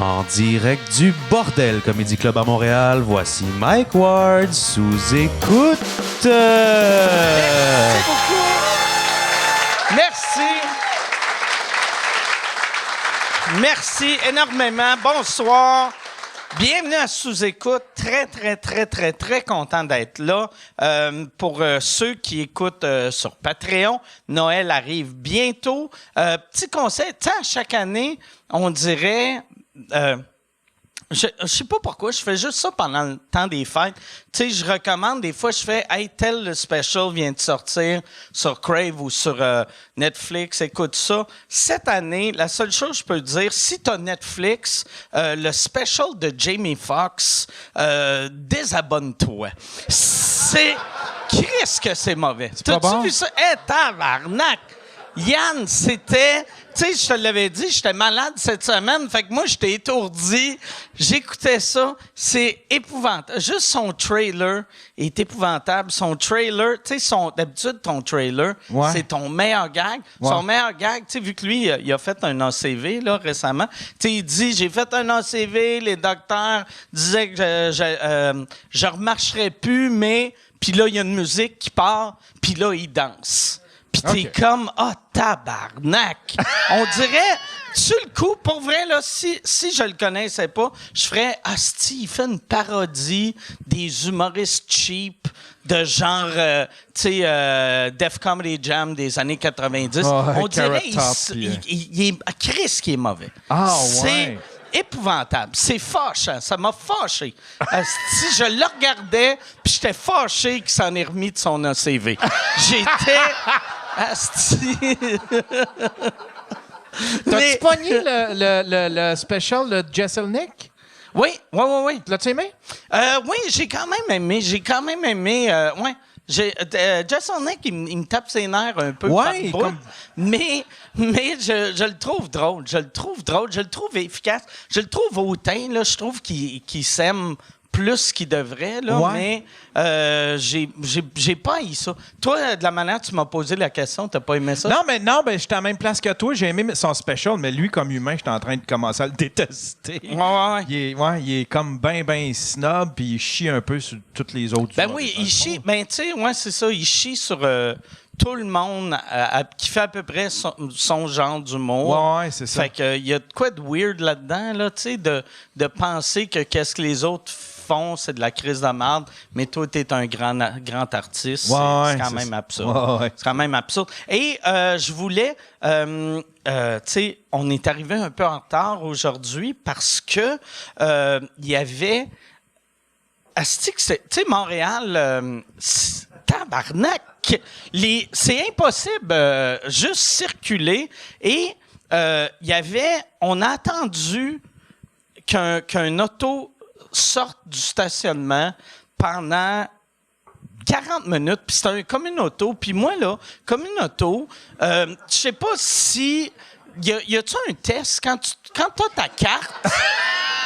En direct du Bordel Comedy Club à Montréal, voici Mike Ward sous écoute. Merci beaucoup. Merci. Merci énormément. Bonsoir. Bienvenue à Sous-Écoute. Très content d'être là. Pour ceux qui écoutent sur Patreon, Noël arrive bientôt. Petit conseil, tu sais, chaque année, on dirait... je sais pas pourquoi, je fais juste ça pendant le temps des fêtes. Tu sais, je recommande, des fois, je fais « Hey, tel special vient de sortir sur Crave ou sur Netflix, écoute ça. » Cette année, la seule chose que je peux te dire, si t'as Netflix, le special de Jamie Foxx, désabonne-toi. C'est... Qu'est-ce que c'est mauvais? T'as-tu vu ça? Tabarnak! Yann, c'était... Tu sais, je te l'avais dit, j'étais malade cette semaine, fait que moi, j'étais étourdi. J'écoutais ça, c'est épouvantable. Juste son trailer est épouvantable. Son trailer, tu sais, d'habitude, ton trailer, c'est ton meilleur gag. Ouais. Son meilleur gag, tu sais, vu que lui, il a fait un ACV, là, récemment. Tu sais, il dit, j'ai fait un ACV, les docteurs disaient que je remarcherais plus, mais... Puis là, il y a une musique qui part, puis là, il danse. Pis t'es comme, tabarnak! On dirait, sur le coup, pour vrai, là, si je le connaissais pas, je ferais, asti, il fait une parodie des humoristes cheap de genre, tu sais, Def Comedy Jam des années 90. On dirait, il est Chris qui est mauvais. C'est épouvantable. C'est fâchant. Ça m'a fâché. Si je le regardais, puis j'étais fâché qu'il s'en est remis de son ACV. J'étais... Asti. T'as-tu pogné le special de Jesselnick? Oui. L'as-tu aimé? Oui, j'ai quand même aimé. Ouais. Jesselnick, il me tape ses nerfs un peu par bout, mais je le trouve drôle. Je le trouve efficace. Je le trouve hautain, là. Je trouve qu'il s'aime plus qu'il devrait, là, mais j'ai pas haï ça. Toi, de la manière dont tu m'as posé la question, t'as pas aimé ça? Non, j'étais à la même place que toi. J'ai aimé son special, mais lui, comme humain, j'étais en train de commencer à le détester. Ouais. Il est comme ben snob, puis il chie un peu sur toutes les autres. Ben oui, il chie. Ben, tu sais, c'est ça. Il chie sur tout le monde qui fait à peu près son genre d'humour. Ouais, c'est ça. Fait que il y a de quoi de weird là-dedans, là, tu sais, de penser que qu'est-ce que les autres font, c'est de la crise de merde, mais toi, t'es un grand artiste. C'est quand même absurde. C'est quand même absurde. Et je voulais... tu sais, on est arrivé un peu en retard aujourd'hui parce que il y avait... Asti, tu sais, Montréal... tabarnak! C'est impossible juste circuler. Et il y avait... On a attendu qu'un auto sorte du stationnement pendant 40 minutes, puis c'était comme une auto. Puis moi, là, comme une auto, je sais pas si... Y a-tu un test quand t'as ta carte...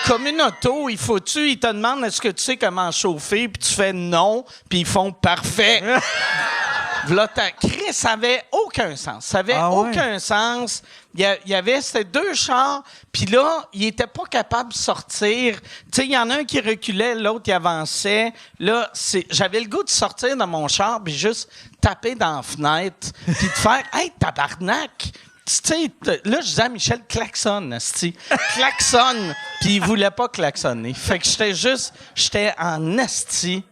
Comme une auto, ils te demandent est-ce que tu sais comment chauffer, puis tu fais non, puis ils font parfait. Là, Chris, ça avait aucun sens. Ça avait aucun sens. Il y avait ces deux chars, puis là, il était pas capable de sortir. Tu sais, il y en a un qui reculait, l'autre il avançait. Là, j'avais le goût de sortir dans mon char, puis juste taper dans la fenêtre, puis de faire « Hey, tabarnak! » Tu sais, là, je disais à Michel, klaxonne, asti. Klaxonne. Puis il voulait pas klaxonner. Fait que j'étais en asti.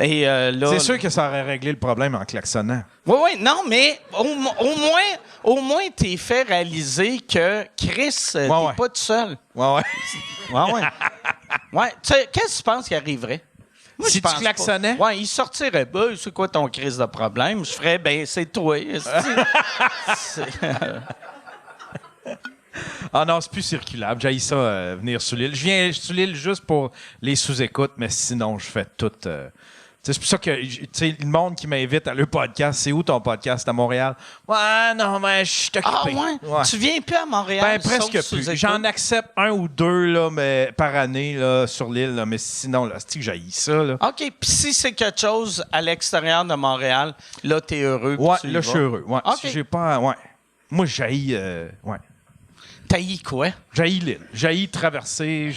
Et là, c'est sûr que ça aurait réglé le problème en klaxonnant. Oui, non, mais au moins, t'es fait réaliser que Chris, t'es pas tout seul. Ouais. Ouais, tu sais, qu'est-ce que tu penses qui arriverait? Moi, si tu klaxonnais? Ouais, il sortirait. Ben, c'est quoi ton crise de problème? Je ferais, ben, c'est toi. Ah non, c'est plus circulable. J'haïs ça, venir sur l'île. Je viens sur l'île juste pour les sous-écoutes, mais sinon, je fais tout... c'est pour ça que le monde qui m'invite à leur podcast, c'est où ton podcast à Montréal? Ouais, non, mais je suis occupé. Ah ouais? Tu viens plus à Montréal? Ben, presque plus. J'en accepte un ou deux là, mais, par année là, sur l'île, là, mais sinon, là, c'est que j'haïs ça. Là. OK, puis si c'est quelque chose à l'extérieur de Montréal, là, t'es heureux. Ouais, là, je suis heureux. Ouais. Okay. Si j'ai pas... Ouais. Moi, j'haïs... ouais. T'haïs quoi? J'haïs l'île. J'haïs traverser.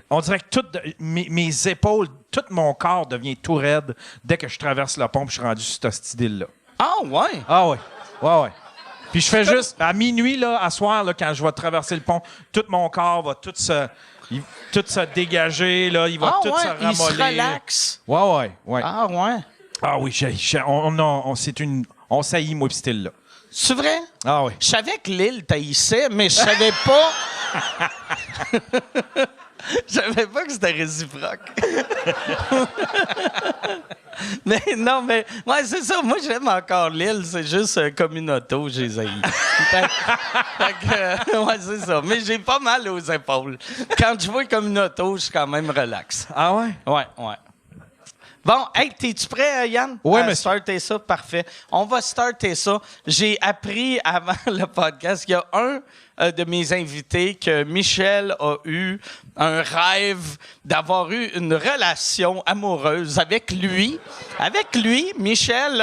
On dirait que mes épaules, tout mon corps devient tout raide dès que je traverse le pont et je suis rendu sur cette île-là. Ah, ouais? Ah, ouais. Ouais. Puis je fais juste, à minuit, là, à soir, là, quand je vais traverser le pont, tout mon corps va tout se dégager, là, il va tout se ramollir. Il se relaxe. Ouais. Ah, ouais. Ah oui, on saillit, moi, pis cette île-là. C'est vrai? Ah oui. Je savais que l'île t'haïssait, mais je savais pas... Je savais pas que c'était réciproque. Mais non, mais... Ouais, c'est ça. Moi, j'aime encore l'île. C'est juste comme une auto, j'ai haï. Ouais, c'est ça. Mais j'ai pas mal aux épaules. Quand je vois comme une auto, je suis quand même relax. Ah ouais? Ouais. Bon, hey, t'es-tu prêt, Yann? Oui, mais starter ça, parfait. On va starter ça. J'ai appris avant le podcast qu'il y a un de mes invités que Michel a eu un rêve d'avoir eu une relation amoureuse avec lui. Avec lui, Michel,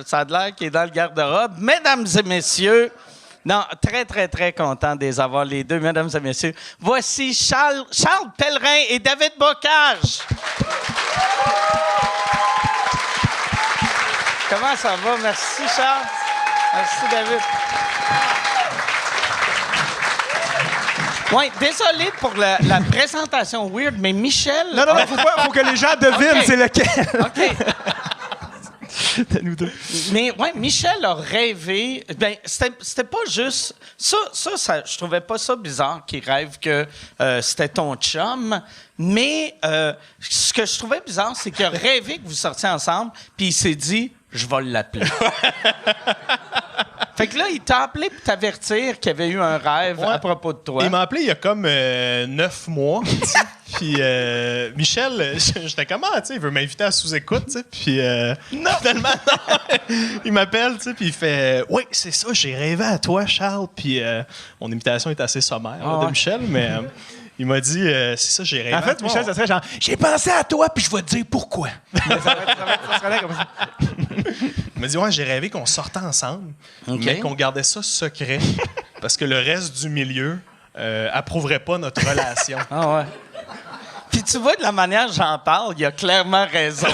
ça a l'air qu'il est dans le garde-robe. Mesdames et messieurs, non, très, très, très content de les avoir, les deux, mesdames et messieurs. Voici Charles Pellerin et David Bocage. Comment ça va? Merci, Charles. Merci, David. Oui, désolé pour la présentation weird, mais Michel... Non, faut que les gens devinent c'est lequel. OK. Nous deux. Mais ouais, Michel a rêvé. Ben, c'était pas juste. Ça, je trouvais pas ça bizarre qu'il rêve que c'était ton chum. Mais ce que je trouvais bizarre, c'est qu'il a rêvé que vous sortiez ensemble, puis il s'est dit, je vais l'appeler. Fait que là, il t'a appelé pour t'avertir qu'il y avait eu un rêve à propos de toi. Il m'a appelé il y a comme 9 mois. Puis Michel, j'étais comment, tu sais, il veut m'inviter à sous-écoute, tu sais. Puis finalement, non. Il m'appelle, tu sais, puis il fait « Oui, c'est ça, j'ai rêvé à toi, Charles. » Puis mon invitation est assez sommaire de Michel, mais il m'a dit « C'est ça, j'ai rêvé à toi. » En fait, Michel, ça serait genre « J'ai pensé à toi, puis je vais te dire pourquoi. » Ça serait comme ça. Il m'a dit « Ouais, j'ai rêvé qu'on sortait ensemble, mais qu'on gardait ça secret, parce que le reste du milieu approuverait pas notre relation. » Ah ouais. Puis tu vois, de la manière dont j'en parle, il a clairement raison.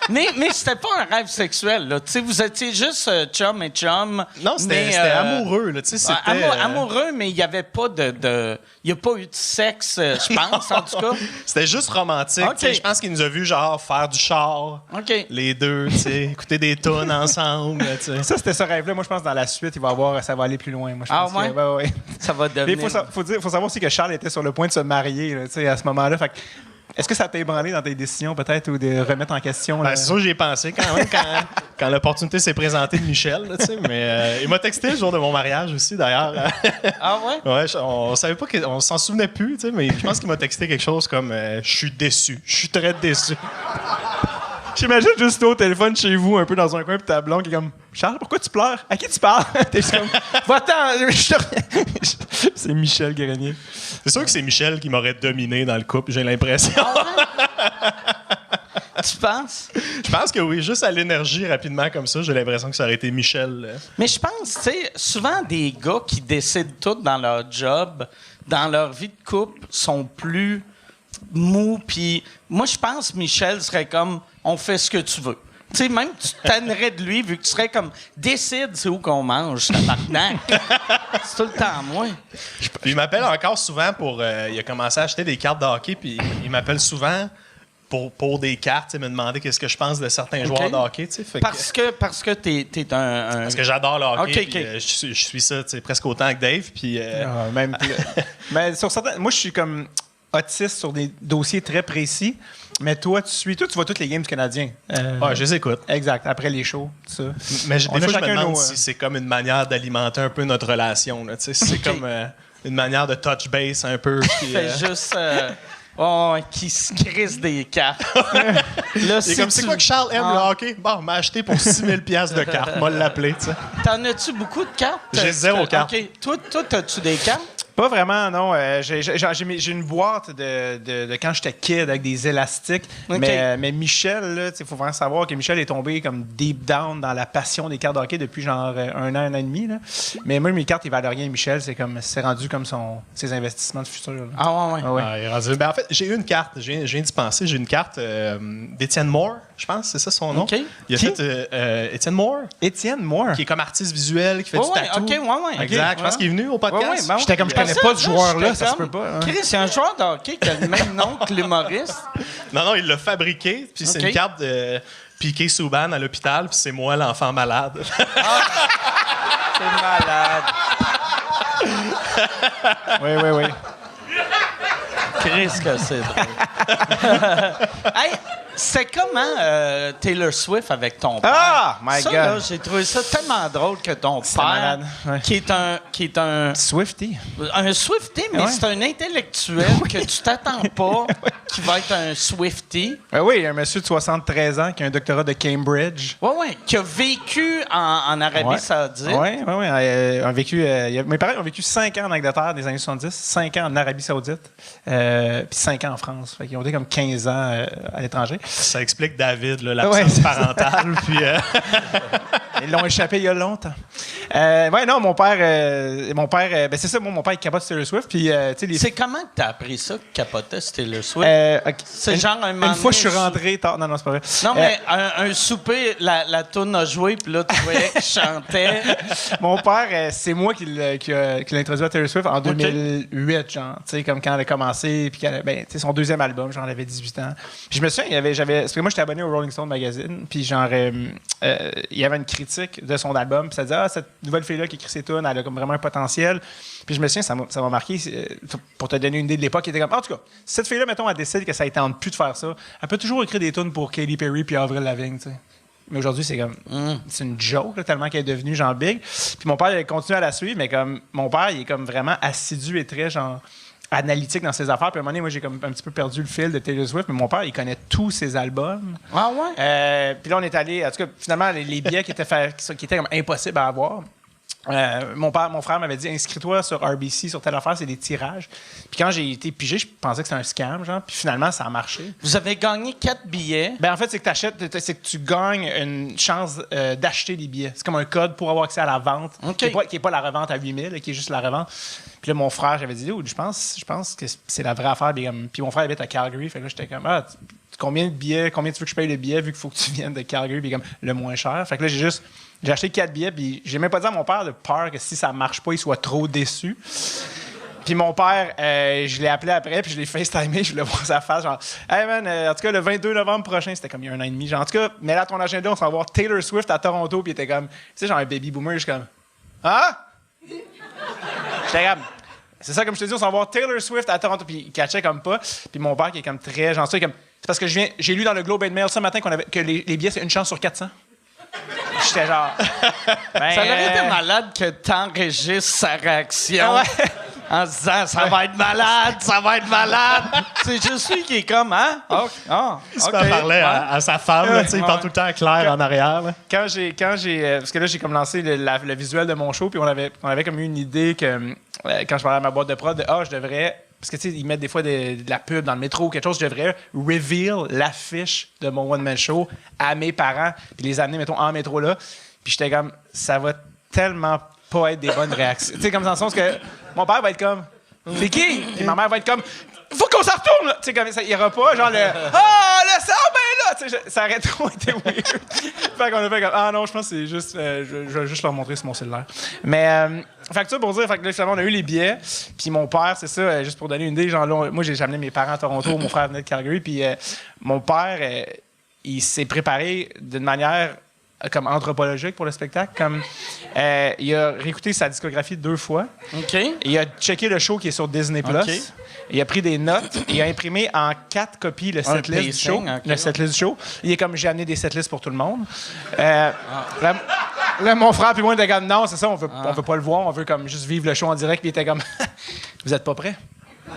mais c'était pas un rêve sexuel, là. Tu sais, vous étiez juste chum et chum. Non, c'était amoureux, là. Tu sais, c'était... amoureux, mais il n'y avait pas il n'y a pas eu de sexe, je pense, en tout cas. C'était juste romantique. Okay. Je pense qu'il nous a vu, genre, faire du char, les deux, tu sais, écouter des tunes ensemble, tu sais. Ça, c'était ce rêve-là. Moi, je pense que dans la suite, ça va aller plus loin. Moi, je pense ouais? ouais. Ça va devenir... Il faut savoir aussi que Charles était sur le point de se marier, là, tu sais, à ce moment-là. Fait que, est-ce que ça t'a ébranlé dans tes décisions, peut-être, ou de remettre en question? Ben, c'est ça que j'y ai pensé quand même, quand l'opportunité s'est présentée de Michel, là, tu sais. Mais il m'a texté le jour de mon mariage aussi, d'ailleurs. Ah ouais? Ouais, on savait pas on s'en souvenait plus, tu sais, mais je pense qu'il m'a texté quelque chose comme « Je suis déçu. Je suis très déçu. » J'imagine juste au téléphone chez vous, un peu dans un coin, puis ta blonde qui est comme « Charles, pourquoi tu pleures? À qui tu parles? » T'es juste comme « Va-t'en, je te reviens. » C'est Michel Grenier. C'est sûr que c'est Michel qui m'aurait dominé dans le couple, j'ai l'impression. Tu penses? Je pense que oui, juste à l'énergie, rapidement comme ça, j'ai l'impression que ça aurait été Michel. Mais je pense, tu sais, souvent des gars qui décident tout dans leur job, dans leur vie de couple, sont plus mous. Puis moi, je pense que Michel serait comme « On fait ce que tu veux ». Tu sais, même tu te tannerais de lui, vu que tu serais comme « Décide c'est où qu'on mange, tabarnak. » C'est tout le temps moi. Puis il m'appelle encore souvent pour... il a commencé à acheter des cartes de hockey, puis il m'appelle souvent pour des cartes, me demander qu'est-ce que je pense de certains joueurs de hockey. Parce que t'es un... Parce que j'adore le hockey, Okay. puis, je suis ça presque autant que Dave. Puis, mais sur certains... Moi, je suis comme autiste sur des dossiers très précis. Mais toi, tu vois toutes les games du Canadien. Je les écoute. Exact, après les shows, tout ça. Mais des fois, je me demande si c'est comme une manière d'alimenter un peu notre relation. Là, c'est comme une manière de touch base un peu. Puis, fait juste... qui se crisse des cartes. Là, c'est comme, c'est quoi que Charles aime le hockey? Bon, m'a acheté pour 6 000 $ de cartes. M'a l'appelé, tu sais. T'en as-tu beaucoup de cartes? J'ai 0 cartes. OK. Toi, as-tu des cartes? Pas vraiment, non. J'ai une boîte de quand j'étais kid avec des élastiques. Okay. Mais Michel, il faut vraiment savoir que Michel est tombé comme deep down dans la passion des cartes de hockey depuis genre un an et demi. Là. Mais moi, mes cartes, ils valent rien. Michel, c'est rendu comme ses investissements de futur. Là. Ah ouais. Ah ouais. Ah, il est rendu- Ben, en fait, j'ai eu une carte. Je viens d'y penser. J'ai une carte d'Étienne Moore, je pense. C'est ça son nom. OK. Il a Qui? fait Étienne Moore, Étienne Moore. qui est comme artiste visuel, qui fait du tatou. Ouais. Exact. Je pense qu'il est venu au podcast. ben, J'étais comme, je connais pas ce joueur-là, ça se peut pas. Hein. Chris, c'est un joueur de hockey qui a le même nom que l'humoriste. Non, il l'a fabriqué. Puis c'est OK. une carte de Piqué Souban à l'hôpital. Puis c'est moi, l'enfant malade. C'est malade. Oui. Chris, que c'est drôle. Hey, c'est comment Taylor Swift avec ton père? Ah, my ça, God. là, j'ai trouvé ça tellement drôle que ton père, malade, ouais. qui est un Swifty. Swiftie, mais Ouais. c'est un intellectuel que tu t'attends pas, qui va être un Swiftie. Oui, un monsieur de 73 ans qui a un doctorat de Cambridge. Ouais, qui a vécu en Arabie Saoudite. Oui. Mes parents ont vécu 5 ans en Angleterre des années 70, 5 ans en Arabie Saoudite, puis 5 ans en France. Fait qu'ils ont été comme 15 ans à l'étranger. Ça explique David, là, l'absence Ouais. parentale. Puis, Ils l'ont échappé il y a longtemps. Non, mon père, ben c'est ça, mon père il capote sur Taylor Swift. Puis, tu sais, C'est comment que t'as appris ça, que capotait sur Taylor Swift? OK. C'est genre un moment Une fois, je suis donné, rentré tard. Non, c'est pas vrai. Non, mais un souper, la toune a joué, puis là, tu voyais qu'il chantait. Mon père, c'est moi qui l'ai introduit à Taylor Swift en 2008, genre, tu sais, comme quand elle a commencé, puis tu sais, son deuxième album, genre, elle avait 18 ans. Puis je me souviens, parce que moi, j'étais abonné au Rolling Stone magazine, puis genre, il y avait une critique de son album, puis ça disait, cette nouvelle fille-là qui écrit ses tunes, elle a comme vraiment un potentiel. Puis je me souviens, ça m'a marqué, pour te donner une idée de l'époque, il était comme, en tout cas, si cette fille-là, mettons, elle décide que ça ne tente plus de faire ça, elle peut toujours écrire des tunes pour Katy Perry puis Avril Lavigne, tu sais. Mais aujourd'hui, c'est comme. C'est une joke, là, tellement qu'elle est devenue genre big. Puis mon père, il continue à la suivre, mais comme mon père, il est comme vraiment assidu et très genre analytique dans ses affaires. Puis à un moment donné, moi, j'ai comme un petit peu perdu le fil de Taylor Swift, mais mon père, il connaît tous ses albums. Ah ouais? Puis là, on est allé. En tout cas, finalement, les billets qui étaient comme impossibles à avoir. Mon frère m'avait dit inscris-toi sur RBC, sur telle affaire, c'est des tirages. Puis quand j'ai été pigé, je pensais que c'était un scam, genre. Puis finalement, ça a marché. Vous avez gagné 4 billets. Ben en fait, c'est que tu gagnes une chance d'acheter des billets. C'est comme un code pour avoir accès à la vente, OK. qui est pas la revente à 8000, qui est juste la revente. Puis là, mon frère, j'avais dit, je pense que c'est la vraie affaire. Puis mon frère habite à Calgary, fait que là, j'étais comme, combien tu veux que je paye le billet vu qu'il faut que tu viennes de Calgary, puis comme le moins cher. Fait que là, j'ai acheté 4 billets, puis j'ai même pas dit à mon père de peur que si ça marche pas, il soit trop déçu. Puis mon père, je l'ai appelé après, puis je l'ai FaceTimé, je voulais voir sa face, genre « Hey man, en tout cas, le 22 novembre prochain, c'était comme il y a un an et demi, genre en tout cas, mets là ton agenda, on s'en va voir Taylor Swift à Toronto, puis il était comme, tu sais, genre un baby boomer, je suis comme « Hein? » J'étais comme « C'est ça, comme je te dis, on s'en va voir Taylor Swift à Toronto, puis il catchait comme pas, puis mon père qui est comme très, genre ça, comme, c'est parce que j'ai lu dans le Globe and Mail ce matin que les billets, c'est une chance sur 400. J'étais genre. Ben, Ça aurait été malade que t'enregistres sa réaction en se disant ça va être malade, ça va être malade. C'est juste lui qui est comme, hein? il se parlait à sa femme, là, tu sais, il parle tout le temps à Claire en arrière. Là. Quand j'ai parce que là, j'ai comme lancé le visuel de mon show, puis on avait comme eu une idée que quand je parlais à ma boîte de prod, je devrais. Parce que, tu sais, ils mettent des fois de la pub dans le métro ou quelque chose. Je devrais reveal l'affiche de mon one-man show à mes parents puis les amener, mettons, en métro là. Puis j'étais comme, ça va tellement pas être des bonnes réactions. Tu sais, comme dans le sens que mon père va être comme, c'est qui? Puis ma mère va être comme, faut qu'on s'en retourne, là! Tu sais, comme ça, il y aura pas, genre, le sang, ben là! Tu sais, ça aurait trop été weird. Fait qu'on a fait comme, non, je pense que c'est juste, je vais juste leur montrer sur mon cellulaire. Mais, fait que ça pour dire, fait que là, finalement, on a eu les billets. Puis mon père, c'est ça, juste pour donner une idée, genre, là, moi, j'ai amené mes parents à Toronto, mon frère venait de Calgary, puis mon père, il s'est préparé d'une manière comme anthropologique pour le spectacle. Comme, il a réécouté sa discographie 2 fois. OK. Il a checké le show qui est sur Disney+. OK. Il a pris des notes. Il a imprimé en 4 copies le setlist du show. pacing, OK. Le setlist du show. Il est comme, j'ai amené des setlists pour tout le monde. Là, mon frère puis moi, on était comme, non, c'est ça, on veut pas le voir. On veut comme juste vivre le show en direct. Puis il était comme, vous êtes pas prêts? Vous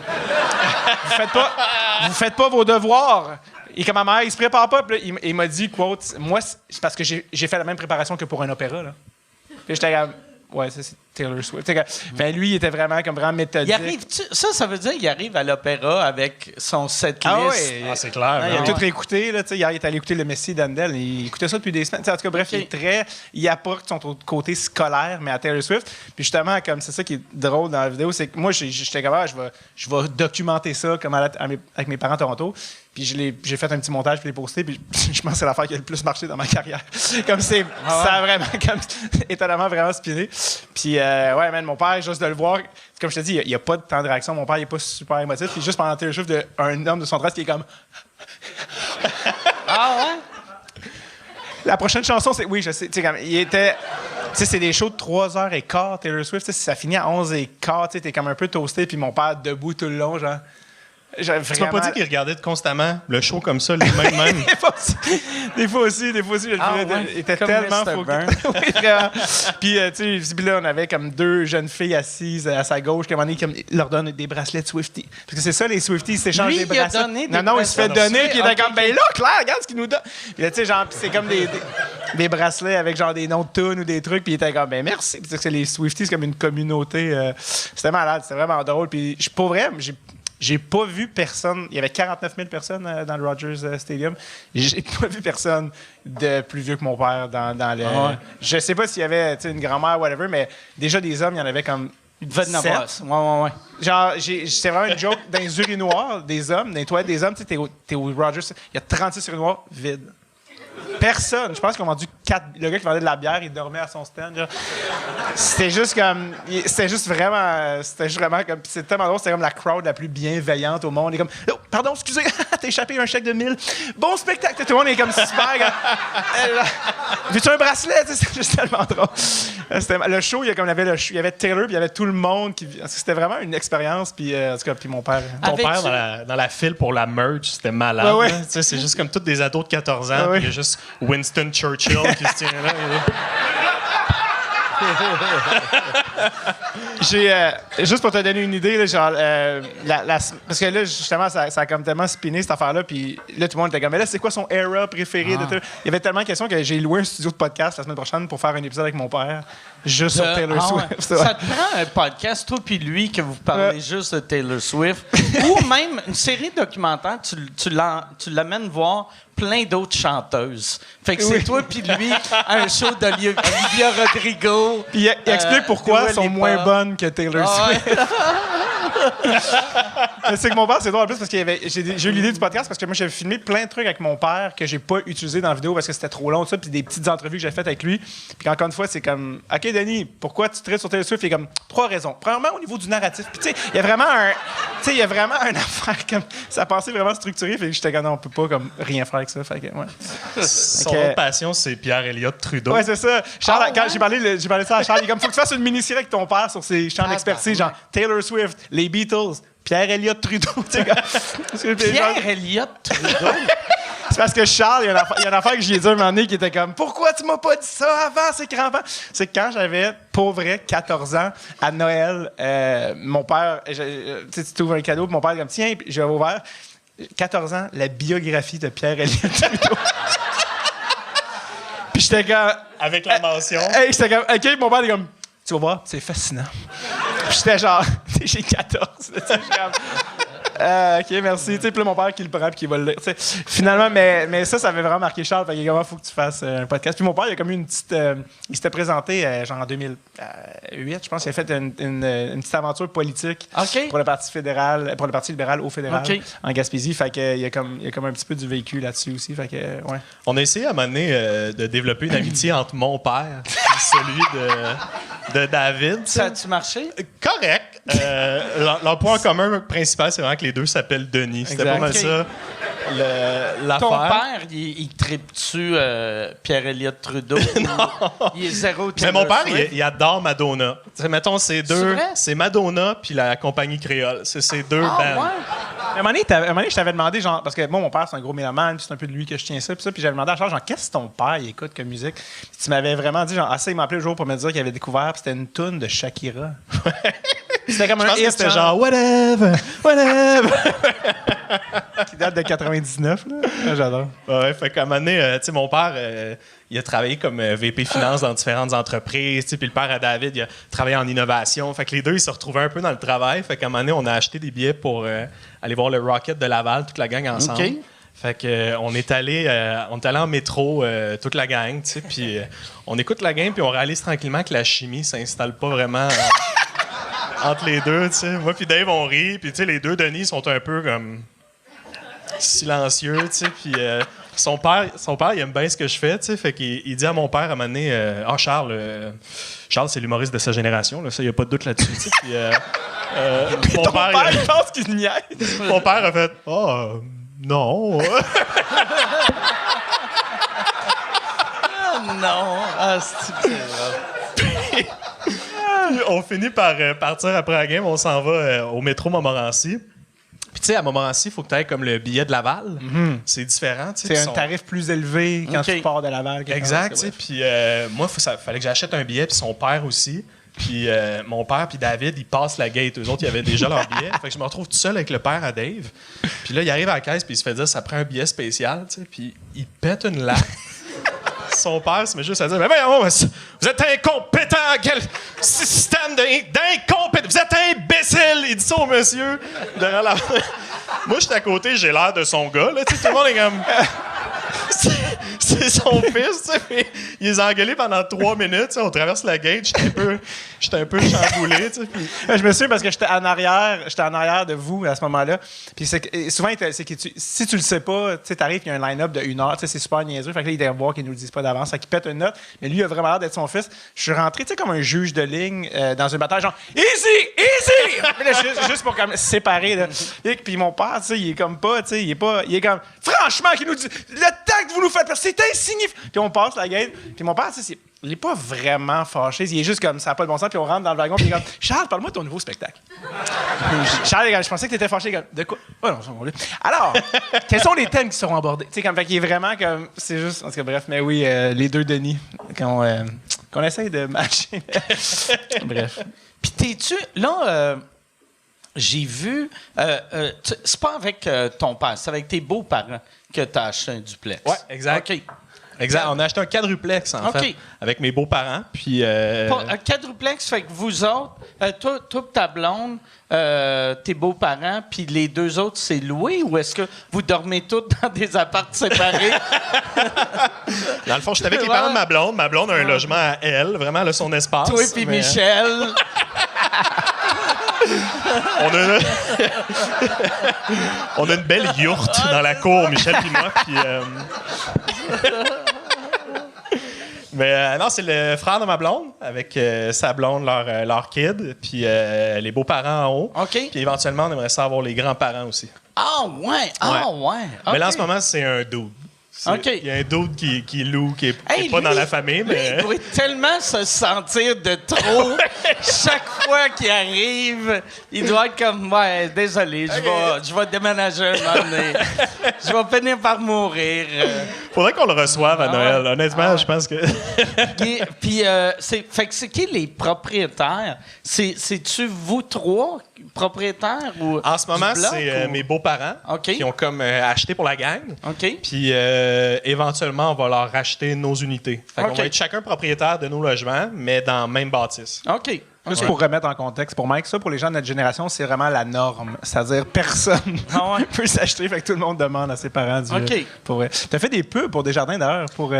faites pas vos devoirs. Et comme ma mère, il se prépare pas. Puis là, il m'a dit, quote, moi, c'est parce que j'ai fait la même préparation que pour un opéra. Là. Puis j'étais comme, ouais, Taylor Swift. Ben, lui, il était vraiment méthodique. Ça veut dire qu'il arrive à l'opéra avec son setlist. C'est clair. Il a tout réécouté. Là, hier, il est allé écouter le Messie d'Andel. Il écoutait ça depuis des semaines. En tout cas, bref, il apporte son côté scolaire, mais à Taylor Swift. Puis justement, comme c'est ça qui est drôle dans la vidéo, c'est que moi, j'étais comme, je vais documenter ça comme avec mes parents à Toronto. Puis j'ai fait un petit montage puis les posté, puis je pense que c'est l'affaire qui a le plus marché dans ma carrière. Ça a vraiment étonnamment vraiment spiné. Puis mon père, juste de le voir, comme je te dis, il n'y a pas de temps de réaction. Mon père, il n'est pas super émotif. Puis juste pendant Taylor Swift, un homme de son trace qui est comme... Ah ouais? La prochaine chanson, c'est... Oui, je sais. Tu sais, il était... Tu sais, c'est des shows de 3h15, Taylor Swift. Si ça finit à 11h15, tu sais, t'es comme un peu toasté, puis mon père debout tout le long, genre... Tu m'as pas dit qu'il regardait constamment le show comme ça, les mêmes. Des fois aussi, il était comme tellement Mr. focus. Burns. Oui, vraiment. Puis, tu sais, là, on avait comme 2 jeunes filles assises à sa gauche, qui à un moment donné, comme, il leur donne des bracelets de Swifties. Parce que c'est ça, les Swifties, ils s'échangent des bracelets. Il a donné des non, il se fait bracelets. donner, puis il était comme, Okay. ben là, Claire, regarde ce qu'il nous donne. Puis là, tu sais, genre, puis c'est comme des bracelets avec genre des noms de tunes ou des trucs, puis il était comme, ben merci. Puis c'est que les Swifties, c'est comme une communauté. C'était malade, c'était vraiment drôle. Puis, pour vrai, j'ai pas vu personne. Il y avait 49 000 personnes dans le Rogers Stadium. J'ai pas vu personne de plus vieux que mon père dans le. Ah ouais. Je sais pas s'il y avait une grand-mère, whatever, mais déjà des hommes, il y en avait comme. Il devait en avoir. Ouais. Genre, c'est vraiment une joke dans les urinoirs des hommes, dans les toilettes des hommes. Tu sais, t'es au Rogers, il y a 36 urinoirs vides. Personne. Je pense qu'ils ont vendu 4. Le gars qui vendait de la bière, il dormait à son stand. Genre. C'était juste vraiment comme. C'est tellement drôle. C'était comme la crowd la plus bienveillante au monde. Il est comme, oh, pardon, excusez, t'as échappé un chèque de 1000. Bon spectacle. Tout le monde est comme super. Veux-tu un bracelet? C'est juste tellement drôle. Le show, il y avait Taylor, puis il y avait tout le monde. C'était vraiment une expérience. Puis, en tout cas, puis mon père. Ton père, dans la file pour la merch, c'était malade. Ouais. Tu sais, c'est juste comme tous des ados de 14 ans. Ouais. Puis il y a juste Winston Churchill qui se tient là. Juste pour te donner une idée, là, genre, parce que là, justement, ça a comme tellement spiné cette affaire-là, puis là, tout le monde était comme, mais là, c'est quoi son era préféré? Il y avait tellement de questions que j'ai loué un studio de podcast la semaine prochaine pour faire un épisode avec mon père, juste sur Taylor Swift. Ouais. Ça te prend un podcast, toi puis lui, que vous parlez juste de Taylor Swift, ou même une série documentaire, tu l'amènes voir plein d'autres chanteuses. Fait que c'est toi puis lui, un show d'Olivia Rodrigo. Puis il explique pourquoi elles sont moins bonnes que Taylor Swift. C'est que mon père, c'est drôle en plus parce que j'ai eu l'idée du podcast parce que moi, j'avais filmé plein de trucs avec mon père que j'ai pas utilisé dans la vidéo parce que c'était trop long, ça, puis des petites entrevues que j'ai faites avec lui. Puis encore une fois, c'est comme, OK, Denis, pourquoi tu traites sur Taylor Swift? Il y a comme 3 raisons. Premièrement, au niveau du narratif. Puis tu sais, il y a vraiment un affaire comme, ça passait vraiment structuré. Fait que j'étais comme, non, on peut pas comme rien faire avec ça. Fait que, ouais. Son autre passion, c'est Pierre-Éliott Trudeau. Ouais, c'est ça. Charles, quand j'ai parlé de ça à Charles, il est comme, faut que tu fasses une mini-série avec ton père sur ses champs d'expertise, genre Taylor Swift, les Beatles, Pierre-Éliott Trudeau. Pierre-Éliott Trudeau? C'est parce que Charles, il y a une affaire que j'ai dit un moment donné qui était comme, pourquoi tu m'as pas dit ça avant, c'est crampant? C'est que quand j'avais, pour vrai, 14 ans, à Noël, mon père, tu t'ouvres un cadeau, puis mon père est comme, tiens, je vais ouvert. 14 ans, la biographie de Pierre-Éliott Trudeau. Puis j'étais comme... Avec la mention. J'étais comme, OK, mon père est comme, tu vas voir, c'est fascinant. Puis j'étais genre, j'ai 14. OK, merci. Puis là, mon père qui le prend et qui va le lire. T'sais. Finalement, mais ça avait vraiment marqué Charles. Fait qu'il il faut que tu fasses un podcast. Puis mon père, il a comme eu une petite... il s'était présenté, genre en 2008, je pense. Il a fait une petite aventure politique pour le Parti fédéral, pour le Parti libéral au fédéral en Gaspésie. Fait qu'il y a comme un petit peu du vécu là-dessus aussi. Fait que, ouais. On a essayé à un moment donné de développer une amitié entre mon père et celui de David. Ça a-tu marché? Correct. Leur point commun principal, c'est vraiment que les deux s'appellent Denis. C'était pas mal ça. L'affaire. Ton père, il tripe-tu Pierre-Éliott Trudeau? Non. Il est zéro Mais mon père, Swift? il adore Madonna. T'sais, mettons, c'est deux. C'est Madonna puis la compagnie créole. C'est ces deux bands. Ouais. À un moment donné, je t'avais demandé, genre, parce que moi, mon père, c'est un gros mélomane, puis c'est un peu de lui que je tiens ça, puis j'avais demandé à Charles, genre, qu'est-ce que ton père il écoute comme musique? Puis tu m'avais vraiment dit, genre, il m'a appelé le jour pour me dire qu'il avait découvert, puis c'était une toune de Shakira. C'était comme un hit, c'était genre whatever, whatever. qui date de 99. Là. J'adore. Ouais, fait qu'à un moment donné, tu sais, mon père, il a travaillé comme VP Finance dans différentes entreprises. Puis le père à David, il a travaillé en innovation. Fait que les deux, ils se retrouvaient un peu dans le travail. Fait qu'à un moment donné, on a acheté des billets pour aller voir le Rocket de Laval, toute la gang ensemble. OK. Fait que on est allé en métro, toute la gang, tu sais, puis on écoute la game, puis on réalise tranquillement que la chimie s'installe pas vraiment entre les deux, tu sais. Moi puis Dave, on rit, puis tu sais, les deux Denis sont un peu comme silencieux, tu sais, puis son père, il aime bien ce que je fais, tu sais, fait qu'il dit à mon père à un moment donné, Charles, c'est l'humoriste de sa génération, là, ça, il n'y a pas de doute là-dessus, tu sais, puis mon père, il pense qu'il niaise. mon père a fait, non. Non. Ah, c'est On finit par partir après la game. On s'en va au métro Montmorency. Puis, tu sais, à Montmorency, il faut que tu aies comme le billet de Laval. C'est différent. C'est un tarif plus élevé quand tu pars de Laval. Exact. Tu sais. Puis, moi, fallait que j'achète un billet, puis son père aussi. Puis, mon père puis David, ils passent la gate. Eux autres, ils avaient déjà leur billet. Fait que je me retrouve tout seul avec le père à Dave. Puis là, il arrive à la caisse, puis il se fait dire ça prend un billet spécial. Tu sais. Puis, il pète une latte. Son père se met juste à dire « Mais voyons, vous êtes incompétent! Quel système d'incompétent! Vous êtes imbécile! » Il dit ça au monsieur derrière la... Moi, je suis à côté, j'ai l'air de son gars. Là, tout le monde est comme... C'est son fils, tu sais. Il les a engueulés pendant 3 minutes. On traverse la gate. J'étais un peu chamboulé, tu sais. Puis... Je me souviens parce que j'étais en arrière de vous à ce moment-là. Puis souvent, c'est que si tu le sais pas, tu sais, t'arrives, il y a un line-up de 1 heure. Tu sais, c'est super niaiseux. Fait que là, il doit voir qu'ils nous le disent pas d'avance. Fait qu'il pète une note. Mais lui, il a vraiment l'air d'être son fils. Je suis rentré, tu sais, comme un juge de ligne dans une bataille, genre « Easy! Easy! » juste pour comme séparer. Là. Et puis mon père, tu sais, il est comme pas, tu sais, il est comme « Franchement, qu'il nous dit le temps que vous nous faites, parce que c'est insignifiant. » Puis on passe la gate. Puis mon père, tu sais, il est pas vraiment fâché. Il est juste comme ça n'a pas de bon sens. Puis on rentre dans le wagon. Puis il est comme Charles, parle-moi de ton nouveau spectacle. Charles, je pensais que tu étais fâché. Comme, de quoi? Oh non, c'est bon. Alors, quels sont les thèmes qui seront abordés? Tu sais, comme, fait qu'il est vraiment comme. C'est juste. En tout cas, bref, mais oui, les deux Denis. Qu'on essaye de matcher. Bref. Puis t'es-tu... Là, j'ai vu... c'est pas avec ton père, c'est avec tes beaux-parents que t'as acheté un duplex. Ouais, exact. OK. Exact. On a acheté un quadruplex, en fait, avec mes beaux-parents. Puis, un quadruplex, fait que vous autres, toi ta blonde, tes beaux-parents, puis les deux autres, c'est loué, ou est-ce que vous dormez tous dans des apparts séparés? Dans le fond, j'étais avec les parents de ma blonde. Ma blonde a un logement à elle. Vraiment, elle a son espace. Toi puis Michel. On a une belle yourte dans la cour, Michel et moi. Puis, mais non, c'est le frère de ma blonde, avec sa blonde, leur kid, puis les beaux-parents en haut. OK. Puis éventuellement, on aimerait ça avoir les grands-parents aussi. Ah ouais, ah ouais. Mais là, en ce moment, c'est un dude. OK. Il y a un dude qui loue, qui est Hey, pas lui, dans la famille, mais... il doit tellement se sentir de trop. Chaque fois qu'il arrive, il doit être comme, ouais, désolé, je vais déménager un moment donné. Je vais finir par mourir. Faudrait qu'on le reçoive à Noël. Honnêtement, je pense que... Puis, fait que c'est qui les propriétaires? C'est-tu vous trois propriétaires? Ou En ce moment, du bloc, c'est ou... mes beaux-parents qui ont comme acheté pour la gang. OK. Puis éventuellement, on va leur racheter nos unités. Fait qu'on va être chacun propriétaire de nos logements, mais dans la même bâtisse. OK. Juste pour remettre en contexte, pour Mike, ça, pour les gens de notre génération, c'est vraiment la norme. C'est-à-dire, personne peut s'acheter, fait que tout le monde demande à ses parents. Tu as fait des pubs pour Desjardins, d'ailleurs, pour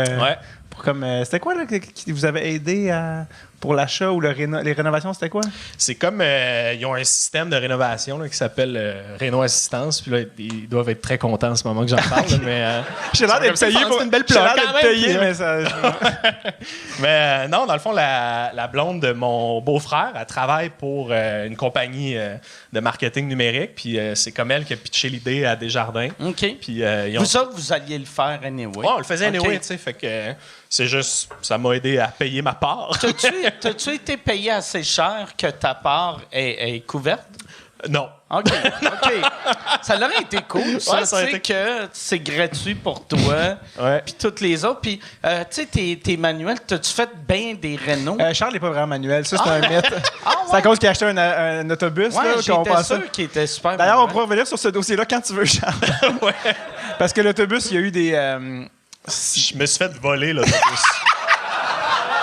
comme... c'était quoi, là, qui vous avez aidé pour l'achat ou les rénovations, c'était quoi? C'est comme... ils ont un système de rénovation là, qui s'appelle Réno Assistance, puis là, ils doivent être très contents en ce moment que j'en parle, mais... J'ai l'air d'être payé pour une belle plug, mais ça... Mais non, dans le fond, la blonde de mon beau-frère, elle travaille pour une compagnie de marketing numérique, puis c'est comme elle qui a pitché l'idée à Desjardins. OK. Puis, vous autres, vous alliez le faire anyway. Ouais, on le faisait anyway, tu sais, fait que c'est juste, ça m'a aidé à payer ma part. T'as-tu été payé assez cher que ta part est couverte? Non. OK. Ça aurait été cool, ça, Ouais, ça aurait tu sais, été- que c'est gratuit pour toi, Ouais. puis toutes les autres. Puis, tu sais, tes manuels, t'as-tu fait bien des rénaux? Charles n'est pas vraiment manuel. Ça, c'est un mythe. Ah, C'est à cause qu'il a acheté un autobus. Ouais, là, qu'on j'étais pensait. sûr qu'il était super D'ailleurs, on manuel. pourra revenir sur ce dossier-là quand tu veux, Charles. Parce que l'autobus, il y a eu des. Je me suis fait voler, l'autobus.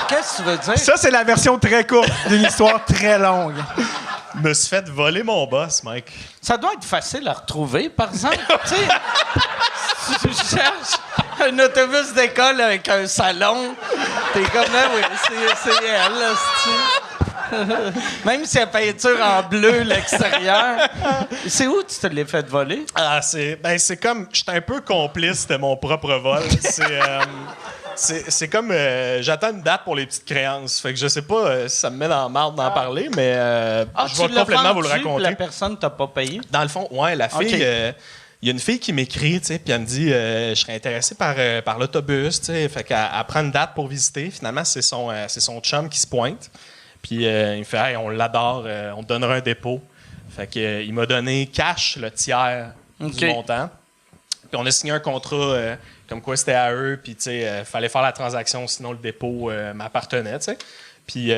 Qu'est-ce que tu veux dire? Ça, c'est la version très courte d'une histoire très longue. Je me suis fait voler mon boss, Mike. Ça doit être facile à retrouver, par exemple. Tu sais, si tu cherches un autobus d'école avec un salon, t'es comme là, oui, c'est elle, là, c'est-tu? Même si la peinture en bleu, l'extérieur. C'est où tu te l'es fait voler? Ah, c'est comme... J'étais un peu complice de mon propre vol. C'est comme... j'attends une date pour les petites créances. Fait que je sais pas si ça me met dans la marde d'en parler, mais je vais complètement vous le raconter. La personne t'a pas payé? Dans le fond, ouais, la fille... Ok. Il y a une fille qui m'écrit, tu sais, puis elle me dit je serais intéressée par l'autobus, tu sais. Fait qu'elle prend une date pour visiter. Finalement, c'est son chum qui se pointe. Puis il me fait hey, on l'adore, on te donnera un dépôt. Fait que il m'a donné cash le tiers du montant. Puis on a signé un contrat comme quoi c'était à eux, puis tu sais, fallait faire la transaction, sinon le dépôt m'appartenait, tu sais. Puis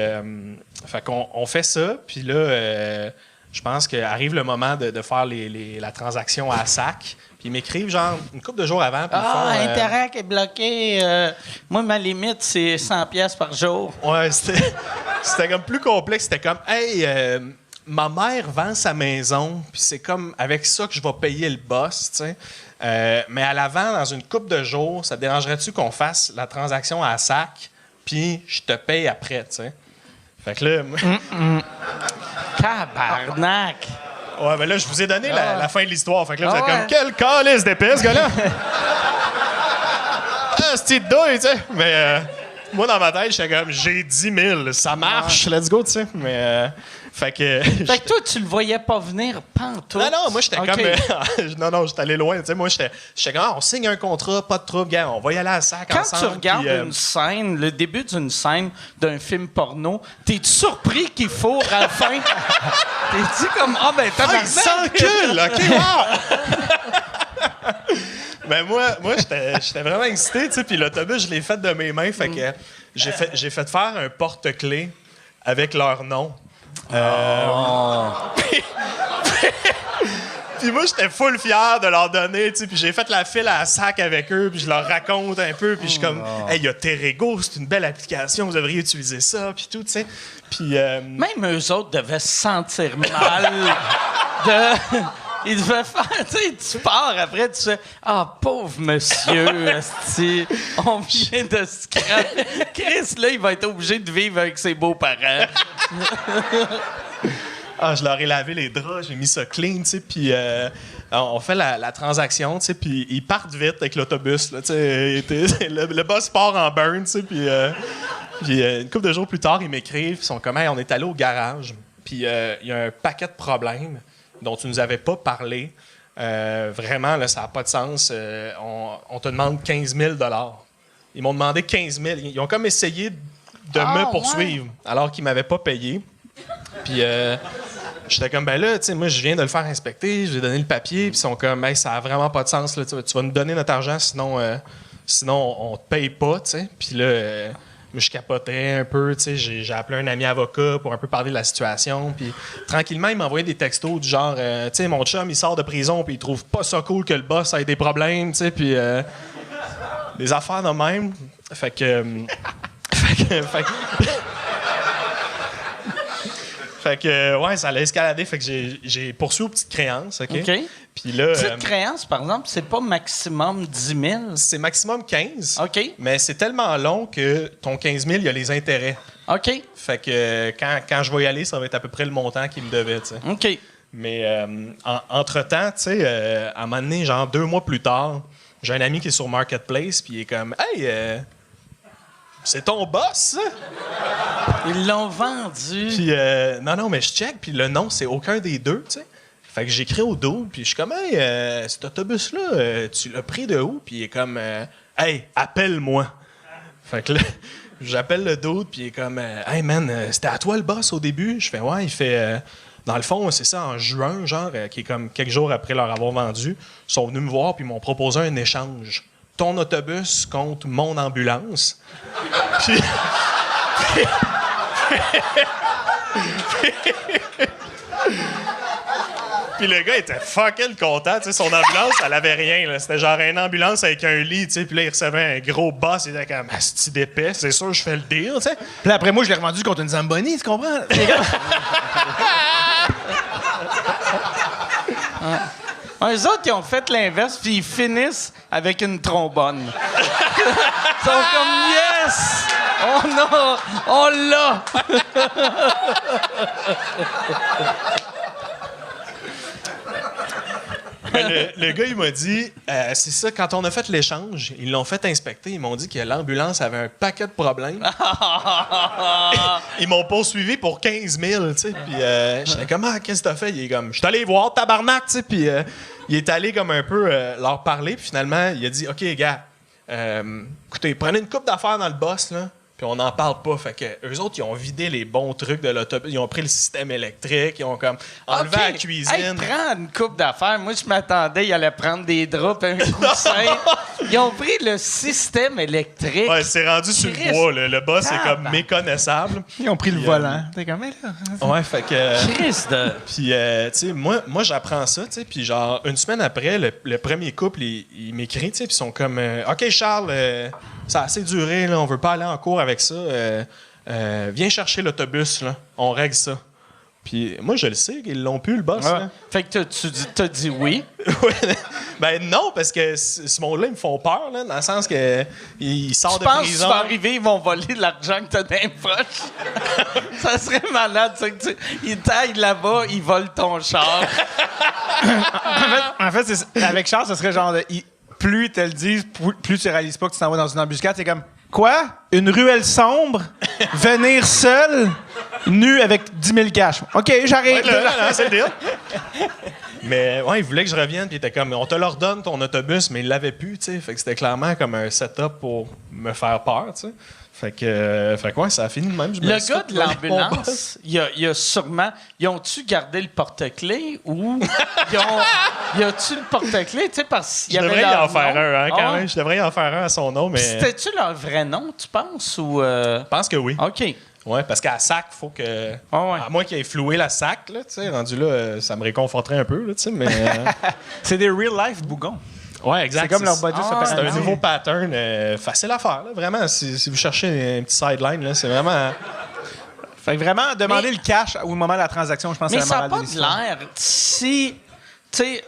fait qu'on on fait ça, puis là je pense qu'arrive le moment de faire la transaction à sac. Puis ils m'écrivent genre une couple de jours avant. Puis ils font, Interac est bloqué. Moi, ma limite, c'est 100 pièces par jour. Ouais, c'était comme plus complexe. C'était comme, hey, ma mère vend sa maison, puis c'est comme avec ça que je vais payer le boss, tu sais. Mais à l'avant, dans une couple de jours, ça te dérangerait-tu qu'on fasse la transaction à sac, puis je te paye après, tu sais. Fait que là, Tabarnak! ouais, ben là, je vous ai donné la fin de l'histoire. Fait que là, vous êtes ouais. comme, quel calice d'épais, ce gars-là! Ah, c'est de douille, tu sais. Mais moi, dans ma tête, j'étais comme, j'ai 10 000, ça marche, let's go, tu sais. Mais, fait que. Fait que toi, tu le voyais pas venir pantoute. Non, moi, j'étais Ok. comme. Non, j'étais allé loin, tu sais. Moi, j'étais comme, on signe un contrat, pas de trouble, gars, on va y aller à la sac Quand ensemble. tu regardes puis, une scène, le début d'une scène d'un film porno, t'es-tu surpris qu'il fourre à la fin? T'es-tu comme, ben, il tabarnak! s'encule, OK, wow! Ben moi j'étais vraiment excité, tu sais, puis l'autobus, je l'ai fait de mes mains, fait que j'ai fait faire un porte-clés avec leur nom. Puis moi, j'étais full fier de leur donner, tu sais, puis j'ai fait la file à la sac avec eux, puis je leur raconte un peu, puis je suis comme, hey, il y a Terrego, c'est une belle application, vous devriez utiliser ça, puis tout, tu sais. Puis Même eux autres devaient se sentir mal de... Ils devaient faire... Tu sais, tu pars après, tu fais « Ah, pauvre monsieur, esti, on vient de scraper. Chris, là, il va être obligé de vivre avec ses beaux-parents. je leur ai lavé les draps, j'ai mis ça clean, tu sais, puis on fait la transaction, tu sais, puis ils partent vite avec l'autobus, là, tu sais. Le boss part en burn, tu sais, puis une couple de jours plus tard, ils m'écrivent, ils sont comme, hey, on est allé au garage, puis il y a un paquet de problèmes dont tu nous avais pas parlé. Vraiment, là, ça n'a pas de sens. On te demande 15 000 $. Ils m'ont demandé 15 000. Ils ont comme essayé de me poursuivre alors qu'ils m'avaient pas payé. Puis j'étais comme, ben là, tu sais, moi, je viens de le faire inspecter, je lui ai donné le papier, puis ils sont comme, hey, ça a vraiment pas de sens, là, tu vas nous donner notre argent, sinon on te paye pas, tu sais. Puis là, moi, je capotais un peu, tu sais, j'ai appelé un ami avocat pour un peu parler de la situation, puis tranquillement, il m'envoyait des textos du genre, tu sais, mon chum, il sort de prison, puis il trouve pas ça cool que le boss ait des problèmes, tu sais, puis des affaires de même. Fait que... Fait que, ouais, ça allait escalader. Fait que j'ai poursuivi aux petites créances, OK? Puis là... Petite créance, par exemple, c'est pas maximum 10 000? C'est maximum 15. OK. Mais c'est tellement long que ton 15 000, il y a les intérêts. OK. Fait que quand je vais y aller, ça va être à peu près le montant qu'il me devait, tu sais. OK. Mais entre-temps, tu sais, à un moment donné, genre 2 mois plus tard, j'ai un ami qui est sur Marketplace, puis il est comme, hey, c'est ton boss, ça? Ils l'ont vendu. Puis, non, mais je check, puis le nom, c'est aucun des deux, tu sais. Fait que j'écris au dos, puis je suis comme, hey, cet autobus-là, tu l'as pris de où? Puis il est comme, hey, appelle-moi. Fait que là, j'appelle le dos, puis il est comme, hey man, c'était à toi le boss au début? Je fais, ouais, il fait, dans le fond, c'est ça, en juin, genre, qui est comme quelques jours après leur avoir vendu, ils sont venus me voir puis ils m'ont proposé un échange. Ton autobus contre mon ambulance. Puis... Puis le gars était fucking content. Tu sais, son ambulance, elle avait rien. Là. C'était genre une ambulance avec un lit. Tu sais, puis là, il recevait un gros boss. Il était comme asti d'épais. C'est sûr, je fais le deal. Tu sais. Puis là, après, moi, je l'ai revendu contre une Zamboni, tu comprends? Les autres, ils ont fait l'inverse, puis ils finissent avec une trombone. Ils sont comme « Yes! On l'a! » Le gars, il m'a dit, c'est ça, quand on a fait l'échange, ils l'ont fait inspecter, ils m'ont dit que l'ambulance avait un paquet de problèmes. Ils m'ont poursuivi pour 15 000, tu sais, puis j'étais comme, qu'est-ce que t'as fait? Il est comme, je suis allé voir, tabarnak, tu sais, puis il est allé comme un peu leur parler, puis finalement, il a dit, OK, gars, écoutez, prenez une coupe d'affaires dans le boss, là, puis on n'en parle pas. Fait que eux autres, ils ont vidé les bons trucs de l'autobus. Ils ont pris le système électrique. Ils ont comme enlevé la cuisine. Hey, prends une coupe d'affaires. Moi, je m'attendais, ils allaient prendre des draps et un coussin. Ils ont pris le système électrique. Ouais, c'est rendu sur le bois. Le boss est comme méconnaissable. Ils ont pris le volant. T'es comme, là. Ouais, fait que... Christ de... Puis, tu sais, moi j'apprends ça, tu sais, puis genre, une semaine après, le premier couple, il m'écrit, tu sais, puis ils sont comme, OK, Charles, ça a assez duré, là, on veut pas aller en cours avec ça, viens chercher l'autobus, là, on règle ça. Puis moi, je le sais qu'ils l'ont pu, le boss. Ouais. Là. Fait que t'as dit oui. Ben non, parce que ce monde-là, ils me font peur, là, dans le sens que il sort de prison. Je pense que tu vas arriver, ils vont voler de l'argent que t'as dans les poches. Ça serait malade, ça, que ils taillent là-bas, ils volent ton char. En fait, avec Charles, ce serait genre de... Plus ils te le disent, plus tu réalises pas que tu t'en vas dans une embuscade. C'est comme, quoi? Une ruelle sombre? Venir seul? Nu avec 10 000 cash. OK, j'arrive. Ouais, là, c'est le deal. Mais ouais, il voulait que je revienne, puis il était comme, on te leur donne ton autobus, mais il l'avait plus, tu sais. Fait que c'était clairement comme un setup pour me faire peur, tu sais. Fait que ouais, ça a fini de même. Le gars de l'ambulance, il a sûrement... Ils ont-tu gardé le porte-clés ou... Y a-tu le porte-clés? Tu sais, parce qu'il y Je avait devrais y en leur faire nom. un, hein, quand Ah ouais? même. Je devrais y en faire un à son nom, mais... C'était-tu leur vrai nom, tu penses, ou... Je pense que oui. OK. Ouais, parce qu'à la SAC, il faut que... Ah ouais. À moins qu'il ait floué la SAC, là, tu sais, rendu là, ça me réconforterait un peu, là, tu sais, mais... C'est des real-life bougons. Ouais, exact. C'est comme leur body C'est un nouveau pattern facile à faire, là, vraiment. Si vous cherchez un petit sideline, là, c'est vraiment... Fait que vraiment, demander le cash au moment de la transaction, je pense que Mais c'est la ça n'a morale pas de de l'histoire. l'air si... Tu sais,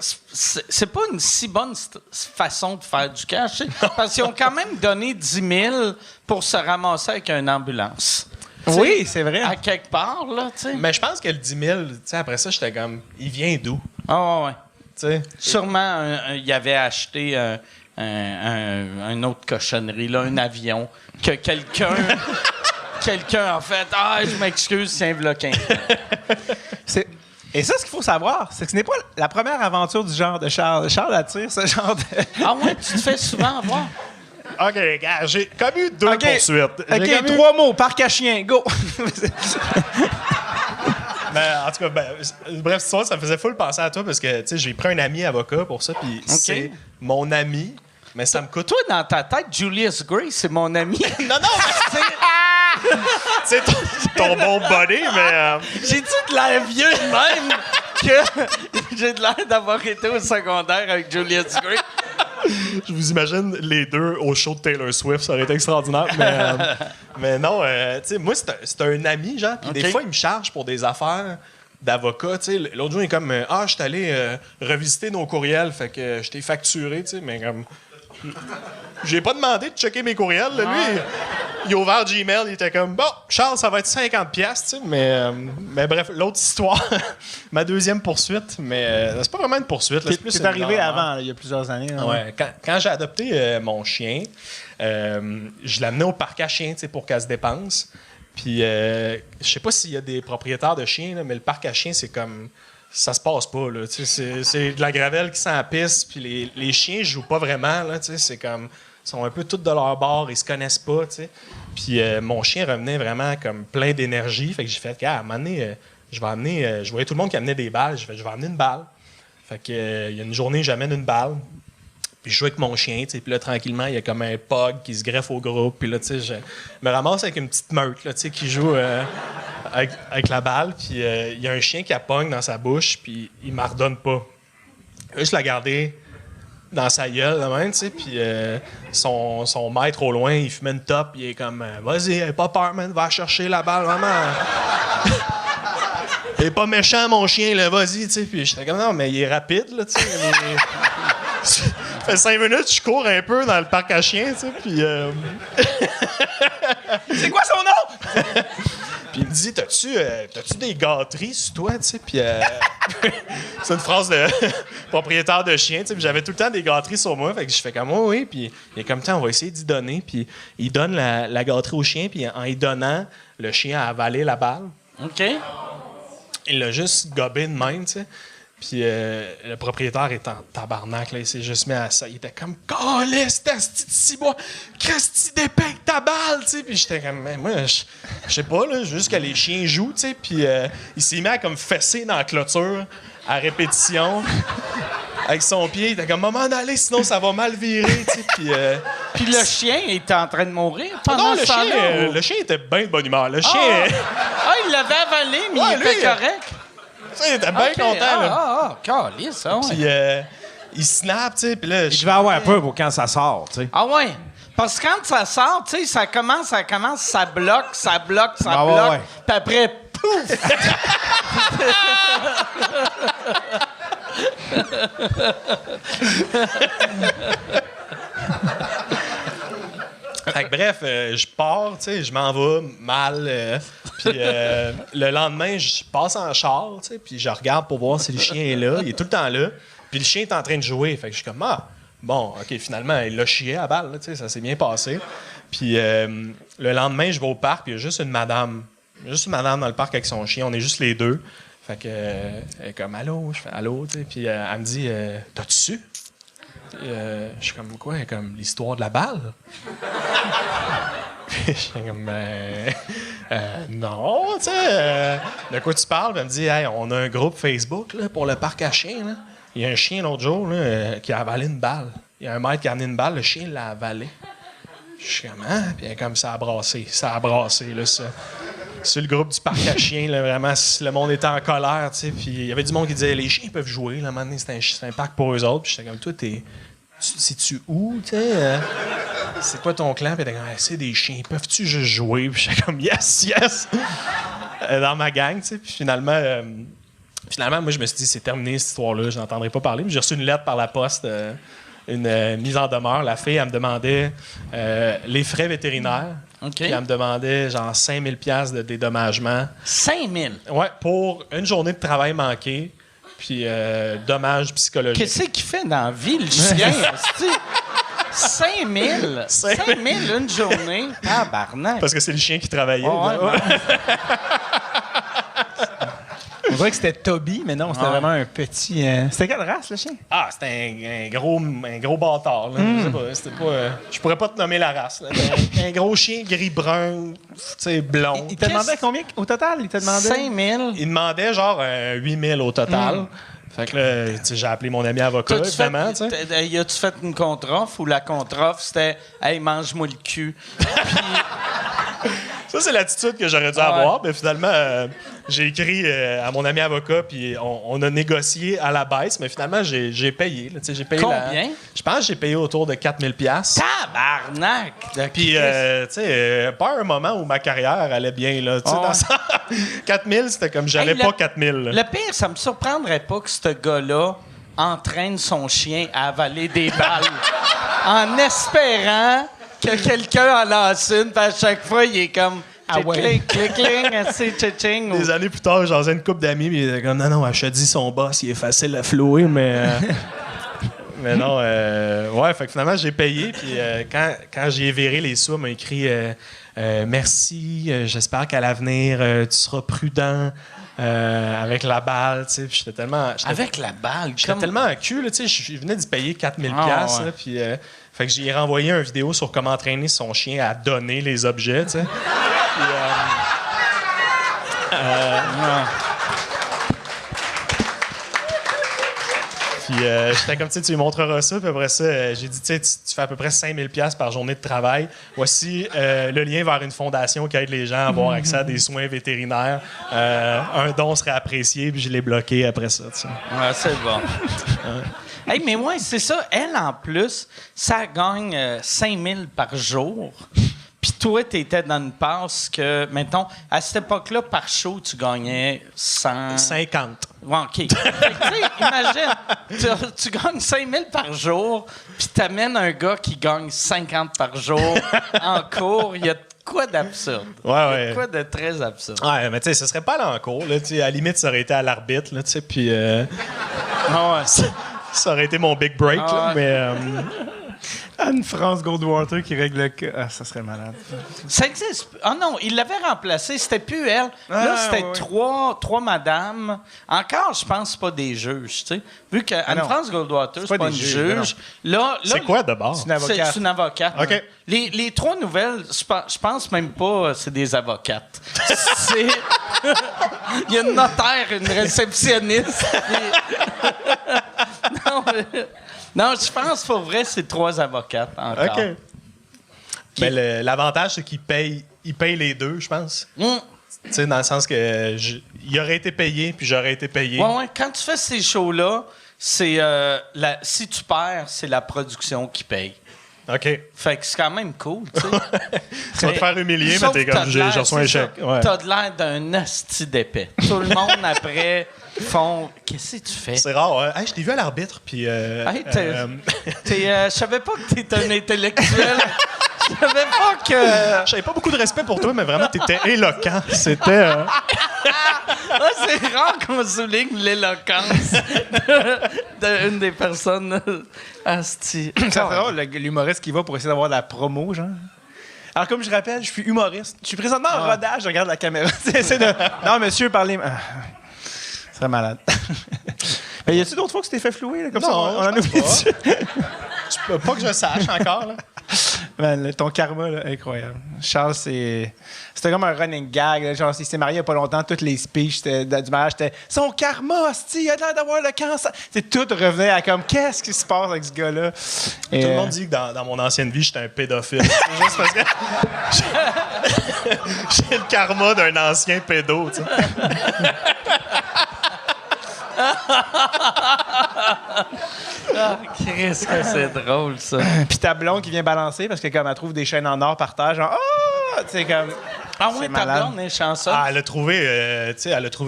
c'est pas une si bonne façon de faire du cash, tu sais, parce qu'ils ont quand même donné 10 000 pour se ramasser avec une ambulance. Oui, c'est vrai. À quelque part, là, tu sais. Mais je pense que le 10 000, tu sais, après ça, j'étais comme... Il vient d'où? Ah ouais. Tu sais? Sûrement, il avait acheté un autre cochonnerie, là, un avion, que quelqu'un a fait. Ah, je m'excuse, c'est un bloquin. Et ça, ce qu'il faut savoir, c'est que ce n'est pas la première aventure du genre de Charles. Charles attire ce genre de... Ah ouais, tu te fais souvent voir. OK, gars, j'ai commis 2 OK. poursuites. J'ai OK, 3 mots. Parc à chien, go! En tout cas, bref, ça me faisait full penser à toi parce que, tu sais, j'ai pris un ami avocat pour ça, puis c'est mon ami, mais ça me coûte... Toi, dans ta tête, Julius Gray, c'est mon ami. Non, c'est ton bon buddy, mais... J'ai-tu de l'air vieux de même que j'ai de l'air d'avoir été au secondaire avec Julius Gray? Je vous imagine les deux au show de Taylor Swift, ça aurait été extraordinaire. Mais non, tu sais, moi, c'est un ami, genre, puis des fois, il me charge pour des affaires d'avocat. Tu sais, l'autre jour, il est comme, je suis allé revisiter nos courriels, fait que je t'ai facturé, tu sais, mais comme... J'ai pas demandé de checker mes courriels, là, lui. Il a ouvert Gmail, il était comme, bon, Charles, ça va être 50$, tu sais, mais bref, l'autre histoire, ma deuxième poursuite, mais c'est pas vraiment une poursuite. C'est arrivé avant, là, il y a plusieurs années. Là, ouais. Quand j'ai adopté mon chien, je l'ai amené au parc à chiens, tu sais, pour qu'elle se dépense. Puis, je sais pas s'il y a des propriétaires de chiens, là, mais le parc à chiens, c'est comme... Ça se passe pas, là. C'est de la gravelle qui s'en pisse, puis les chiens jouent pas vraiment, là. C'est comme... Ils sont un peu tous de leur bord, ils se connaissent pas, tu sais. Puis mon chien revenait vraiment comme plein d'énergie. Fait que j'ai fait, à un moment donné, je voyais tout le monde qui amenait des balles. Je vais amener une balle. Fait que, il y a une journée, j'amène une balle. Puis je joue avec mon chien, tu sais. Puis là, tranquillement, il y a comme un pug qui se greffe au groupe. Puis là, tu sais, je me ramasse avec une petite meute, là, tu sais, qui joue avec la balle. Puis il y a un chien qui a pogne dans sa bouche, puis il ne m'en redonne pas. Juste la garder dans sa gueule, là même, tu sais. Puis son maître au loin, il fumait une top. Il est comme, vas-y, aie pas peur, man, va chercher la balle, vraiment. Il est pas méchant, mon chien, là, vas-y, tu sais. Puis j'étais comme, non, mais il est rapide, là, tu sais. Ça fait 5 minutes, je cours un peu dans le parc à chiens, tu sais, puis... C'est quoi son nom? Puis il me dit, t'as-tu des gâteries sur toi, tu sais, puis... c'est une phrase de propriétaire de chien, tu sais, puis j'avais tout le temps des gâteries sur moi, fait que je fais comme, oh, oui, puis il est comme, tiens, on va essayer d'y donner, puis il donne la gâterie au chien, puis en y donnant, le chien a avalé la balle. OK. Il l'a juste gobé de même, tu sais. Puis le propriétaire est en tabarnak, là, il s'est juste mis à ça. Il était comme, calisse, t'as-sti de ciboire, qu'est-ce que tu dépeins ta balle, tu sais. Puis j'étais comme, mais moi, je sais pas, là, juste que les chiens jouent, tu sais. Puis il s'est mis à comme fesser dans la clôture à répétition. Avec son pied, il était comme, maman, allez, sinon ça va mal virer, tu sais. Puis le chien était en train de mourir pendant non, ce temps-là? le chien était bien de bonne humeur. Le chien... il l'avait avalé, mais il était correct. Il était bien content, là. Calisse, ça, ouais. Puis il snap, tu sais, puis là... Il devait avoir un peu pour quand ça sort, tu sais. Ah ouais? Parce que quand ça sort, tu sais, ça commence, ça bloque. Ouais. Puis après, pouf! Fait que bref, je pars, tu sais, je m'en vais mal. Puis le lendemain, je passe en char, tu sais, puis je regarde pour voir si le chien est là. Il est tout le temps là. Puis le chien est en train de jouer. Fait que je suis comme, ah, bon, OK, finalement, il l'a chié à balle, tu sais, ça s'est bien passé. Puis le lendemain, je vais au parc, puis il y a juste une madame dans le parc avec son chien. On est juste les deux. Fait que, elle est comme, allô, je fais allô, tu sais. Puis elle me dit, t'as-tu su? Je suis comme, quoi? Elle est comme, l'histoire de la balle? Je suis comme, non, tu sais, de quoi tu parles? Elle me dit, hey, on a un groupe Facebook là, pour le parc à chiens. Là. Il y a un chien l'autre jour là, qui a avalé une balle. Il y a un maître qui a amené une balle, le chien l'a avalé. Je suis comme, hein? Puis elle est comme, ça a brassé, là, ça. Sur le groupe du parc à chiens, là, vraiment, le monde était en colère, tu sais. Puis il y avait du monde qui disait, les chiens peuvent jouer, là, maintenant, c'est un parc pour eux autres. Puis j'étais comme, toi, sais-tu où, tu sais? C'est quoi ton clan? Puis elle était comme, c'est des chiens, peuvent-tu juste jouer? Puis j'étais comme, yes! Dans ma gang, tu sais. Puis finalement, moi, je me suis dit, c'est terminé cette histoire-là, je n'entendrai pas parler. Puis j'ai reçu une lettre par la poste, une mise en demeure. La fille, elle me demandait les frais vétérinaires. OK. Puis elle me demandait genre 5 000 $ de dédommagement. 5 000? Ouais, pour une journée de travail manqué, puis dommages psychologiques. Qu'est-ce qu'il fait dans la vie, le chien? 5 000? 5 000 une journée? Tabarnak! Parce que c'est le chien qui travaillait. Oh, ouais, On dirait que c'était Toby, mais non, c'était vraiment un petit... C'était quelle race, le chien? Ah, c'était un gros bâtard. Là. Je sais pas, c'était pas... je pourrais pas te nommer la race. Là. Un gros chien gris-brun, tu sais, blond. Il te demandait combien au total? Il te demandait... 5 000? Il demandait genre 8 000 au total. Fait que là, tu sais, j'ai appelé mon ami avocat, évidemment. Y a-tu fait une contre-offre ou la contre-offre, c'était « Hey, mange-moi le cul ». Ça, c'est l'attitude que j'aurais dû avoir. Mais finalement, j'ai écrit à mon ami avocat, puis on a négocié à la baisse. Mais finalement, j'ai payé. Là, j'ai payé. Combien? Je pense que j'ai payé autour de 4 000 $. Tabarnak! Puis, tu sais, pas un moment où ma carrière allait bien. Là, dans 4 000, c'était comme j'avais pas 4 000. Là. Le pire, ça me surprendrait pas que ce gars-là entraîne son chien à avaler des balles en espérant que quelqu'un en lance une, puis à chaque fois, il est comme... Clic, tching. Des années plus tard, j'en ai une couple d'amis, puis il était comme, non, je te dis, son boss, il est facile à flouer, mais... mais non, ouais, fait que finalement, j'ai payé, puis quand j'ai viré les sous, on m'a écrit merci, j'espère qu'à l'avenir, tu seras prudent avec la balle, tu sais, puis j'étais tellement... Avec la balle? J'étais tellement en cul, tu sais, je venais d'y payer 4 000 $, puis... fait que j'ai renvoyé une vidéo sur comment entraîner son chien à donner les objets, tu sais. Puis j'étais comme, tu lui montreras ça. Puis après ça, j'ai dit, tu fais à peu près 5 000 $ par journée de travail. Voici le lien vers une fondation qui aide les gens à avoir accès à des soins vétérinaires. Un don serait apprécié, puis je l'ai bloqué après ça. Ouais, c'est bon. Hey, mais ouais, c'est ça. Elle, en plus, ça gagne 5 000 par jour. Puis toi, tu étais dans une passe que, mettons, à cette époque-là, par show, tu gagnais 100... 50. Ouais, OK. Fait que, tu sais, imagine, tu gagnes 5 000 par jour, puis t'amènes un gars qui gagne 50 par jour en cours. Il y a quoi d'absurde? Ouais. Il y a quoi de très absurde? Ouais, mais tu sais, ce serait pas allé en cours. Là, à la limite, ça aurait été à l'arbitre, là, tu sais, puis... ça aurait été mon big break, là, mais... Anne-France Goldwater qui règle le cas. Ah, ça serait malade. Ça existe. Ah non, il l'avait remplacé. C'était plus elle. Là, c'était trois madames. Encore, je pense, c'est pas des juges. Tu sais. Vu que Anne-France Goldwater, c'est pas une juge. Là, c'est quoi d'abord? C'est une avocate. C'est une avocate. OK. Les trois nouvelles, je pense même pas c'est des avocates. Il y a une notaire, une réceptionniste. Non, je pense pour vrai, c'est 3 avocates encore. OK. Mais l'avantage, c'est qu'ils payent les deux, je pense. Tu sais, dans le sens que il aurait été payé, puis j'aurais été payé. Ouais. Quand tu fais ces shows-là, c'est si tu perds, c'est la production qui paye. OK. Fait que c'est quand même cool, tu sais. Tu vas te faire humilier, mais t'es comme, j'ai reçu un chèque. Ouais. T'as de l'air d'un asti d'épais. Tout le monde, après, font « Qu'est-ce que tu fais? » C'est rare, hein? Hey, je t'ai vu à l'arbitre, puis... je savais pas que t'étais un intellectuel. Je savais pas que... J'avais pas beaucoup de respect pour toi, mais vraiment, t'étais éloquent. C'était... c'est rare qu'on souligne l'éloquence d'une des personnes. Asti. C'est drôle, l'humoriste qui va pour essayer d'avoir de la promo, genre. Alors, comme je rappelle, je suis humoriste. Je suis présentement en rodage, je regarde la caméra. Non, monsieur, parlez... C'est très malade. Mais y a-tu d'autres fois que tu t'es fait flouer, là, comme non, ça? On en oublie dessus. Pas que je sache encore, là. Man, ton karma, là, incroyable. Charles, c'était comme un running gag. Là, genre, il s'est marié il n'y a pas longtemps. Toutes les speeches du mariage, c'était « Son karma, hostie, il a l'air d'avoir le cancer. » Tout revenait à comme « Qu'est-ce qui se passe avec ce gars-là? » Tout le monde dit que dans mon ancienne vie, j'étais un pédophile. Juste parce que j'ai le karma d'un ancien pédo, tu sais. Qu'est-ce que c'est drôle, ça. Puis ta blonde qui vient balancer parce que comme elle trouve des chaînes en or par terre, genre « Oh! » Tu sais, comme... Ah oui, ta blonde est chanceuse. Ah, elle a trouvé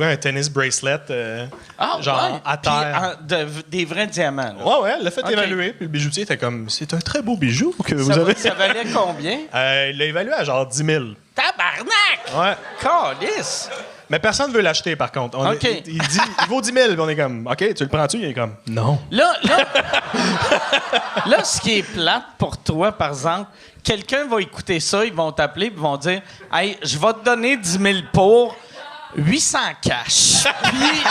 un tennis bracelet, à terre. Des vrais diamants. Là. Ouais, elle l'a fait évaluer. Puis le bijoutier était comme, c'est un très beau bijou que vous avez. Ça valait combien? Il l'a évalué à genre 10 000. Tabarnak! Ouais. Calisse! Mais personne ne veut l'acheter, par contre. Il dit, il vaut 10 000. Puis on est comme, OK, tu le prends-tu? Il est comme, non. Là, ce qui est plate pour toi, par exemple, quelqu'un va écouter ça, ils vont t'appeler, ils vont dire, hey, je vais te donner 10 000 pour 800 cash. Puis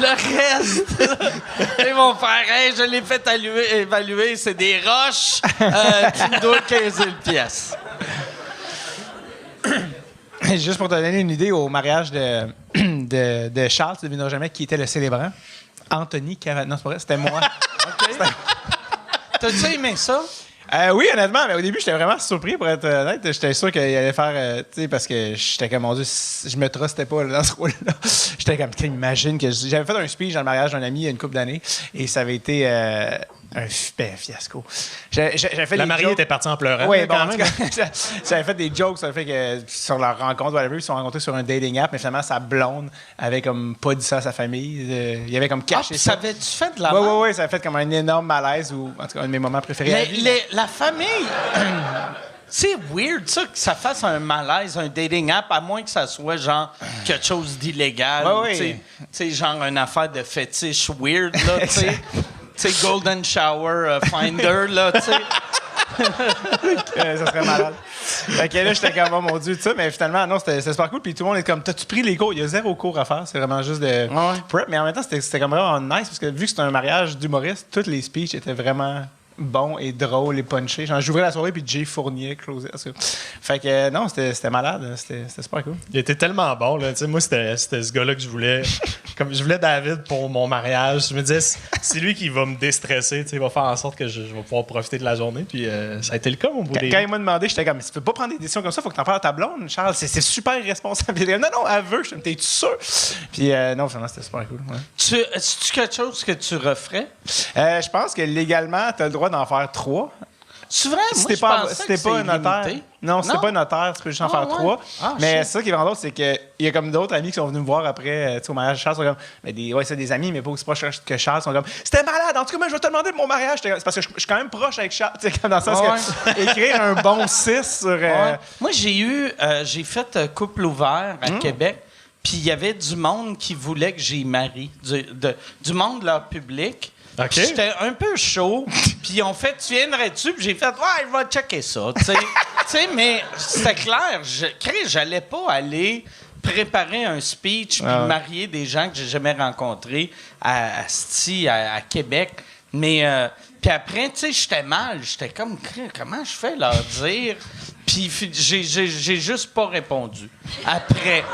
le reste, ils vont faire, hey, je l'ai fait évaluer, c'est des roches, tu me dois 15 000 piastres. Juste pour te donner une idée, au mariage de Charles, tu ne devineras jamais qui était le célébrant. Anthony Cavana. Non, c'est pas vrai, c'était moi. T'as-tu aimé ça? Oui, honnêtement, mais au début, j'étais vraiment surpris, pour être honnête. J'étais sûr qu'il allait faire, tu sais, parce que j'étais comme, mon Dieu, je me trustais pas là, dans ce rôle-là. J'étais comme, imagine que j'avais fait un speech dans le mariage d'un ami il y a une couple d'années, et ça avait été un fiasco. J'avais fait la des mariée jokes. était partie en pleurant. Oui, bon, en tout cas, j'avais fait des jokes sur le fait que sur leur rencontre, whatever, ils se sont rencontrés sur un dating app, mais finalement, sa blonde avait comme pas dit ça à sa famille. Il avait comme caché ça. Ça avait-tu fait de la merde? Oui, ça a fait comme un énorme malaise, ou en tout cas, un de mes moments préférés. Mais la famille... C'est weird, ça, que ça fasse un malaise, un dating app, à moins que ça soit, genre, quelque chose d'illégal. Tu sais, genre, une affaire de fétiche weird, là, tu sais. Tu sais, Golden Shower Finder, là, tu sais. Ça serait malade. Fait que là, j'étais comme, oh mon Dieu, tout ça. Mais finalement, non, c'était super cool. Puis tout le monde est comme, t'as-tu pris les cours? Il y a 0 cours à faire. C'est vraiment juste de prep. Mais en même temps, c'était comme vraiment nice parce que vu que c'était un mariage d'humoriste, tous les speeches étaient vraiment bon et drôle et punché. Genre, j'ouvrais la soirée, puis Jay Fournier closait. Fait que non, c'était malade. C'était super cool. Il était tellement bon. Là. Moi, c'était ce gars-là que je voulais. Comme je voulais David pour mon mariage. Je me disais, c'est lui qui va me déstresser. Il va faire en sorte que je vais pouvoir profiter de la journée. Puis ça a été le cas, mon bout des... Quand il m'a demandé, j'étais comme, tu peux pas prendre des décisions comme ça, faut que t'en parles à ta blonde, Charles. C'est super irresponsable. Il dit, non, elle veut. Je me t'es-tu sûr? Puis non, finalement, c'était super cool. Ouais. Est-ce quelque chose que tu referais? Je pense que légalement, t'as le droit d'en faire 3. C'est vrai? Si Moi, t'es je pas, pensais si que t'es pas c'est un notaire. limité. Non, si t'es pas un notaire, tu peux juste en faire 3. Ah, mais shit. c'est ça qui est vraiment drôle, c'est qu'il y a comme d'autres amis qui sont venus me voir après au mariage de Charles. Ils sont comme, mais c'est des amis, mais pas aussi proches que Charles. Ils sont comme, c'était malade. En tout cas, moi, je vais te demander de mon mariage. C'est parce que je suis quand même proche avec Charles. Comme dans le sens que écrire un bon 6 sur. Moi, j'ai fait couple ouvert à Québec. Puis il y avait du monde qui voulait que j'y marie. Du monde, leur public. Okay. J'étais un peu chaud. Puis ils ont fait, tu viendrais-tu? Puis j'ai fait, ouais, je vais checker ça. Tu sais, mais c'était clair. J'allais pas aller préparer un speech puis marier des gens que j'ai jamais rencontrés à Québec. Mais puis après, tu sais, j'étais mal. J'étais comme, comment je fais leur dire? Puis j'ai juste pas répondu. Après.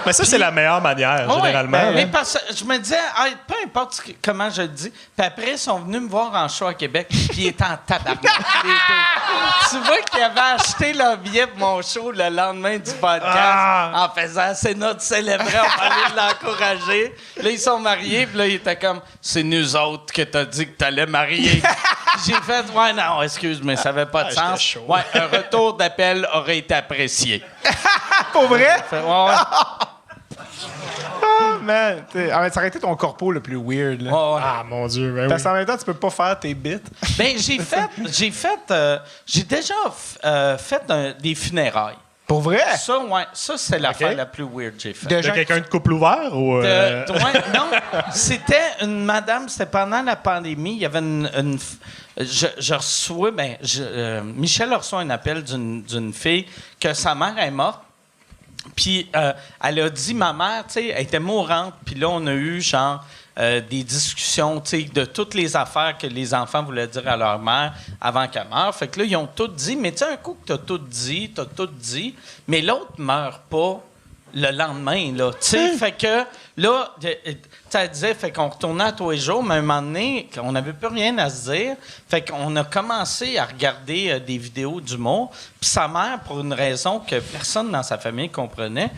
Mais ça, c'est la meilleure manière, généralement. Mais parce que je me disais, peu importe comment je le dis. Puis après, ils sont venus me voir en show à Québec, puis ils étaient en tabarnak, les deux. Tu vois qu'ils avaient acheté leur billet pour mon show le lendemain du podcast en faisant « C'est notre célébré, on va aller l'encourager. » Là, ils sont mariés, puis là, ils étaient comme « C'est nous autres que t'as dit que t'allais marier. » J'ai fait « Ouais, non, excuse, mais ça avait pas de sens. Chaud. Ouais, un retour d'appel aurait été apprécié. » Pour vrai? Ouais. Man, ça aurait été ton corpo le plus weird. Là. Ah, mon Dieu. Ben Parce oui. qu'en même temps, tu peux pas faire tes bits. Ben, j'ai déjà fait des funérailles. Pour vrai? Ça c'est l'affaire la plus weird que j'ai faite. De De gens quelqu'un de couple ouvert ou. Non, c'était une madame, c'était pendant la pandémie, il y avait je reçois, Michel reçoit un appel d'une fille que sa mère est morte. Puis elle a dit, ma mère, tu sais, elle était mourante. Puis là, on a eu genre des discussions, tu sais, de toutes les affaires que les enfants voulaient dire à leur mère avant qu'elle meure. Fait que là, ils ont tout dit. Mais tu sais, un coup que t'as tout dit, mais l'autre meurt pas le lendemain, là. Tu sais, fait que là, elle disait, fait qu'on retournait à tous les jours, mais à un moment donné, on n'avait plus rien à se dire. Fait qu'on a commencé à regarder des vidéos d'humour. Puis sa mère, pour une raison que personne dans sa famille comprenait,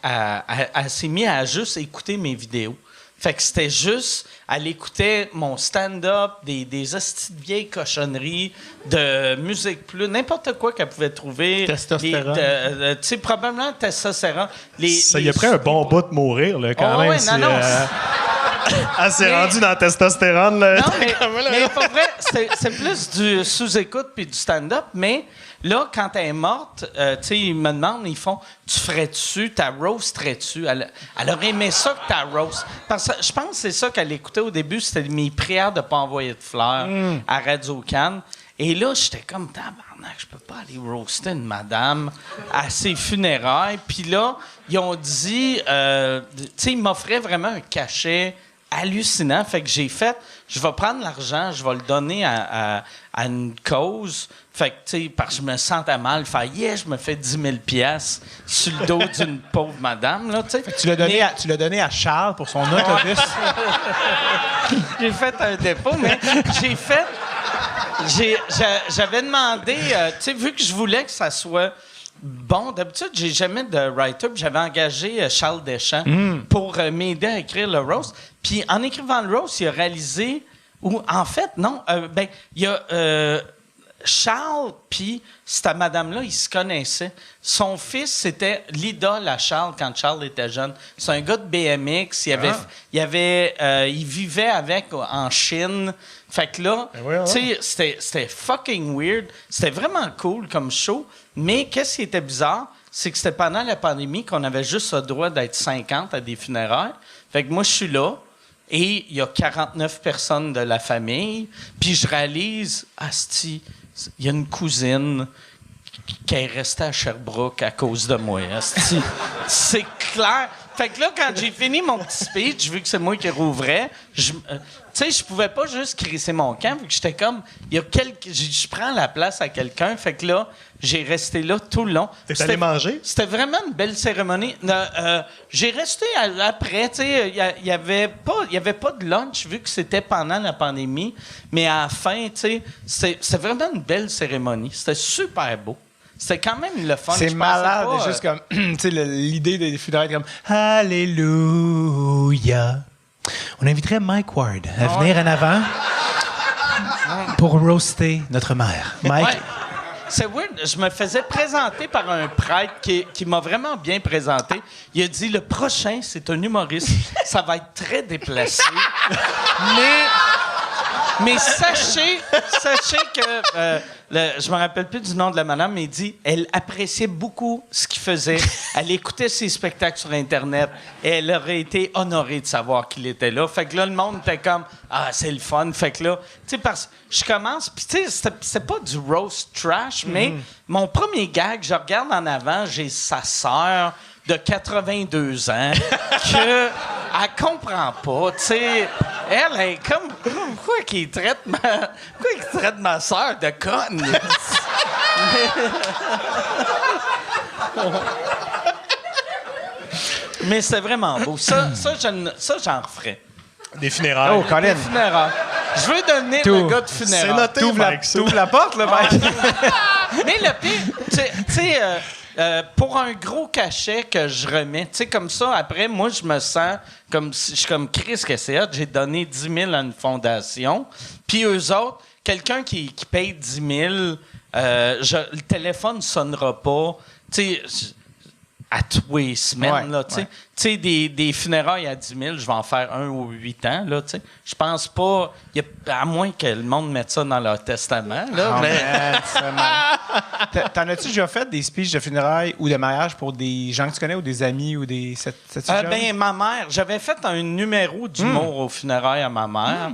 elle s'est mise à juste écouter mes vidéos. Fait que c'était juste, elle écoutait mon stand-up, des hosties de vieilles cochonneries, de musique plus, n'importe quoi qu'elle pouvait trouver. Testostérone. Tu sais, probablement testostérone. Ça y a pris un bon bout de mourir, là, quand même. Elle s'est rendue dans la testostérone, là. Non, mais pour vrai, c'est plus du sous-écoute puis du stand-up, mais là, quand elle est morte, tu sais, ils me demandent, ils font, tu ferais-tu, ta roasterais-tu? Elle aurait aimé ça que ta roast. Parce que je pense que c'est ça qu'elle écoutait au début, c'était mes prières de ne pas envoyer de fleurs à Radio-Can. Et là, j'étais comme, tabarnak, je peux pas aller roaster une madame à ses funérailles. Puis là, ils ont dit, tu sais, ils m'offraient vraiment un cachet hallucinant. Fait que j'ai fait, je vais prendre l'argent, je vais le donner à une cause. Fait que, tu sais, parce que je me sentais mal, je me fais 10 000 piastres sur le dos d'une pauvre madame, là, tu sais. Tu l'as donné à Charles pour son autobus. J'ai fait un dépôt, mais j'avais demandé, tu sais, vu que je voulais que ça soit bon, d'habitude, j'ai jamais de writer, puis j'avais engagé Charles Deschamps pour m'aider à écrire le roast. Puis en écrivant le roast, il a réalisé, ou en fait, non, il y a Charles, puis cette madame-là, ils se connaissaient. Son fils, c'était l'idole à Charles quand Charles était jeune. C'est un gars de BMX. Il vivait avec en Chine. Fait que là, tu sais, c'était fucking weird. C'était vraiment cool comme show. Mais qu'est-ce qui était bizarre, c'est que c'était pendant la pandémie qu'on avait juste le droit d'être 50 à des funérailles. Fait que moi, je suis là. Et il y a 49 personnes de la famille. Puis je réalise, asti, il y a une cousine qui est restée à Sherbrooke à cause de moi. Asti. C'est clair. Fait que là, quand j'ai fini mon petit speech, vu que c'est moi qui rouvrais, je pouvais pas juste crisser mon camp, vu que j'étais comme, je prends la place à quelqu'un. Fait que là, j'ai resté là tout le long. T'es allé manger? C'était vraiment une belle cérémonie. J'ai resté après, tu sais, il y avait pas de lunch, vu que c'était pendant la pandémie. Mais à la fin, tu sais, c'était vraiment une belle cérémonie. C'était super beau. C'était quand même le fun. C'est malade, pas, juste comme, tu sais, l'idée des funérailles comme Alléluia. On inviterait Mike Ward à venir en avant pour roaster notre mère. Mike. Ouais. C'est weird. Je me faisais présenter par un prêtre qui m'a vraiment bien présenté. Il a dit, le prochain, c'est un humoriste. Ça va être très déplacé. Mais sachez que... je me rappelle plus du nom de la madame, mais il dit elle appréciait beaucoup ce qu'il faisait. Elle écoutait ses spectacles sur Internet et elle aurait été honorée de savoir qu'il était là. Fait que là, le monde était comme ah, c'est le fun. Fait que là, tu sais, parce que je commence, puis tu sais, c'est pas du roast trash, mais mon premier gag, je regarde en avant, j'ai sa sœur de 82 ans elle comprend pas, tu sais. Elle est comme pourquoi qu'il traite ma sœur de conne? Mais c'est vraiment beau. Ça j'en referais. Des funérailles. Oh, Colin. Des funérailles. Je veux devenir le gars de funérailles. C'est noté, T'ouvres la porte, là, Mike. Mais le pire, tu sais, pour un gros cachet que je remets, tu sais, comme ça, après, moi, je me sens comme si je suis comme Chris Casséat, j'ai donné 10 000 à une fondation. Puis eux autres, quelqu'un qui paye 10 000, le téléphone ne sonnera pas. Tu sais, à tous les semaines, là, tu sais. Tu sais, des funérailles à 10 000, je vais en faire 1 ou 8 ans, là, tu sais. Je pense pas... à moins que le monde mette ça dans leur testament, là, T'en as-tu déjà fait des speeches de funérailles ou de mariage pour des gens que tu connais ou des amis ou des... Ben, ma mère... J'avais fait un numéro d'humour aux funérailles à ma mère.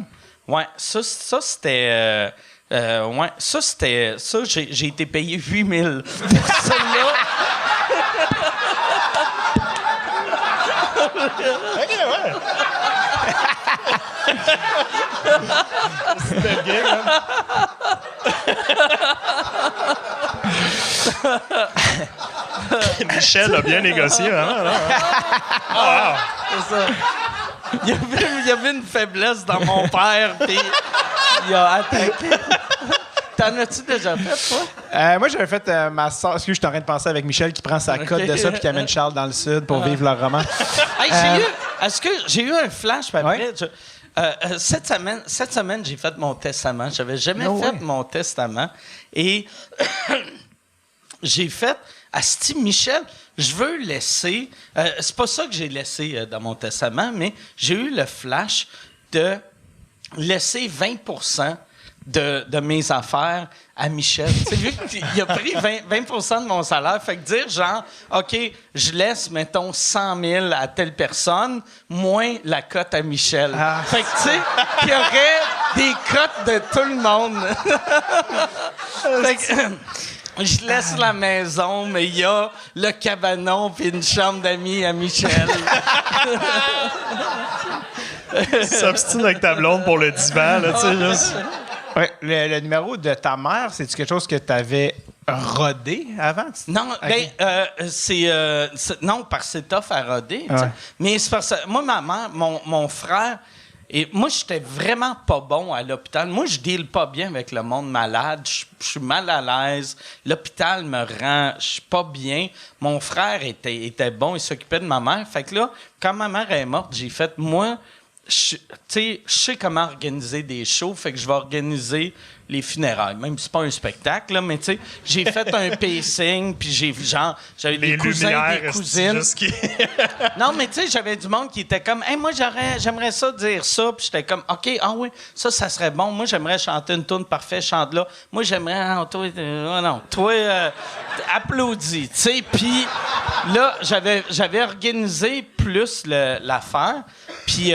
Ouais, ça c'était... ouais, ça, c'était... Ça, j'ai été payé 8 000 pour celle-là. OK, ouais. C'était bien, man. Michel a bien négocié, vraiment. Là. Ah, c'est ça. Il y avait une faiblesse dans mon père, puis il a attaqué. T'en as-tu déjà fait, toi? Moi, j'avais fait ma soeur. Excuse, je suis en train de penser avec Michel qui prend sa cote de ça puis qui amène Charles dans le sud pour vivre leur roman. Hey, j'ai eu un flash, puis après. Cette semaine, j'ai fait mon testament. J'avais jamais fait mon testament. Et j'ai fait. Asti, Michel, je veux laisser. C'est pas ça que j'ai laissé dans mon testament, mais j'ai eu le flash de laisser 20% de mes affaires à Michel. Tu sais, vu qu'il a pris 20% de mon salaire, fait que dire genre, OK, je laisse, mettons, 100 000 à telle personne, moins la cote à Michel. Fait que, tu sais, il y aurait des cotes de tout le monde. Fait que, je laisse la maison, mais il y a le cabanon puis une chambre d'amis à Michel. S'obstine avec ta blonde pour le divan, là, tu sais, juste... Ouais, le numéro de ta mère, c'est-tu quelque chose que tu avais rodé avant? Non, okay. Non, parce que c'est tough à roder. Ouais. Mais c'est parce que moi, ma mère, mon frère, et moi, j'étais vraiment pas bon à l'hôpital. Moi, je deal pas bien avec le monde malade. Je suis mal à l'aise. L'hôpital me rend... Je suis pas bien. Mon frère était bon. Il s'occupait de ma mère. Fait que là, quand ma mère est morte, j'ai fait... Moi... je sais comment organiser des shows, fait que je vais organiser les funérailles. Même si c'est pas un spectacle, là, mais tu sais, j'ai fait un pacing, puis j'avais des cousins, des cousines. Non, mais tu sais, j'avais du monde qui était comme, hey, moi, j'aimerais ça dire ça, puis j'étais comme, OK, ah oui, ça serait bon. Moi, j'aimerais chanter une tourne parfaite, chante-là. Moi, j'aimerais, toi, applaudis, tu sais. Puis là, j'avais organisé plus l'affaire. Puis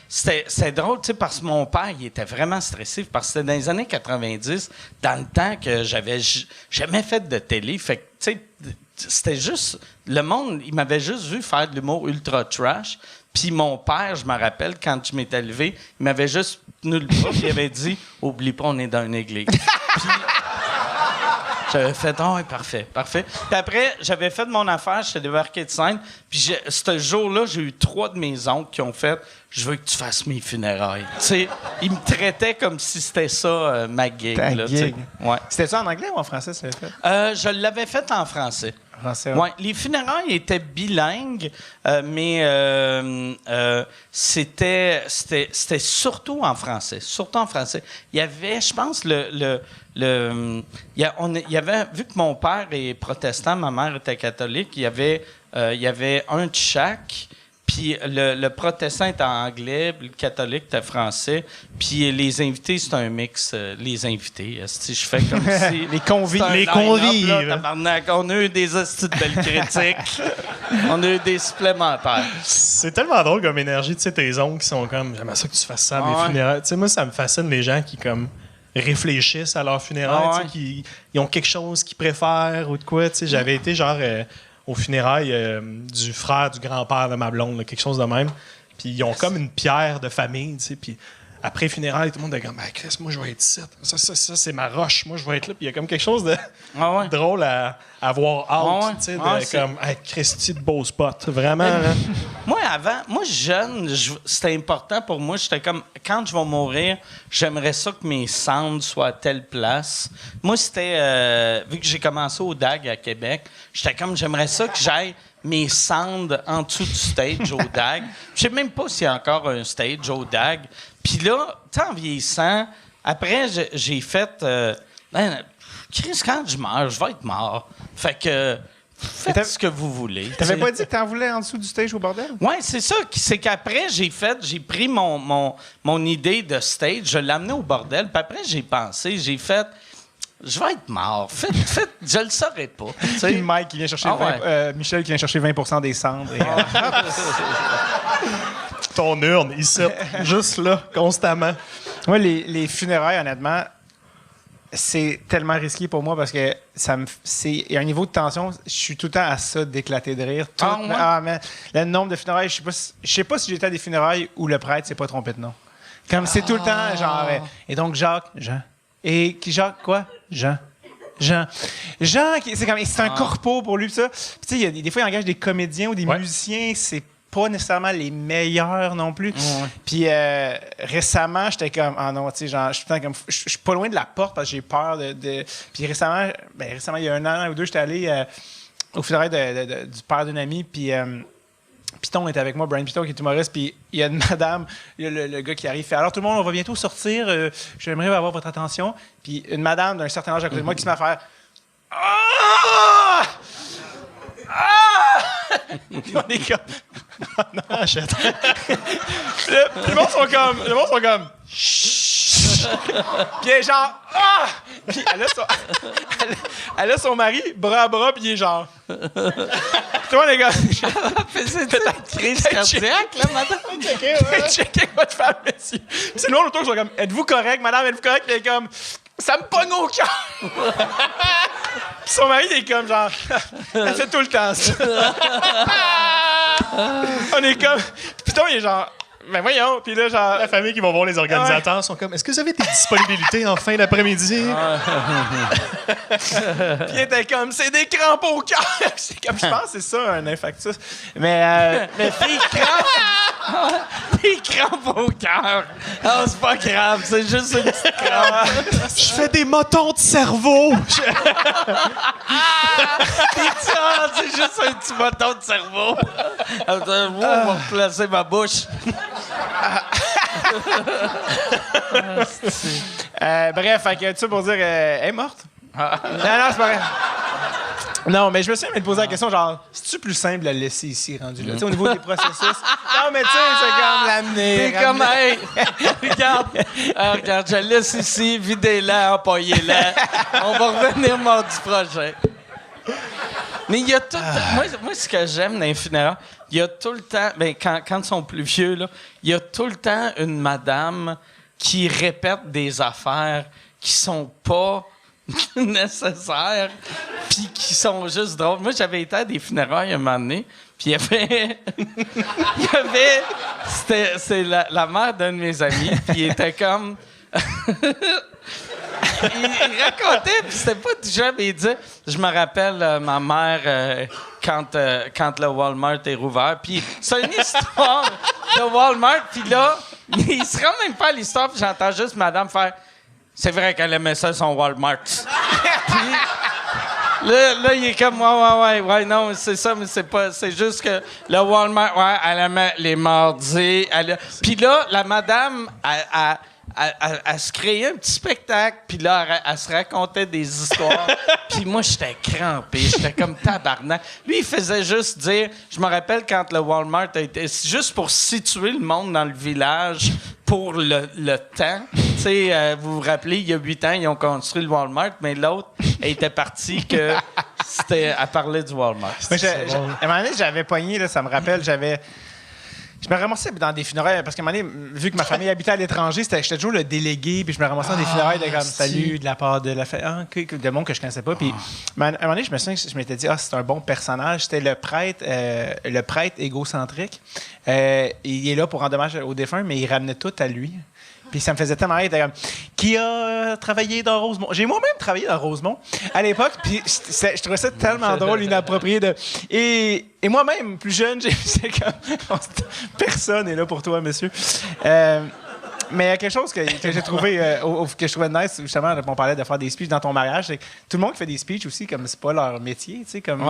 c'était drôle, tu sais, parce que mon père, il était vraiment stressé, parce que c'était dans les années 90, dans le temps que j'avais jamais fait de télé. Fait que, tu sais, c'était juste... Le monde, il m'avait juste vu faire de l'humour ultra trash. Puis mon père, je me rappelle, quand je m'étais levé, il m'avait juste tenu le bras et il avait dit « Oublie pas, on est dans une église. » Puis j'avais fait « Ah oui, parfait. » Puis après, j'avais fait mon affaire, j'étais débarqué de scène. Puis ce jour-là, j'ai eu 3 de mes oncles qui ont fait « Je veux que tu fasses mes funérailles. » Tu sais, ils me traitaient comme si c'était ça, ma gig. Ta là, gig. Ouais. C'était ça en anglais ou en français, ça l'avait fait? Je l'avais fait en français. Français, ouais. Les funérailles étaient bilingues, mais c'était surtout en français. Surtout en français. Il y avait, je pense, il y avait, vu que mon père est protestant, ma mère était catholique, il y avait un de chaque. Puis le protestant était anglais, puis le catholique était français. Puis les invités, c'est un mix. Les invités, si je fais comme si... Les convives. Les convives. Là, tabarnak. On a eu des hosties de belles critiques. On a eu des supplémentaires. C'est tellement drôle comme énergie, tu sais, tes oncles qui sont comme, j'aimerais ça que tu fasses ça à mes funérailles. Tu sais, moi, ça me fascine les gens qui, comme, réfléchissent à leurs funérailles, tu sais, qui ils ont quelque chose qu'ils préfèrent ou de quoi, tu sais. J'avais été, genre... aux funérailles du frère du grand-père de ma blonde, là, quelque chose de même. Puis ils ont comme une pierre de famille, tu sais. Puis après les funérailles, tout le monde est comme, Chris, moi, je vais être ici. Ça, c'est ma roche. Moi, je vais être là. Puis il y a comme quelque chose de drôle à avoir hâte, tu sais, comme, Christy de beau spot. Vraiment, là. Moi, jeune, c'était important pour moi. J'étais comme, quand je vais mourir, j'aimerais ça que mes cendres soient à telle place. Moi, c'était, vu que j'ai commencé au DAG à Québec, j'étais comme, j'aimerais ça que j'aille mes cendres en dessous du stage au DAG. Je sais même pas s'il y a encore un stage au DAG. Puis là, tu sais, en vieillissant, après, j'ai fait, Chris, quand je meurs, je vais être mort. Fait que... Faites ce que vous voulez. T'avais pas dit que t'en voulais en dessous du stage au bordel? Oui, c'est ça. C'est qu'après, j'ai pris mon idée de stage, je l'ai amené au bordel, puis après, j'ai pensé, j'ai fait, je vais être mort. Faites, je le saurais pas. Puis Mike qui vient chercher Michel qui vient chercher 20% des cendres. Et, Ton urne, ici, juste là, constamment. Moi, les funérailles, honnêtement, c'est tellement risqué pour moi parce que il y a un niveau de tension. Je suis tout le temps à ça d'éclater de rire. Mais le nombre de funérailles, je sais pas si j'étais à des funérailles où le prêtre s'est pas trompé de nom. Comme c'est tout le temps genre. Et donc Jacques, Jean. Et qui Jacques quoi? Jean, c'est un corpo pour lui, ça. Puis tu sais, des fois, il engage des comédiens ou des musiciens, c'est pas nécessairement les meilleurs non plus. Puis récemment, j'étais comme, non, tu sais, genre, je suis pas loin de la porte parce que j'ai peur de... Puis récemment, il y a un an ou deux, j'étais allé au funérailles du père d'une amie, puis Piton est avec moi, Brian Piton, qui est humoriste, puis il y a une madame, il y a le gars qui arrive, fait « Alors tout le monde, on va bientôt sortir, j'aimerais avoir votre attention. » Puis une madame d'un certain âge à côté de moi qui se met à faire « Ah! Ah! » Puis on est comme... Non, achète. Le monde sont comme... Chut! Puis elle est genre... Ah! Puis elle a son mari, bras à bras, puis il est genre... Toi, les gars... C'est une crise cardiaque, là, madame? Checkez votre femme, monsieur. Puis c'est le monde autour qui sont comme... Êtes-vous correct, madame? Êtes-vous correct? Puis elle est comme... Ça me pogne au cœur! Puis son mari, il est comme genre... Elle fait tout le temps, ça. On est comme... Putain, il est genre... Ben voyons, puis là, genre... La famille qui va voir les organisateurs sont comme, est-ce que vous avez des disponibilités en fin d'après-midi? Puis il était comme, c'est des crampes au cœur! C'est comme, je pense que c'est ça, un infarctus. Mais des crampes au cœur. Oh, c'est pas grave, c'est juste une petite crampe. Je fais des motons de cerveau! C'est juste un petit bâton de cerveau. On va replacer ma bouche. Bref, fait que ça pour dire, elle est morte? Non, c'est pas vrai. Non, mais je me suis même posé la question, genre, c'est-tu plus simple de la laisser ici, rendu là? Tu sais, au niveau des processus. Non, mais tu sais, c'est comme l'amener. C'est comme, hey, regarde, je la laisse ici, videz-la, empaillez-la. On va revenir mardi prochain. Mais il y a tout moi, ce que j'aime dans les funérailles, il y a tout le temps, quand ils sont plus vieux, là, il y a tout le temps une madame qui répète des affaires qui sont pas nécessaires, puis qui sont juste drôles. Moi, j'avais été à des funérailles un moment donné, puis il y avait... C'est la mère d'un de mes amis, puis il était comme... il racontait, puis c'était pas du genre, mais il disait, je me rappelle ma mère quand le Walmart est rouvert, puis c'est une histoire de Walmart, puis là, il se rend même pas à l'histoire, puis j'entends juste madame faire, c'est vrai qu'elle aimait ça son Walmart. Puis là, il est comme, ouais, non, c'est ça, mais c'est juste que le Walmart, ouais, elle aimait les mardis. Puis là, la madame, elle se créait un petit spectacle, puis là, elle se racontait des histoires. Puis moi, j'étais crampé, j'étais comme tabarnak. Lui, il faisait juste dire, je me rappelle quand le Walmart a été, juste pour situer le monde dans le village pour le temps. Tu sais, vous vous rappelez, il y a 8 ans, ils ont construit le Walmart, mais l'autre, elle était partie que c'était à parler du Walmart. À un moment donné, j'avais pogné, là, ça me rappelle, je me ramassais dans des funérailles, parce qu'à un moment donné, vu que ma famille habitait à l'étranger, j'étais toujours le délégué, puis je me ramassais dans des funérailles de comme salut de la part de la famille, de monde que je connaissais pas. Puis à un moment donné, je m'étais dit, c'est un bon personnage. C'était le prêtre égocentrique. Il est là pour rendre hommage au défunt, mais il ramenait tout à lui. Puis ça me faisait tellement rire. Qui a travaillé dans Rosemont? J'ai moi-même travaillé dans Rosemont à l'époque, puis je trouvais ça tellement drôle, inapproprié. Et moi-même, plus jeune, j'étais comme... Personne n'est là pour toi, monsieur. Mais il y a quelque chose que j'ai trouvé que je trouvais nice, justement, on parlait de faire des speeches dans ton mariage, c'est que tout le monde qui fait des speeches aussi, comme c'est pas leur métier, tu sais, comme...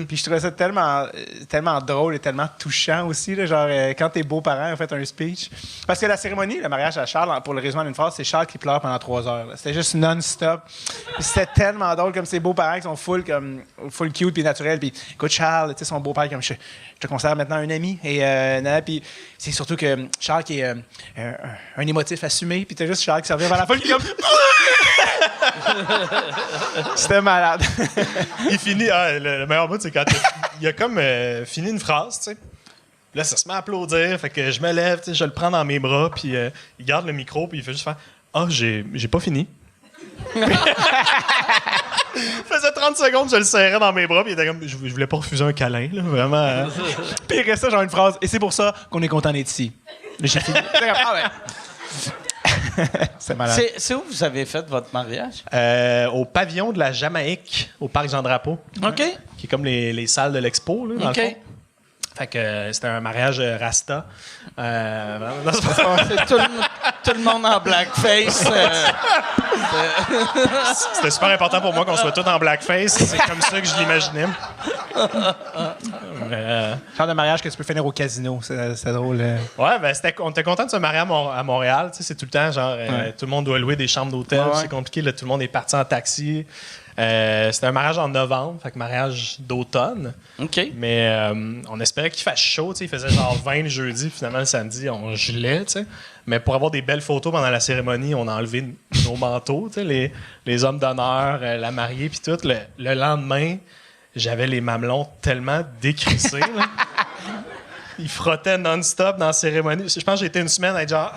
Puis je trouvais ça tellement drôle et tellement touchant aussi, là, genre quand tes beaux-parents ont fait un speech. Parce que la cérémonie, le mariage à Charles, pour le résumer en une phrase, c'est Charles qui pleure pendant 3 heures. C'était juste non-stop. Puis c'était tellement drôle, comme ses beaux-parents qui sont full cute puis naturels. Puis écoute, Charles, tu sais, son beau-père, comme je te considère maintenant un ami. Et puis c'est surtout que Charles qui est un émotif assumé, puis t'as juste Charles qui servait vers la foule, qui comme... C'était malade. Il finit... le meilleur bout, c'est quand il a comme fini une phrase, tu sais. Là, ça se met à applaudir, fait que je me lève, tu sais, je le prends dans mes bras, puis il garde le micro, puis il fait juste faire « Ah, j'ai pas fini. » faisait 30 secondes, je le serrais dans mes bras, puis il était comme, je voulais pas refuser un câlin, là, vraiment. Puis il restait genre une phrase, et c'est pour ça qu'on est content d'être ici. J'ai fini. C'est malade. C'est où vous avez fait votre mariage? Au pavillon de la Jamaïque, au parc Jean-Drapeau. OK. Qui est comme les salles de l'expo, là, dans le fond. Fait que c'était un mariage rasta. C'est tout le monde en blackface. C'était super important pour moi qu'on soit tous en blackface. C'est comme ça que je l'imaginais. Genre de mariage que tu peux finir au casino, c'est drôle. Ouais, ben on était content de se marier à Montréal. Tu sais, c'est tout le temps genre tout le monde doit louer des chambres d'hôtel. Ouais. C'est compliqué. Là, tout le monde est parti en taxi. C'était un mariage en novembre, fait que mariage d'automne. OK. Mais on espérait qu'il fasse chaud. Il faisait genre 20 le jeudi, finalement le samedi, on gelait. T'sais. Mais pour avoir des belles photos pendant la cérémonie, on a enlevé nos manteaux, les hommes d'honneur, la mariée, puis tout. Le lendemain, j'avais les mamelons tellement décrissés. Ils frottaient non-stop dans la cérémonie. Je pense que j'ai été une semaine à être genre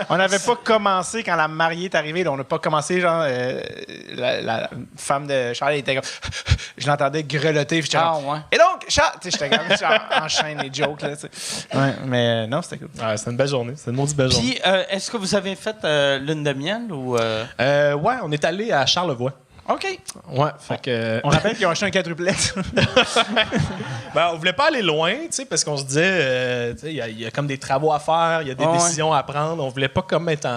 On n'avait pas commencé quand la mariée est arrivée. Là, on n'a pas commencé, genre, la femme de Charles était comme... Je l'entendais grelotter. Ouais. Et donc, Charles... J'étais comme... Enchaîne les jokes, là, ouais, mais non, c'était cool. Ouais, c'était une belle journée. C'était une maudite belle journée. Puis, est-ce que vous avez fait lune de miel ou... Ouais, on est allé à Charlevoix. OK. Ouais, fait que... On rappelle qu'ils ont acheté un quadruplex. Ben, on voulait pas aller loin, tu sais, parce qu'on se disait, il y a comme des travaux à faire, il y a des décisions à prendre. On voulait pas comme être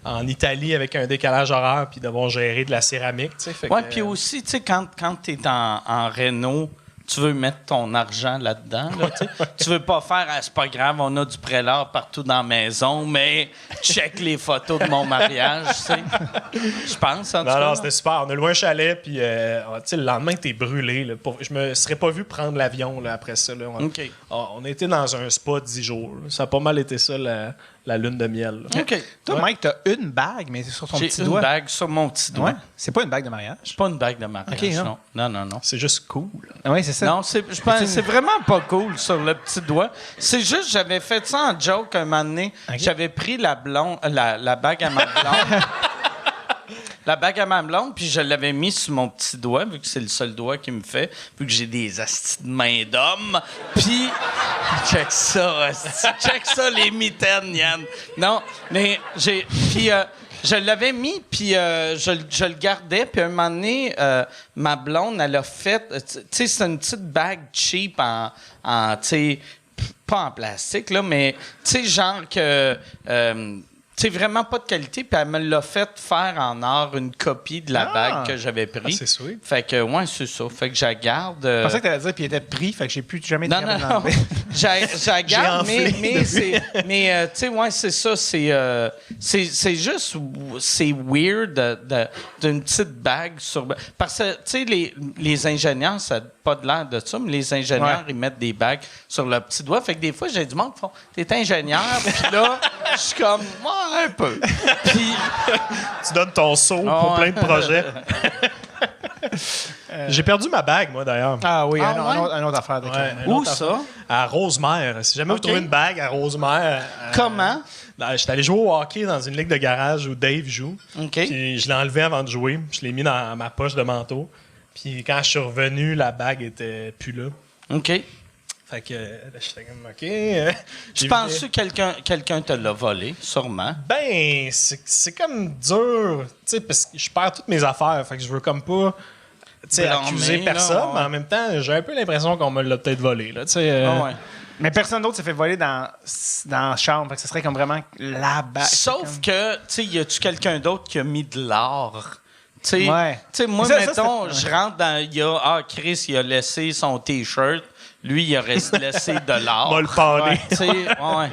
en Italie avec un décalage horaire puis devoir gérer de la céramique, tu sais. Ouais, puis aussi, tu sais, quand tu es en réno, tu veux mettre ton argent là-dedans. Là, tu veux pas faire c'est pas grave, on a du prélat partout dans la maison, mais check les photos de mon mariage, tu sais. Je pense, en tout cas. Non, c'était super. On a loué un chalet, puis le lendemain, t'es brûlé. Là. Je me serais pas vu prendre l'avion là, après ça. Là. On a été dans un spa 10 jours. Là. Ça a pas mal été ça, la lune de miel. Là. OK. Toi, Mike, t'as une bague, mais c'est sur ton J'ai petit une doigt. bague sur mon petit doigt. Ouais. C'est pas une bague de mariage. C'est pas une bague de mariage, OK, non. non. C'est juste cool. Ah oui, c'est ça. Non, je pense c'est vraiment pas cool sur le petit doigt. C'est juste, j'avais fait ça en joke un moment donné. OK. J'avais pris la bague à ma blonde. La bague à ma blonde, puis je l'avais mis sur mon petit doigt, vu que c'est le seul doigt qui me fait, vu que j'ai des astis de main d'homme. Puis, check ça, asti. Check ça, les mitaines, Yann. Non, mais je l'avais mis, puis je le gardais, puis un moment donné, ma blonde, elle a fait... Tu sais, c'est une petite bague cheap en tu sais, pas en plastique, là, mais tu sais, genre que... c'est vraiment pas de qualité, puis elle me l'a fait faire en or une copie de la bague que j'avais pris. Ah, c'est sweet. Fait que, ouais, c'est ça. Fait que je la garde. Je pensais que t'allais dire, puis il était pris, fait que j'ai plus jamais été Non, capable non. d'enlever. Je la garde, enflé mais tu sais, ouais, c'est ça. C'est juste, c'est weird d'une petite bague sur. Parce que, tu sais, les ingénieurs, ça n'a pas de l'air de ça, mais les ingénieurs, ils mettent des bagues sur le petit doigt. Fait que des fois, j'ai du monde qui font, t'es ingénieur, puis là, je suis comme, ouais, un peu. Puis. Tu donnes ton saut pour plein de projets. J'ai perdu ma bague, moi, d'ailleurs. Ah oui, Ah, un autre affaire. Ouais, une Où autre ça? À Rosemère. Si jamais vous trouvez une bague à Rosemère... Comment? Je suis allé jouer au hockey dans une ligue de garage où Dave joue. OK. Puis je l'ai enlevé avant de jouer. Je l'ai mis dans ma poche de manteau. Puis quand je suis revenu, la bague était plus là. OK. Fait que là, j'étais comme, OK. Tu penses que quelqu'un te l'a volé? Sûrement. Ben, c'est comme dur. Tu sais, parce que je perds toutes mes affaires. Fait que je veux comme pas... Tu sais, Blâmer, accuser là, personne, ouais. mais en même temps, j'ai un peu l'impression qu'on me l'a peut-être volé. Là, tu sais, Ah ouais. Mais personne d'autre s'est fait voler dans la chambre. Fait que ce serait comme vraiment la bague. Sauf que, tu sais, y a-tu quelqu'un d'autre qui a mis de l'or? Tu sais, Ouais. tu sais, moi, Ça, mettons, c'est- je rentre dans. Chris, il a laissé son T-shirt. Lui, il a laissé de l'or. m'a le pané. Tu sais, ouais.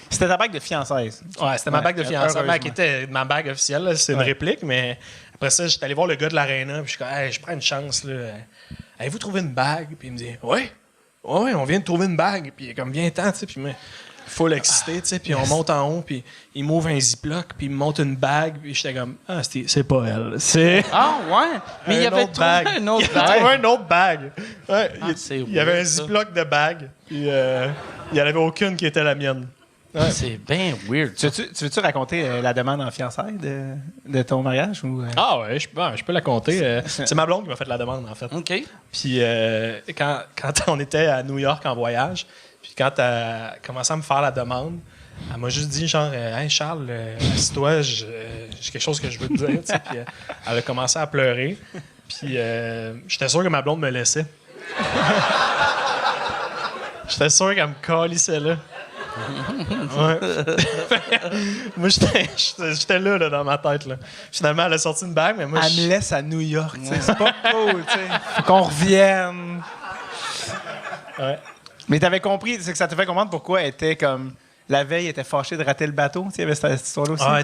C'était ta bague de fiançailles. Ouais, c'était ma bague de fiançailles. heureusement. Qui était ma bague officielle. là. C'est une réplique, mais après ça, j'étais allé voir le gars de l'aréna. Puis je suis comme, hey, je prends une chance. Là. Avez-vous trouvé une bague? Puis il me dit, ouais, on vient de trouver une bague. Puis il est comme, viens-t'en, tu sais. Puis moi, full excité, tu sais. Puis on monte en haut. Puis il m'ouvre un ziploc. Puis il me montre une bague. Puis j'étais comme, c'est pas elle. C'est. Ah, ouais. Mais il y avait trouvé un autre Il avait trouvé bague. une autre bague. Ouais, c'est il y avait un weird, ça. ziploc de bague. Puis il n'y en avait aucune qui était la mienne. C'est bien weird. ça. Tu veux-tu raconter la demande en fiançailles de ton mariage? Ou, Ah ouais, je peux la compter. C'est ma blonde qui m'a fait la demande, en fait. OK. Puis quand on était à New York en voyage, puis quand elle a commencé à me faire la demande, elle m'a juste dit genre Hey Charles, assis-toi, j'ai quelque chose que je veux te dire. Tu sais. Puis elle a commencé à pleurer. Puis j'étais sûr que ma blonde me laissait. J'étais sûr qu'elle me calissait là. Ouais. Moi, j'étais là, dans ma tête. Là. Finalement, elle a sorti une bague, mais moi, elle me laisse à New York. Tu sais, c'est pas cool. Tu sais. Faut qu'on revienne. Ouais. Mais t'avais compris, c'est que ça te fait comprendre pourquoi elle était comme. La veille, elle était fâchée de rater le bateau. Tu sais, il y avait cette histoire-là aussi. Ah,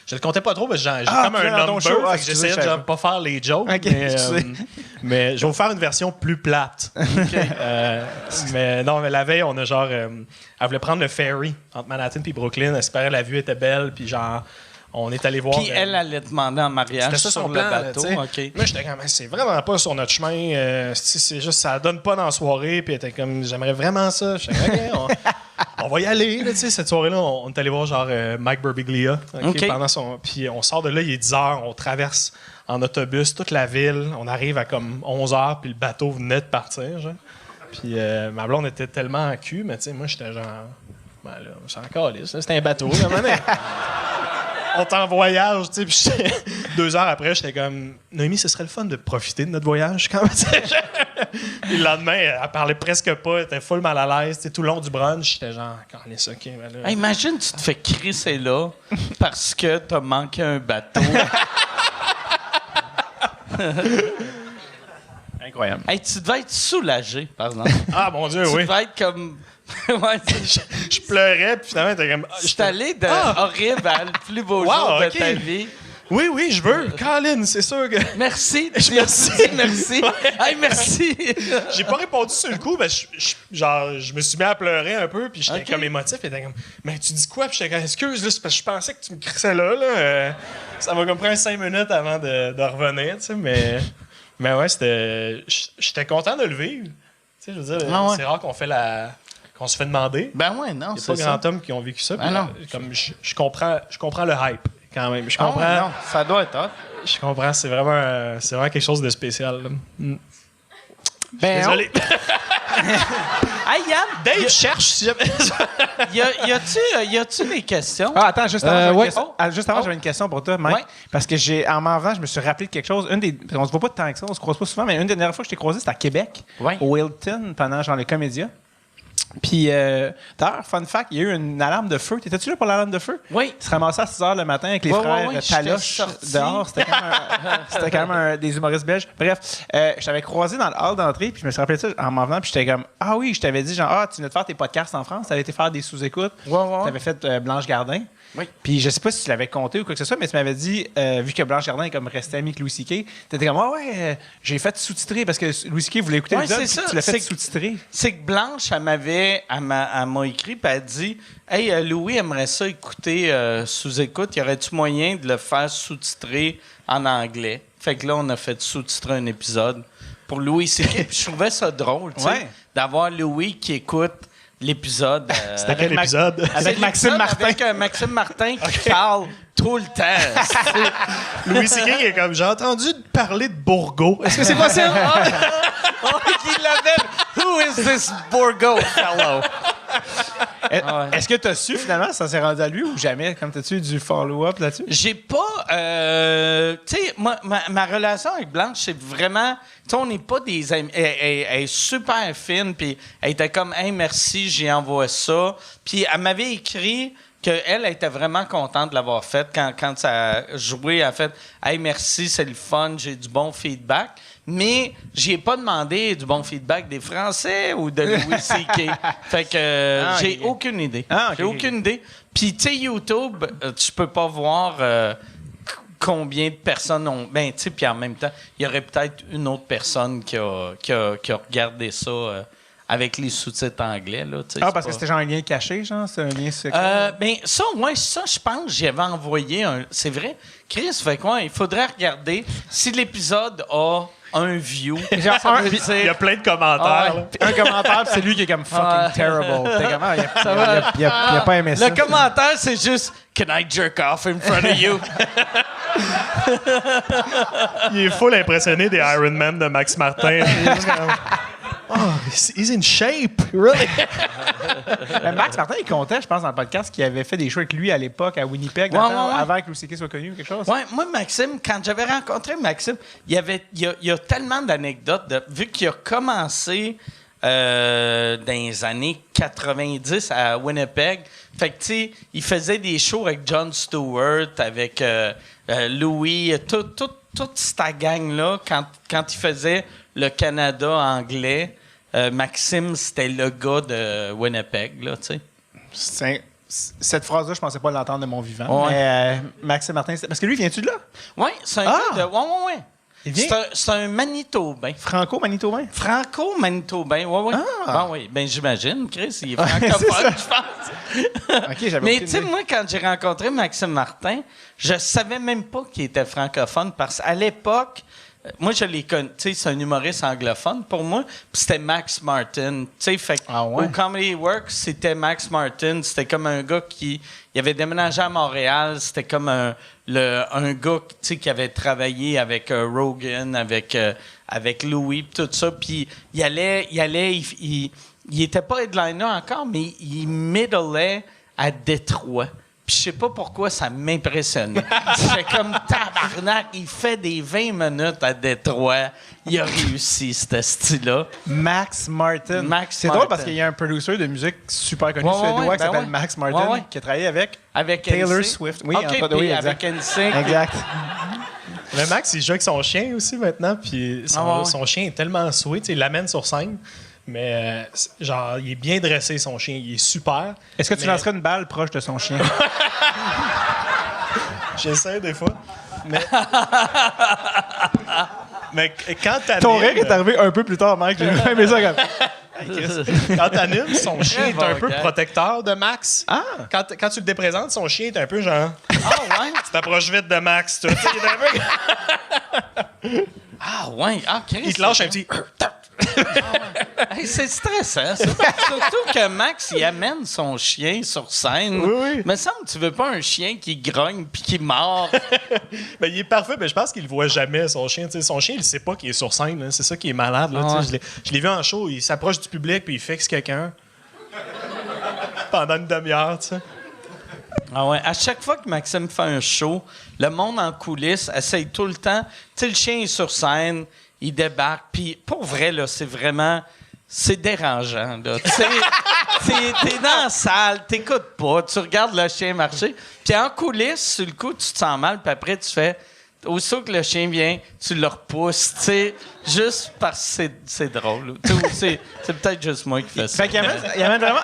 je le comptais pas trop parce que j'ai Ah, comme tu l'as un dans ton number. show. Ah, Fait que j'essayais excusez, de je genre pas faire les jokes. Ok, mais, excusez. mais je vais vous faire une version plus plate. Mais non, mais la veille, on a genre. Elle voulait prendre le ferry entre Manhattan et Brooklyn. Elle espérait la vue était belle. Puis genre, on est allé voir. Puis elle allait demander en mariage C'était ça sur son le plan, là, bateau. tu sais. OK. Moi, j'étais comme, c'est vraiment pas sur notre chemin. C'est juste, ça donne pas dans la soirée. Puis elle était comme, j'aimerais vraiment ça. J'étais comme, OK, on va y aller. Là, tu sais, cette soirée-là, on est allé voir genre Mike Birbiglia. OK. Puis on sort de là, il est 10 h. On traverse en autobus toute la ville. On arrive à comme 11 h. Puis le bateau venait de partir. Genre. Puis ma blonde était tellement en cul. Mais tu sais, moi, j'étais genre, ben là, c'est encore lisse. C'était un bateau. Là, on est en voyage, tu sais, puis 2 heures après, j'étais comme, Noémie, ce serait le fun de profiter de notre voyage quand même. Puis le lendemain, elle parlait presque pas, elle était full mal à l'aise, tu sais, tout le long du brunch, j'étais genre, quand on est ça, ok, ben là. Hey, imagine, tu te fais crisser là parce que t'as manqué un bateau. Incroyable. Hey, tu devais être soulagé, par exemple. Ah, mon Dieu, Tu oui. devais être comme. Ouais, Je pleurais, puis finalement, t'es comme, je suis allé de horrible à le plus beau Wow, jour de ok. ta vie. Oui, je veux. Colin, c'est sûr que... Merci. Merci. Merci. Hey, merci. J'ai pas répondu sur le coup, ben je me suis mis à pleurer un peu, puis j'étais comme émotif, et j'étais comme, mais tu dis quoi? Puis j'étais comme, excuse, là, c'est parce que je pensais que tu me crissais là. Ça m'a comme pris 5 minutes avant de revenir, tu sais, mais ouais, j'étais content de le vivre. Tu sais, je veux dire, c'est rare qu'on se fait demander. Ben ouais, non, c'est pas grand hommes qui ont vécu ça. Ben non. Comme je comprends le hype quand même. Je comprends. Non, ça doit être hot. Je comprends, c'est vraiment quelque chose de spécial. Là. Ben, désolé. Hey Yann, Dave cherche si jamais. y a-tu des questions? Ah, attends, juste avant, juste avant, j'avais une question pour toi, Mike. Ouais. Parce que en m'en venant, je me suis rappelé de quelque chose. On se voit pas tant que ça, on se croise pas souvent, mais une des dernières fois que je t'ai croisé, c'était à Québec, au Wilton, pendant genre les Comédia. Puis, d'ailleurs, fun fact, il y a eu une alarme de feu. T'étais-tu là pour l'alarme de feu? Oui. Il se ramassait à 6 h le matin avec les frères Taloche dehors. C'était quand même des humoristes belges. Bref, je t'avais croisé dans le hall d'entrée, puis je me suis rappelé de ça en m'en venant, puis j'étais comme, ah oui, je t'avais dit, genre, tu venais de faire tes podcasts en France, t'avais été faire des sous-écoutes. T'avais fait Blanche Gardin. Oui. Puis je sais pas si tu l'avais compté ou quoi que ce soit, mais tu m'avais dit, vu que Blanche Gardin est comme resté ami avec Louis C.K., t'étais comme, j'ai fait sous-titrer parce que Louis C.K. voulait écouter l'épisode, puis tu l'as fait sous-titrer. C'est que Blanche, elle m'a écrit, puis elle dit, hey, Louis aimerait ça écouter sous-écoute, y aurait-tu moyen de le faire sous-titrer en anglais? Fait que là, on a fait sous-titrer un épisode pour Louis C.K. Puis je trouvais ça drôle, tu sais, d'avoir Louis qui écoute l'épisode. C'était quel épisode? Avec Maxime Martin. Avec Maxime Martin qui parle tout le temps. Louis C.K. est comme, j'ai entendu parler de Bourgault. Est-ce que c'est possible? Il l'appelle. Who is this Bourgault fellow? Est-ce que tu as su finalement ça s'est rendu à lui ou jamais? Comme t'as-tu eu du follow-up là-dessus? J'ai pas. Tu sais, ma relation avec Blanche, c'est vraiment. Tu sais, on n'est pas des amis. Elle est super fine, puis elle était comme, hey, merci, j'ai envoyé ça. Puis elle m'avait écrit qu'elle était vraiment contente de l'avoir fait. Quand ça a joué, elle a fait, hey, merci, c'est le fun, j'ai du bon feedback. Mais j'ai pas demandé du bon feedback des Français ou de Louis C.K. Fait que j'ai aucune idée. J'ai aucune idée. Puis, tu sais, YouTube, tu peux pas voir combien de personnes ont... Ben, tu sais, puis en même temps, il y aurait peut-être une autre personne qui a regardé ça avec les sous-titres anglais. Là, parce que c'était genre un lien caché, genre? C'est un lien secret? Ben, ça, je pense, j'y avais envoyé un... C'est vrai? Chris, fait quoi? Il faudrait regarder si l'épisode a un view. Il y a plein de commentaires. Un commentaire, c'est lui qui est comme fucking terrible. Il a pas aimé ça. Le commentaire, c'est juste Can I jerk off in front of you? Il est full impressionné des Iron Man de Max Martin. He's in shape, really? Max Martin, il comptait, je pense, dans le podcast qu'il avait fait des shows avec lui à l'époque à Winnipeg, avant que Louis C.K. soit connu ou quelque chose. Ouais, moi, Maxime, quand j'avais rencontré Maxime, il y a tellement d'anecdotes. Vu qu'il a commencé dans les années 90 à Winnipeg, fait que, tu sais, il faisait des shows avec Jon Stewart, avec Louis, toute cette gang-là, quand il faisait le Canada anglais, Maxime, c'était le gars de Winnipeg, là, tu sais. Cette phrase-là, je pensais pas l'entendre de mon vivant. Ouais. Mais Maxime Martin, parce que lui, viens-tu de là? Oui, c'est un gars de... Ouais. Il vient? C'est un Manitobain. Franco-Manitobain? Franco-Manitobain, oui. Bon, oui, ben j'imagine, Chris, il est francophone, je pense. OK, mais tu sais, moi, quand j'ai rencontré Maxime Martin, je savais même pas qu'il était francophone, parce qu'à l'époque... Moi, je l'ai connu. Tu sais, c'est un humoriste anglophone pour moi. Puis c'était Max Martin. Tu sais, fait au Comedy Works, c'était Max Martin. C'était comme un gars il avait déménagé à Montréal. C'était comme un gars, tu sais, qui avait travaillé avec Rogan, avec Louis, tout ça. Puis il était pas headliner encore, mais il middleait à Détroit. Puis je sais pas pourquoi ça m'impressionnait. C'est comme tabarnak, il fait des 20 minutes à Détroit. Il a réussi, ce style-là. Max Martin. C'est drôle parce qu'il y a un producer de musique super connu suédois qui s'appelle Max Martin, qui a travaillé avec Taylor Swift. Oui, avec NSYNC. Exact. Mais Max, il joue avec son chien aussi maintenant. Puis son chien est tellement sweet, il l'amène sur scène. Mais, genre, il est bien dressé, son chien. Il est super. Est-ce que tu lancerais une balle proche de son chien? J'essaie des fois. Mais quand t'animes... Ton rire est arrivé un peu plus tard, Mike. J'ai aimé ça comme... Quand t'animes, son chien est un peu gars. protecteur de Max. Ah! Quand tu le déprésentes, son chien est un peu genre... Ah, ouais? Tu t'approches vite de Max, tu sais, il est un peu... Ah, ouais. Ah, Chris, Il te lâche un petit... Hey, c'est stressant, ça. Surtout que Max, il amène son chien sur scène. Oui. Mais semble que tu veux pas un chien qui grogne puis qui mord. Ben, il est parfait, mais je pense qu'il le voit jamais, son chien. T'sais, son chien, il sait pas qu'il est sur scène. Là. C'est ça qui est malade. Là, Ah, je l'ai vu en show, il s'approche du public puis il fixe quelqu'un pendant une demi-heure. T'sais. Ah ouais. À chaque fois que Maxime fait un show, le monde en coulisses essaye tout le temps. Tu sais, le chien est sur scène, il débarque, puis pour vrai, là, c'est vraiment... C'est dérangeant, là. Tu sais, t'es dans la salle, t'écoutes pas, tu regardes le chien marcher, puis en coulisses, sur le coup, tu te sens mal, puis après, tu fais... Aussitôt que le chien vient, tu le repousses, tu sais, juste parce que c'est drôle. C'est peut-être juste moi qui fais ça. Fait qu'il amène vraiment...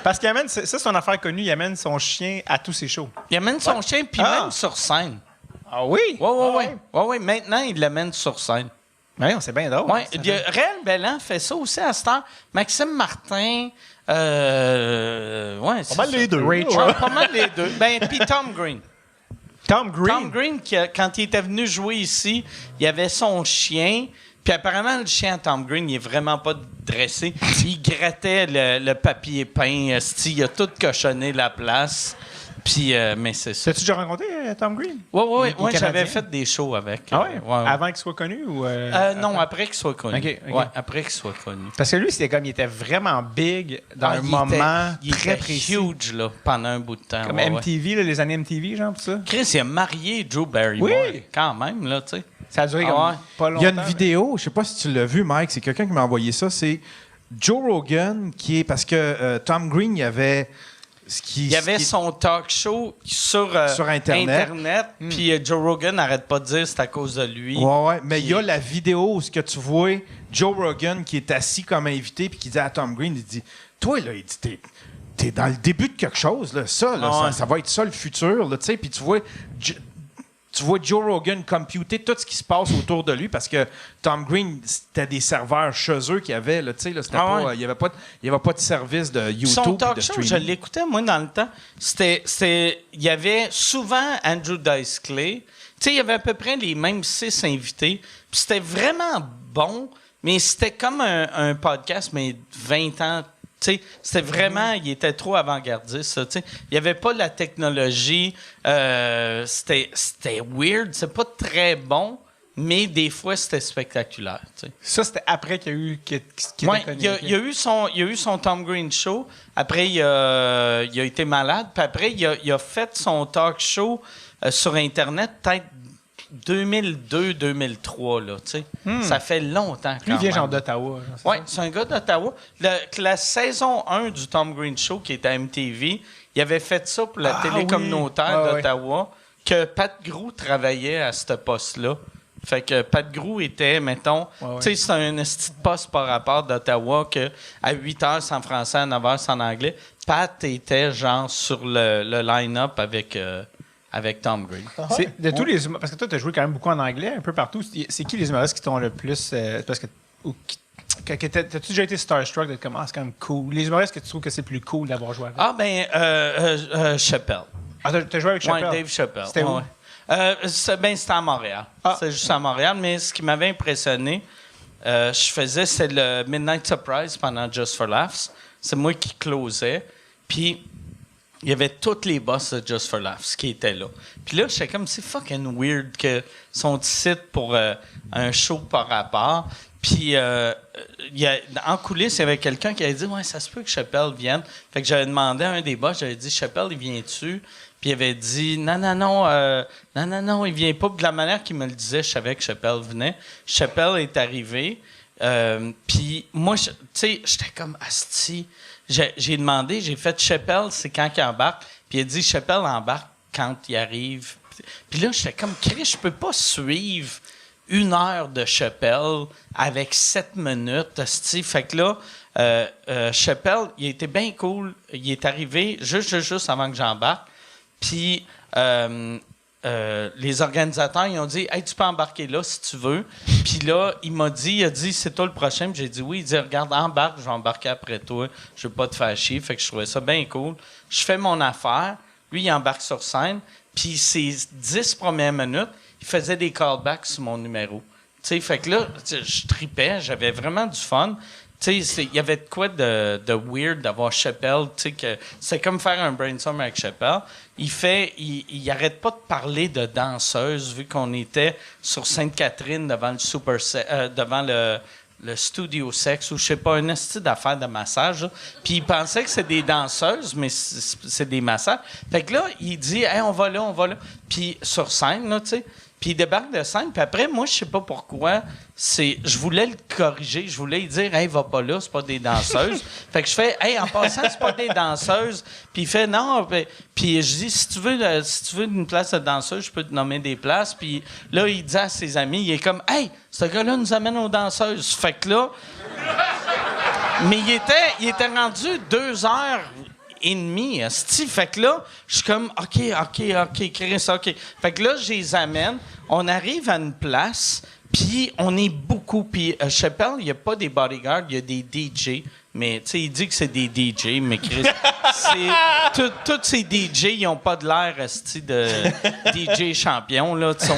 Parce qu'il amène... Ça, c'est une affaire connue. Il amène son chien à tous ses shows. Il amène son chien, puis même sur scène. Ah oui? Oui. Maintenant, il l'amène sur scène. Oui, c'est bien drôle. Oui, Réal Bellan fait ça aussi à cette heure. Maxime Martin... ouais, c'est Pas mal les deux. Ouais, pas mal les deux. Ben, puis Tom Green. Tom Green. Tom Green, quand il était venu jouer ici, il avait son chien. Puis apparemment, le chien à Tom Green, il est vraiment pas dressé. Il grattait le papier peint. Il a tout cochonné la place. Puis, mais c'est ça. T'as-tu déjà rencontré Tom Green? Oui, Il est j'avais canadien? fait des shows avec. Ah ouais? Ouais. Avant qu'il soit connu ou... Non, après qu'il soit connu. OK. Ouais, après qu'il soit connu. Parce que lui, c'était comme... Il était vraiment big dans un il moment était, très précis. huge là, pendant un bout de temps. Comme ouais, MTV, là, les années MTV, genre, tout ça. Chris, il a marié Drew Barrymore. Oui. Quand même, là, tu sais. Ça a duré Ah comme ouais. pas Il longtemps. y a une vidéo, je sais pas si tu l'as vu, Mike, c'est quelqu'un qui m'a envoyé ça. C'est Joe Rogan qui est. Parce que Tom Green, il y avait. Il y avait son talk show sur Internet. Puis Joe Rogan n'arrête pas de dire c'est à cause de lui. Ouais, mais il y a la vidéo où ce que tu vois Joe Rogan qui est assis comme invité puis qui dit à Tom Green, il dit toi là, il dit t'es dans le début de quelque chose là, ça là, Ah ouais. ça va être ça le futur là, tu sais, puis tu vois Joe Rogan computer tout ce qui se passe autour de lui parce que Tom Green, c'était des serveurs chez eux qu'il y avait, là, tu sais, là, c'était Ah pas, ouais. il y avait pas de service de YouTube Son et talk de show, streaming. je l'écoutais, moi, dans le temps. Il y avait souvent Andrew Dice Clay. Tu sais, il y avait à peu près les mêmes 6 invités. Puis c'était vraiment bon, mais c'était comme un podcast, mais 20 ans. Tu sais, c'était vraiment, il était trop avant-gardiste. Ça, tu sais. Il n'y avait pas la technologie. C'était weird. C'est pas très bon, mais des fois, c'était spectaculaire. Tu sais. Ça, c'était après qu'il y a eu... Ouais, il y a eu son Tom Green show. Après, il a été malade. Puis après, il a fait son talk show sur Internet, peut-être 2002-2003. Là, tu sais. Ça fait longtemps quand Lui, il vient même. genre d'Ottawa. genre, c'est Oui, ça? c'est un gars d'Ottawa. La saison 1 du Tom Green Show, qui était à MTV, il avait fait ça pour la télé oui. communautaire Ouais, d'Ottawa, que Pat Grou travaillait à ce poste-là. Fait que Pat Grou était, mettons, Ouais. tu sais, c'est un esti de poste par rapport d'Ottawa que à 8 h, c'est en français, à 9 h, c'est en anglais. Pat était genre sur le line-up avec Tom Green. C'est de tous les humoristes, parce que toi, tu as joué quand même beaucoup en anglais, un peu partout. C'est qui les humoristes qui t'ont le plus. Parce que. T'as-tu déjà été starstruck d'être comme, c'est quand même cool? Les humoristes que tu trouves que c'est plus cool d'avoir joué avec? Ah, ben, Chappelle. Ah, t'as joué avec Chappelle? Oui, Dave Chappelle. C'était où? C'était à Montréal. Ah. C'est juste à Montréal, mais ce qui m'avait impressionné, c'est le Midnight Surprise pendant Just for Laughs. C'est moi qui closais. Puis, il y avait tous les boss de Just for Laughs qui étaient là. Puis là, j'étais comme, c'est fucking weird que sont ici pour un show par rapport. Puis, en coulisses, il y avait quelqu'un qui avait dit, ouais, ça se peut que Chappelle vienne. Fait que j'avais demandé à un des boss, j'avais dit, Chappelle, il vient-tu? Puis il avait dit, non, il vient pas. Puis de la manière qu'il me le disait, je savais que Chappelle venait. Chappelle est arrivé. Puis moi, tu sais, j'étais comme, asti. J'ai demandé, j'ai fait Chappelle, c'est quand il embarque. Puis il a dit, Chappelle embarque quand il arrive. Puis là, j'étais comme, Chris, je peux pas suivre 1 heure de Chappelle avec 7 minutes, asti. Fait que là, Chappelle, il a été bien cool. Il est arrivé juste avant que j'embarque. Puis les organisateurs, ils ont dit « Hey, tu peux embarquer là si tu veux. » Puis là, il a dit « C'est toi le prochain. » Puis j'ai dit « Oui. » Il dit « Regarde, embarque, je vais embarquer après toi. Je veux pas te faire chier. » Fait que je trouvais ça bien cool. Je fais mon affaire. Lui, il embarque sur scène. Puis ses 10 premières minutes, il faisait des callbacks sur mon numéro. Tu sais, fait que là, je tripais. J'avais vraiment du fun. Tu sais, il y avait de quoi de weird d'avoir Chappelle, tu sais, que c'est comme faire un brainstorm avec Chappelle. Il arrête pas de parler de danseuse, vu qu'on était sur Sainte-Catherine devant devant le Studio Sex, ou je sais pas, un style d'affaires de massage, là. Puis il pensait que c'est des danseuses, mais c'est des massages. Fait que là, il dit, hey, on va là. Puis sur scène, là, tu sais. Puis il débarque de scène, puis après, moi, je sais pas pourquoi, je voulais le corriger, je voulais lui dire « Hey, va pas là, c'est pas des danseuses. » Fait que je fais « Hey, en passant, c'est pas des danseuses. » Puis il fait « Non. » Puis je dis « Si tu veux une place de danseuse, je peux te nommer des places. » Puis là, il dit à ses amis, il est comme « Hey, ce gars-là nous amène aux danseuses. » Fait que là... Mais il était rendu 2h30, asti. Fait que là, je suis comme, OK, Chris, OK. Fait que là, je les amène. On arrive à une place, puis on est beaucoup. Puis Chappelle, il n'y a pas des bodyguards, il y a des DJ. Mais, tu sais, il dit que c'est des DJ, mais Chris, tous ces DJ, ils n'ont pas de l'air, asti, de DJ champion, là. Ils sont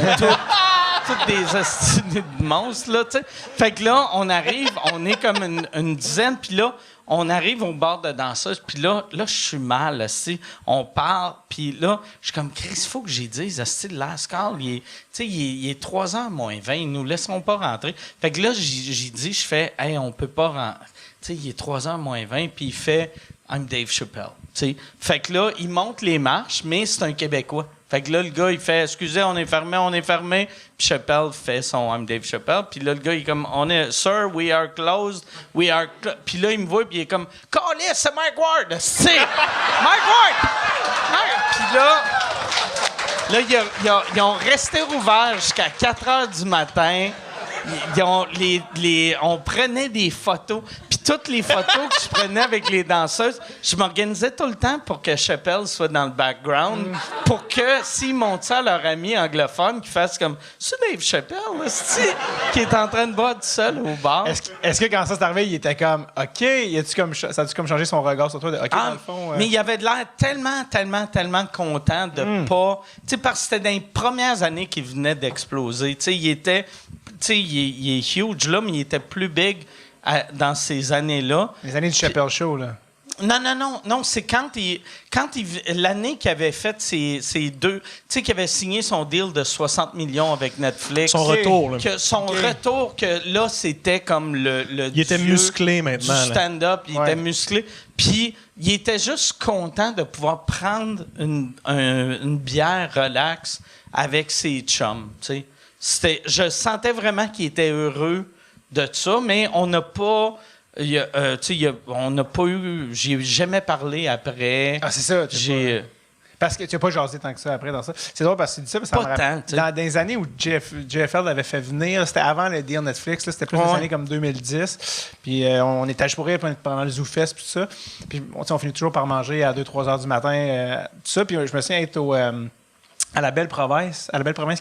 tous des asti de monstres, là, tu sais. Fait que là, on arrive, on est comme une dizaine, puis là, on arrive au bar de danseuse, puis là, je suis mal, asti. On parle, puis là, je suis comme, Chris, il faut que j'y dise, asti, le last call, il est 3h moins 20, ils nous laisseront pas rentrer. Fait que là, j'ai dit, je fais, hey, on peut pas rentrer. Tu sais, il est 3h moins 20, puis il fait « I'm Dave Chappelle ». Fait que là, il monte les marches, mais c'est un Québécois. Fait que là, le gars, il fait « Excusez, on est fermé ». Puis Chappelle fait son « I'm Dave Chappelle ». Puis là, le gars, il est comme « Sir, we are closed, we are closed ». Puis là, il me voit, puis il est comme « Callis, c'est Mike Ward, c'est Mike Ward! » Puis là, ils ont resté ouverts jusqu'à 4h du matin. On prenait des photos. Puis toutes les photos que je prenais avec les danseuses, je m'organisais tout le temps pour que Chappelle soit dans le background, pour que s'ils montent ça à leur ami anglophone, qu'ils fassent comme « C'est Dave Chappelle, là, qui est en train de boire tout seul au bar. » Est-ce que quand ça s'est arrivé, il était comme « OK », ça a-tu comme changé son regard sur toi de « OK, dans le fond... Mais il avait de l'air tellement content de pas... Tu sais, parce que c'était dans les premières années qu'il venait d'exploser. Tu sais, il était... Tu sais, il est huge, là, mais il était plus big dans ces années-là. Les années du Chappelle Show, là. Non, c'est l'année qu'il avait fait ses deux... Tu sais, qu'il avait signé son deal de 60 millions avec Netflix. Son retour, là. Retour, que là, c'était comme le il était musclé maintenant. Du stand-up, il était musclé. Puis, il était juste content de pouvoir prendre une bière relax avec ses chums, tu sais. Je sentais vraiment qu'il était heureux de ça, mais on n'a pas... on n'a pas eu... J'ai jamais parlé après. Ah, c'est ça. Parce que tu n'as pas jasé tant que ça après dans ça. C'est drôle parce que tu dis ça, parce que pas tant, dans des années où JFL l'avait fait venir, c'était avant le deal Netflix, là, c'était plus des années comme 2010. Puis on était à pour pendant le ZooFest, tout ça. Puis on finit toujours par manger à 2-3 heures du matin, tout ça. Puis je me souviens être à la Belle Province,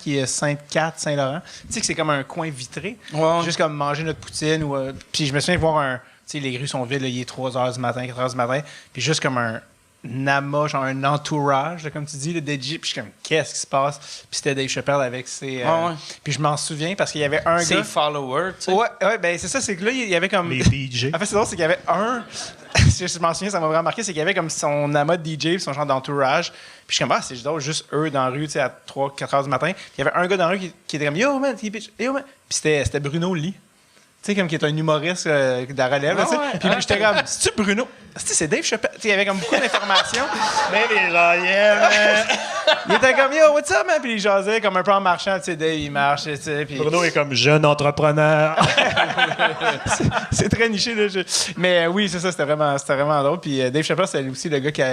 qui est Sainte-Cat, Saint-Laurent. Tu sais que c'est comme un coin vitré. Ouais. Juste comme manger notre poutine. Puis je me souviens de voir tu sais, les rues sont vides, là, il est 3 h du matin, 4 h du matin. Puis juste comme un amas, genre un entourage, là, comme tu dis, de DJ. Puis je suis comme, qu'est-ce qui se passe? Puis c'était Dave Chappelle avec ses... Puis je m'en souviens parce qu'il y avait un gars... Ses followers, tu sais. Ouais, ben c'est ça, c'est que là, il y avait comme... Les DJ. En fait, c'est drôle, c'est qu'il y avait un... je m'en souviens, ça m'a vraiment marqué, c'est qu'il y avait comme son amas de DJ, son genre d'entourage. Puis je suis comme, c'est juste eux dans la rue, tu sais, à 3-4 heures du matin. Puis il y avait un gars dans la rue qui était comme, yo man, yo man. Puis c'était Bruno Lee. Tu sais, comme qui est un humoriste de la relève. Puis j'étais comme, c'est-tu Bruno? C'est Dave Chappelle. Il y avait comme beaucoup d'informations. Mais les gens, il était comme, yo, what's up, man? Puis il jasait comme un peu en marchant. Tu sais, Dave, il marche. Tu sais, puis... Bruno est comme jeune entrepreneur. c'est très niché, là. Mais oui, c'est ça, c'était vraiment drôle. Puis Dave Chappelle, c'est aussi le gars qui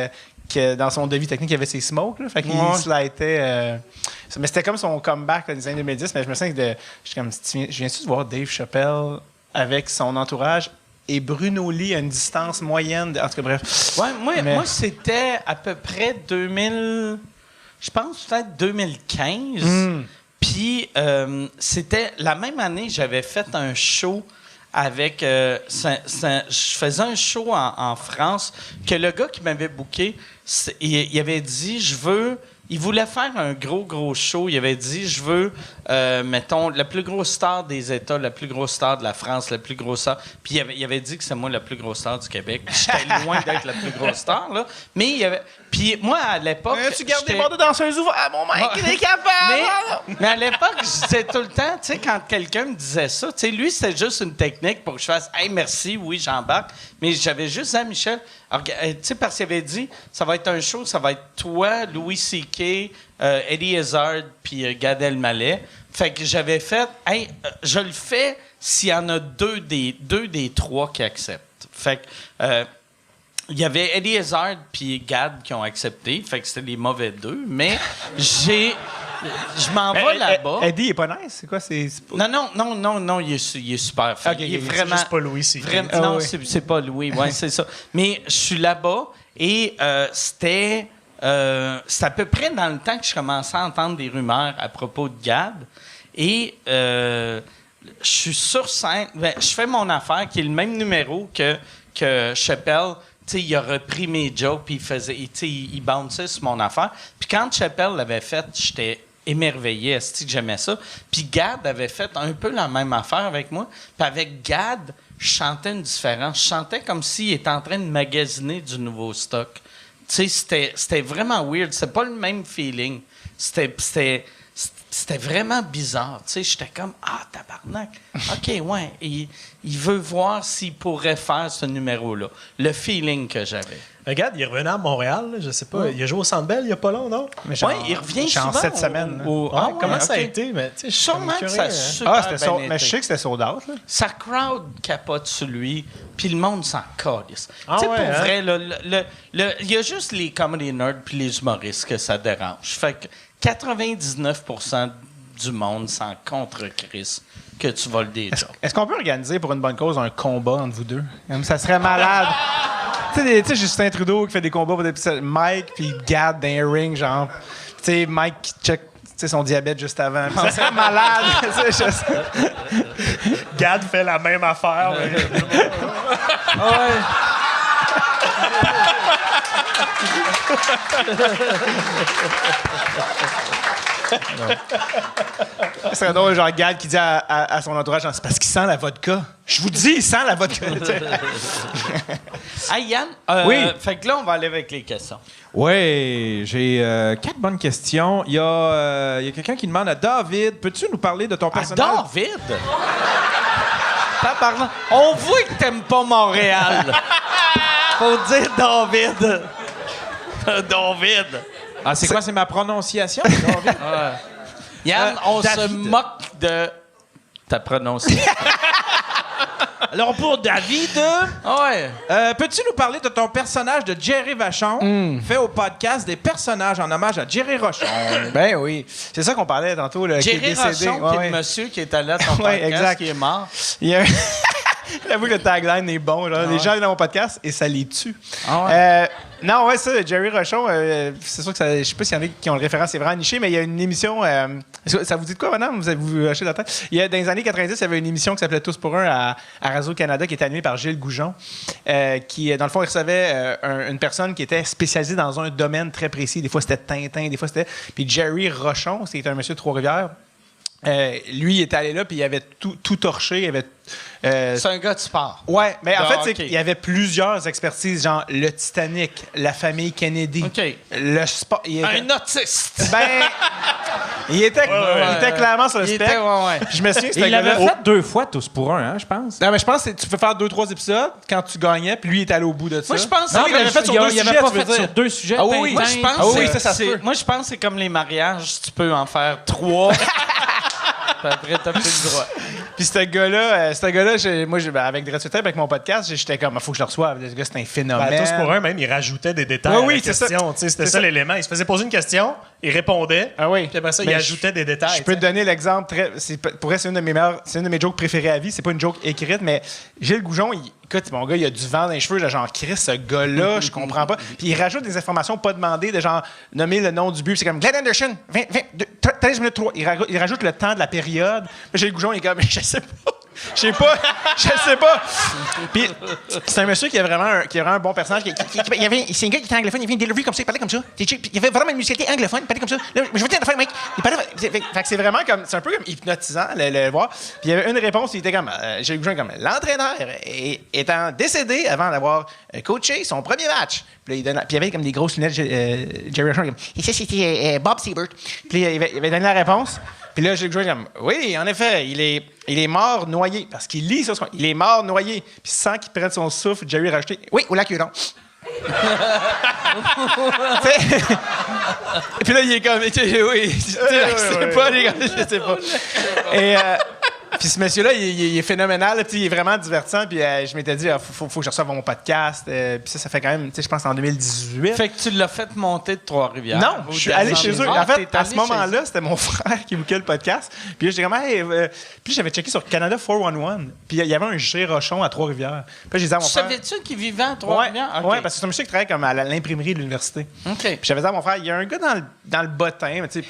dans son devis technique, il avait ses smokes. Là, fait qu'il slidait. Mais c'était comme son comeback là, dans les années 2010. Mais je me sens que je viens-tu de voir Dave Chappelle avec son entourage et Bruno Lee à une distance moyenne. En tout cas, bref. Ouais, moi c'était à peu près 2000. je pense peut-être 2015. Puis c'était la même année, j'avais fait un show avec... je faisais un show en France que le gars qui m'avait booké, il avait dit, il voulait faire un gros show. Il avait dit, je veux, mettons, la plus grosse star des États, la plus grosse star de la France, la plus grosse star. Puis il avait dit que c'est moi la plus grosse star du Québec. J'étais loin d'être la plus grosse star, là. Mais il y avait... Puis moi, à l'époque... tu gardes des bords de danseuse ouverts, mon mec, il est capable! Mais à l'époque, je disais tout le temps, tu sais, quand quelqu'un me disait ça, tu sais, lui, c'était juste une technique pour que je fasse « Hey, merci, oui, j'embarque ». Mais j'avais juste dit à Michel, tu sais, parce qu'il avait dit, ça va être un show, ça va être toi, Louis C.K., Eddie Izzard, puis Gad Elmaleh. Fait que j'avais fait, hey, je le fais s'il y en a deux des trois qui acceptent. Fait que... il y avait Eddie Izzard puis Gad qui ont accepté, fait que c'était les mauvais deux, mais je m'en vais là-bas. Eddie, il est pas nice? C'est quoi? Non, il est super. Fait il est vraiment... C'est juste pas Louis, c'est Non, c'est pas Louis, ouais, c'est ça. Mais je suis là-bas et c'était à peu près dans le temps que je commençais à entendre des rumeurs à propos de Gad. Et je suis sur scène, je fais mon affaire, qui est le même numéro que Chappelle. T'sais, il a repris mes jokes, puis il bounçait sur mon affaire. Puis quand Chappelle l'avait fait, j'étais émerveillé, est-ce que j'aimais ça. Puis Gad avait fait un peu la même affaire avec moi. Puis avec Gad, je chantais une différence. Je chantais comme s'il était en train de magasiner du nouveau stock. C'était vraiment weird. C'était pas le même feeling. C'était vraiment bizarre. J'étais comme, tabarnak. OK, ouais. Il veut voir s'il pourrait faire ce numéro-là. Le feeling que j'avais. Regarde, il est revenu à Montréal, je sais pas. Il a joué au Centre Bell il y a pas long, non? Oui, il revient souvent. cette semaine. Comment ça a été? Mais, sûrement que ça a super bien été. Mais je sais que c'était sold out. Là. Sa crowd capote sur lui, puis le monde s'en calisse. Pour vrai, il y a juste les comedy nerds puis les humoristes que ça dérange. Fait que 99% du monde s'en contre-crisse que tu voles des jobs. Est-ce qu'on peut organiser pour une bonne cause un combat entre vous deux? Ça serait malade. Tu sais, Justin Trudeau qui fait des combats pour des petits... Mike puis Gad dans un ring, genre. Tu sais, Mike qui check son diabète juste avant. Ça serait malade. Gad fait la même affaire. Ce serait drôle, genre Gad qui dit à son entourage, c'est parce qu'il sent la vodka. Je vous dis, il sent la vodka. Hey Yann, oui. Fait que là, on va aller avec les questions. Oui, j'ai 4 bonnes questions. Il y a quelqu'un qui demande à David, peux-tu nous parler de ton personnage? David? On voit que t'aimes pas Montréal. Faut dire David. David. Ah, c'est quoi? C'est ma prononciation, David? Yann, on se moque de ta prononciation. Alors, pour David, peux-tu nous parler de ton personnage de Jerry Vachon, fait au podcast des personnages en hommage à Jerry Rochon? Ben oui. C'est ça qu'on parlait tantôt. Là, Jerry qui est décédé. Rochon, qui est le monsieur qui est allé à ton podcast, exact. qui est mort. J'avoue que le tagline est bon. Genre, les gens viennent dans mon podcast et ça les tue. Non, ouais, ça, Jerry Rochon, c'est sûr que ça, je sais pas s'il y en a qui ont le référent, c'est vraiment niché, mais il y a une émission. Ça vous dit de quoi, madame? Vous avez haché la tête? Dans les années 90, il y avait une émission qui s'appelait Tous pour un à Radio-Canada qui était animée par Gilles Goujon, qui, dans le fond, il recevait une personne qui était spécialisée dans un domaine très précis. Des fois, c'était Tintin, des fois, c'était. Puis Jerry Rochon, c'était un monsieur de Trois-Rivières. Lui, il était allé là, puis il avait tout torché. Il avait. C'est un gars de sport. Ouais, mais en fait, il y avait plusieurs expertises, genre le Titanic, la famille Kennedy, le sport. Un autiste. Il était clairement sur le spectre. Je me souviens, il l'avait fait 2 fois, Tous pour un, hein, je pense. Non, mais je pense que tu peux faire 2-3 épisodes quand tu gagnais, puis lui, il est allé au bout de ça. Moi, je pense qu'il l'avait fait sur 2 sujets. Il avait pas fait sur 2 sujets. Ah oui, moi, je pense moi, je pense que c'est comme les mariages, tu peux en faire 3. Puis après, t'as plus le droit. Puis ce gars-là, moi, avec Dressutape, avec mon podcast, j'étais comme, il faut que je le reçoive. Ce gars, c'est un phénomène. Tous pour un, même, il rajoutait des détails à la question. C'était ça l'élément. Il se faisait poser une question, il répondait. Ah oui. Puis après ça, Mais il ajoutait des détails. Je peux te donner l'exemple. Pour vrai, c'est une de mes jokes préférées à vie. C'est pas une joke écrite, mais Gilles Goujon, écoute, mon gars, il a du vent dans les cheveux. Genre, Chris, ce gars-là, je comprends pas. Puis il rajoute des informations pas demandées, de genre, nommer le nom du but. C'est comme Glenn Anderson, 13 minutes 3. Il rajoute le temps de la période. Puis Gilles Goujon, il est comme, je sais pas. Je sais pas. Puis c'est un monsieur qui a vraiment un bon personnage. C'est un gars qui était anglophone, il avait une delivery comme ça, il parlait comme ça. Il avait vraiment une musicalité anglophone, il parlait comme ça. Là, je veux dire une affaire, mec. Fait que c'est vraiment comme, c'est un peu comme hypnotisant le voir. Puis il y avait une réponse, il était comme, j'ai eu comme l'entraîneur étant décédé avant d'avoir coaché son premier match. Puis il y avait comme des grosses lunettes, Jerry Rushmore, et ça c'était Bob Siebert. Puis il avait donné la réponse. Puis là, j'ai comme, oui, en effet, il est mort noyé. Parce qu'il lit ça. Il est mort noyé. Puis sans qu'il prenne son souffle, Jerry a rajouté, oui, au lac Huron. Puis là, il est comme, oui, je sais pas. Et puis ce monsieur-là, il est phénoménal. Il est vraiment divertissant. Puis je m'étais dit, faut que je reçoive mon podcast. Puis ça fait quand même, je pense, en 2018. Fait que tu l'as fait monter de Trois-Rivières. Non, je suis allé chez eux. En fait, à ce moment-là, c'était mon frère qui bouquait le podcast. Puis là, j'étais comme, hey, puis j'avais checké sur Canada 411. Puis il y avait un G. Rochon à Trois-Rivières. Puis j'ai dit à mon frère. Savais-tu qu'il vivait à Trois-Rivières? Oui, parce que c'est un monsieur qui travaille comme à l'imprimerie de l'université. OK. Puis j'avais dit à mon frère, il y a un gars dans le bottin, mais tu sais,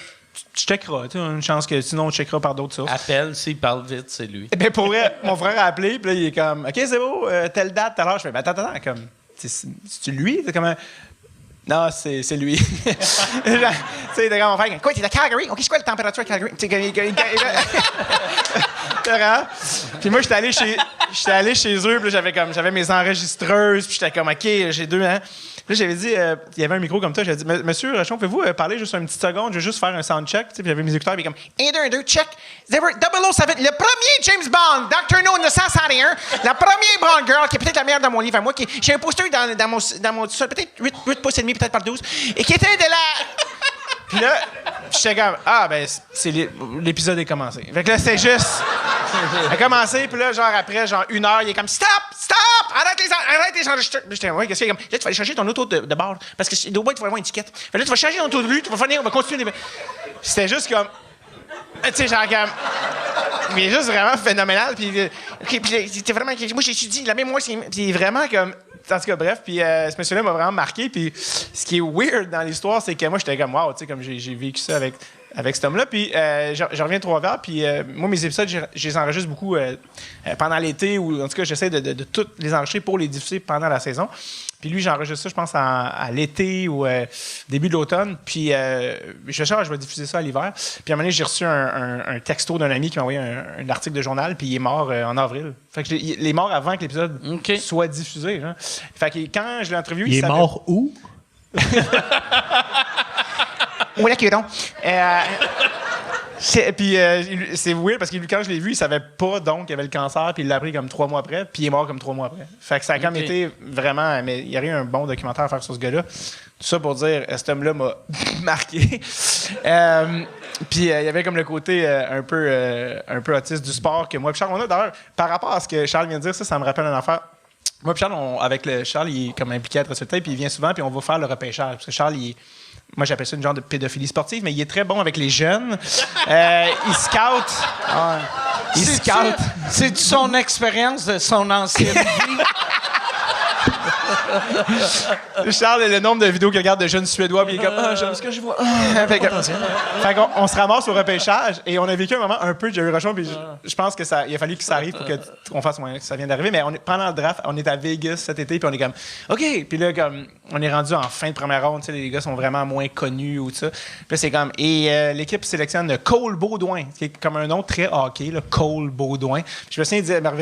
tu checkeras. Tu as une chance que sinon, on checkeras par d'autres sources. Appelle, s'il parle vite, c'est lui. Ben pour vrai, mon frère a appelé, puis là, il est comme, OK, c'est beau, telle date, telle heure. Je fais, ben attends, comme, c'est-tu lui? C'est comme non, c'est lui. Tu sais, mon frère, quoi, t'es à Calgary? OK, c'est quoi la température à Calgary? Puis moi, j'étais allé chez eux, puis j'avais mes enregistreuses, puis j'étais comme, OK, j'ai 2 ans. Puis là, j'avais dit, il y avait un micro comme ça, j'avais dit, Monsieur Rochon, pouvez-vous parler juste une petite seconde? Je vais juste faire un soundcheck. Puis j'avais mes écouteurs, puis comme, 1, 2, check. 007, le premier James Bond, Dr. No 951, la première Bond Girl, qui est peut-être la meilleure dans mon livre à moi, j'ai un poster dans mon sol, peut-être 8 pouces et demi, peut-être par 12, et qui était de la... Puis là, j'étais comme, ben, l'épisode est commencé. Fait que là, c'est juste... Il a commencé, puis là, genre, après, 1 heure, il est comme, stop! Arrête les enregistrements! J'étais, ouais, qu'est-ce qu'il y a comme, là, tu vas aller changer ton auto de bord, parce que au bout, tu vas avoir une étiquette. Fait que là, tu vas changer ton auto de rue, tu vas venir, on va continuer. C'était juste comme, tu sais, genre, comme, mais juste vraiment phénoménal, puis c'était vraiment, moi, j'ai dit, la même moi, c'est vraiment comme, en tout cas, bref, puis ce monsieur-là m'a vraiment marqué, puis ce qui est weird dans l'histoire, c'est que moi, j'étais comme, wow, tu sais, comme j'ai vécu ça avec cet homme-là. Puis je reviens de Trois-Rivières, puis moi, mes épisodes, je les enregistre beaucoup pendant l'été, ou en tout cas, j'essaie de toutes les enregistrer pour les diffuser pendant la saison. Puis lui, j'enregistre ça, je pense, à l'été ou début de l'automne. Puis je vais diffuser ça à l'hiver. Puis à un moment donné, j'ai reçu un texto d'un ami qui m'a envoyé un article de journal, puis il est mort en avril. Fait que il est mort avant que l'épisode soit diffusé. Hein. Fait que quand je l'ai interviewé, il est mort où? Au lac Huron. Puis c'est weird parce que quand je l'ai vu, il savait pas donc qu'il avait le cancer, puis il l'a appris comme 3 mois après, puis il est mort comme 3 mois après. Fait que ça a comme été vraiment... Mais il y aurait eu un bon documentaire à faire sur ce gars-là. Tout ça pour dire, cet homme-là m'a marqué. Puis il y avait comme le côté un peu autiste du sport que moi et Charles, on a d'ailleurs, par rapport à ce que Charles vient de dire, ça me rappelle une affaire. Moi et Charles, Charles, il est comme impliqué à être résultat, puis il vient souvent, puis on va faire le repêchage. Parce que Charles, moi, j'appelle ça une genre de pédophilie sportive, mais il est très bon avec les jeunes. Il scout. Il scout. C'est-tu son expérience de son ancienne vie? Charles, le nombre de vidéos qu'il regarde de jeunes Suédois, puis il est comme, j'aime ce que je vois. Fait qu'on se ramasse au repêchage, et on a vécu un moment un peu Jerry Rochon, puis je pense qu'il a fallu que ça arrive pour qu'on fasse que ça vienne d'arriver. Mais pendant le draft, on est à Vegas cet été, puis on est comme, OK. Puis là, comme, on est rendu en fin de première ronde, tu sais, les gars sont vraiment moins connus ou tout ça. Puis là, c'est comme, et l'équipe sélectionne Cole Baudouin, qui est comme un nom très hockey, là, Cole Baudouin. Puis je me souviens, il disait, parce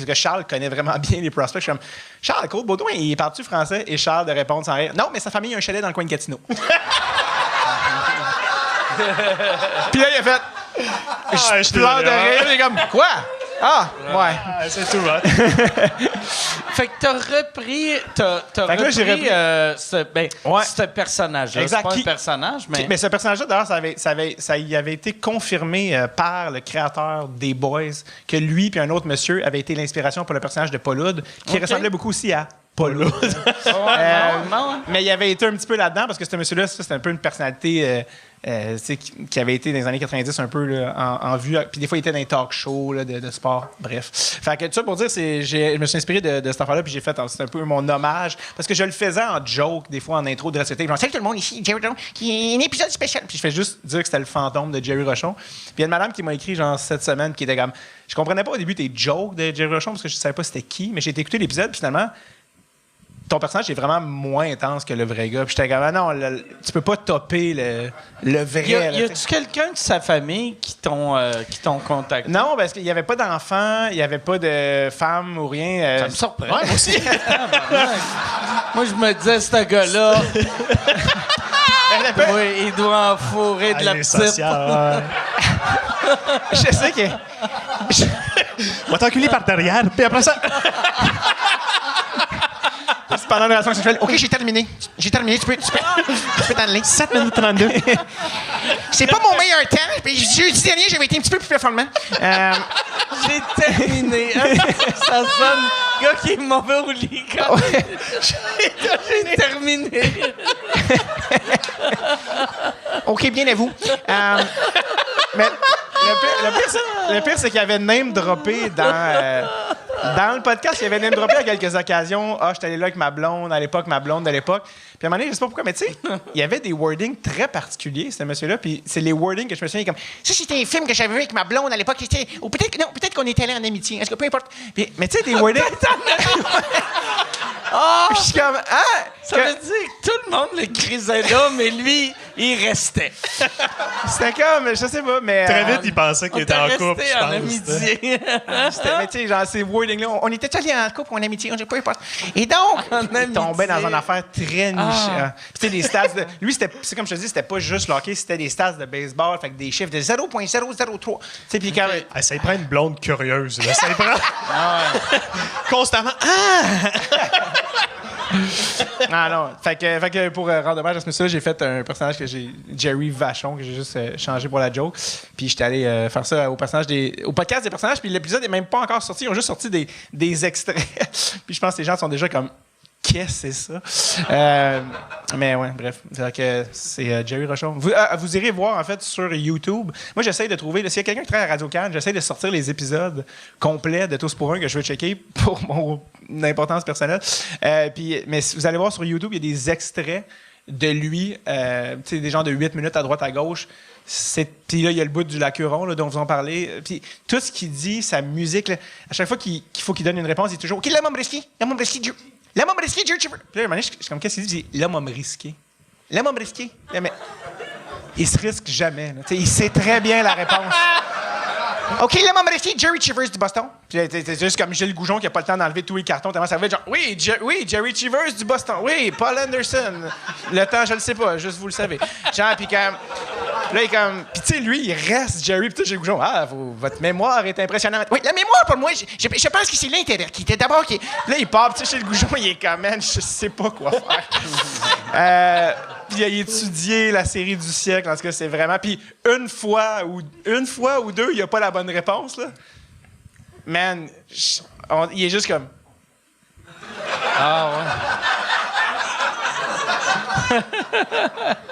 que Charles connaît vraiment bien les prospects, je suis comme, Charles, Cole Baudouin, il parle-tu français? Et Charles de répondre sans rire, non, mais sa famille a un chalet dans le coin de Gatineau. Puis là, il a fait, je pleure de rire, il est comme, quoi? Ah, ouais. C'est tout, hein? Fait que t'as repris ce personnage-là. Exact. C'est pas un personnage, mais... Mais ce personnage-là, d'ailleurs, ça y avait été confirmé par le créateur des Boys, que lui et un autre monsieur avaient été l'inspiration pour le personnage de Paul Oud, qui ressemblait beaucoup aussi à pas là. Non. Mais il avait été un petit peu là-dedans parce que ce monsieur-là, c'était un peu une personnalité qui avait été dans les années 90 un peu là, en vue. Puis des fois, il était dans les talk shows là, de sport. Bref. Fait que tout ça pour dire, je me suis inspiré de cette affaire-là puis j'ai fait c'est un peu mon hommage parce que je le faisais en joke des fois en intro de Recette. Genre, salut tout le monde, ici Jerry Rochon, qui est un épisode spécial. Puis je fais juste dire que c'était le fantôme de Jerry Rochon. Puis il y a une madame qui m'a écrit genre cette semaine qui était comme... Je comprenais pas au début tes jokes de Jerry Rochon parce que je savais pas c'était qui, mais j'ai été écouter l'épisode puis finalement... Ton personnage est vraiment moins intense que le vrai gars. Puis j'étais comme, non, tu peux pas topper le vrai. Y a-tu quelqu'un de sa famille qui t'ont contacté? Non, parce qu'il n'y avait pas d'enfants, il n'y avait pas de femmes ou rien. Ça me surprend. Ouais, moi aussi. Moi, je me disais, ce gars-là, il doit en fourrer de la Les petite. sociales, Je sais que... On va t'enculer par derrière, puis après ça... Pendant la relation sexuelle, OK, j'ai terminé. Tu peux t'en aller. 7 minutes 32. C'est pas mon meilleur temps. Puis jeudi dernier, j'avais été un petit peu plus performant. J'ai terminé. Ça sonne, gars qui est mauvais au lit. J'ai terminé. OK, bien à vous. Mais le pire, c'est qu'il avait name droppé dans le podcast. Il avait name droppé à quelques occasions. Ah, j'étais allé là avec ma blonde à l'époque, ma blonde de l'époque. Puis à un moment donné, je sais pas pourquoi, mais tu sais, il y avait des wordings très particuliers, ce monsieur-là. Puis c'est les wordings que je me souviens comme ça, c'était un film que j'avais vu avec ma blonde à l'époque. Ou peut-être qu'on était allé en amitié. Est-ce que peu importe. Puis, mais tu sais, des wordings. Je suis comme Ça veut dire que tout le monde le crisait là, mais lui, il restait. C'était comme, je sais pas, mais. Très vite, il pensait qu'il était en couple, je en pense. amitié. Mais tu sais, genre, ces wordings-là, on était allés en couple ou en amitié, on sait pas importe. Et donc, il tombait dans une affaire très nichée. Tu sais, des stats de. Lui, c'est comme je te dis, c'était pas juste le hockey, c'était des stats de baseball, fait que des chiffres de 0.003. Tu sais, puis quand. Ah, ça y prend une blonde curieuse, là. Ça y prend. Constamment. Ah non. Fait que pour rendre hommage à ce monsieur-là, j'ai fait un personnage que j'ai. Jerry Vachon, que j'ai juste changé pour la joke. Puis j'étais allé faire ça au podcast des personnages. Puis l'épisode est même pas encore sorti. Ils ont juste sorti des extraits. Puis je pense que les gens sont déjà comme. Qu'est-ce que c'est ça? Mais ouais, bref. C'est Jerry Rochon. Vous irez voir, en fait, sur YouTube. Moi, j'essaie de trouver... S'il y a quelqu'un qui travaille à Radio-Can, j'essaie de sortir les épisodes complets de Tous pour un que je veux checker pour mon importance personnelle. Mais si vous allez voir sur YouTube, il y a des extraits de lui, des gens de 8 minutes à droite, à gauche. Puis là, il y a le bout du lacuron là, dont vous en parlez. Puis tout ce qu'il dit, sa musique, là, à chaque fois qu'il faut qu'il donne une réponse, il est toujours « OK, l'homme risqué, l'homme risqué, Jerry Cheever. » Puis là, à un moment donné, je suis comme, qu'est-ce qu'il dit? L'homme risqué. L'homme risqué. Mais il se risque jamais. Là. Il sait très bien la réponse. OK, l'homme risqué, Jerry Cheevers du Boston. Puis là, c'est juste comme Gilles Goujon qui n'a pas le temps d'enlever tous les cartons. Tellement ça va être genre, oui, Jerry Cheevers du Boston. Oui, Paul Anderson. Le temps, je le sais pas, juste vous le savez. Genre, puis comme. Là, il est comme. Puis tu sais, lui, il reste Jerry. Puis Gilles Goujon, votre mémoire est impressionnante. Oui, la mémoire, pour moi, je pense que c'est l'intérêt qui était d'abord. Puis là, il part, tu sais, Gilles Goujon, il est comme, man, je sais pas quoi faire. Puis il a étudié la série du siècle. En tout cas, c'est vraiment. Puis une fois ou deux, il n'y a pas la bonne réponse, là. Man, il est juste comme. Ah ouais.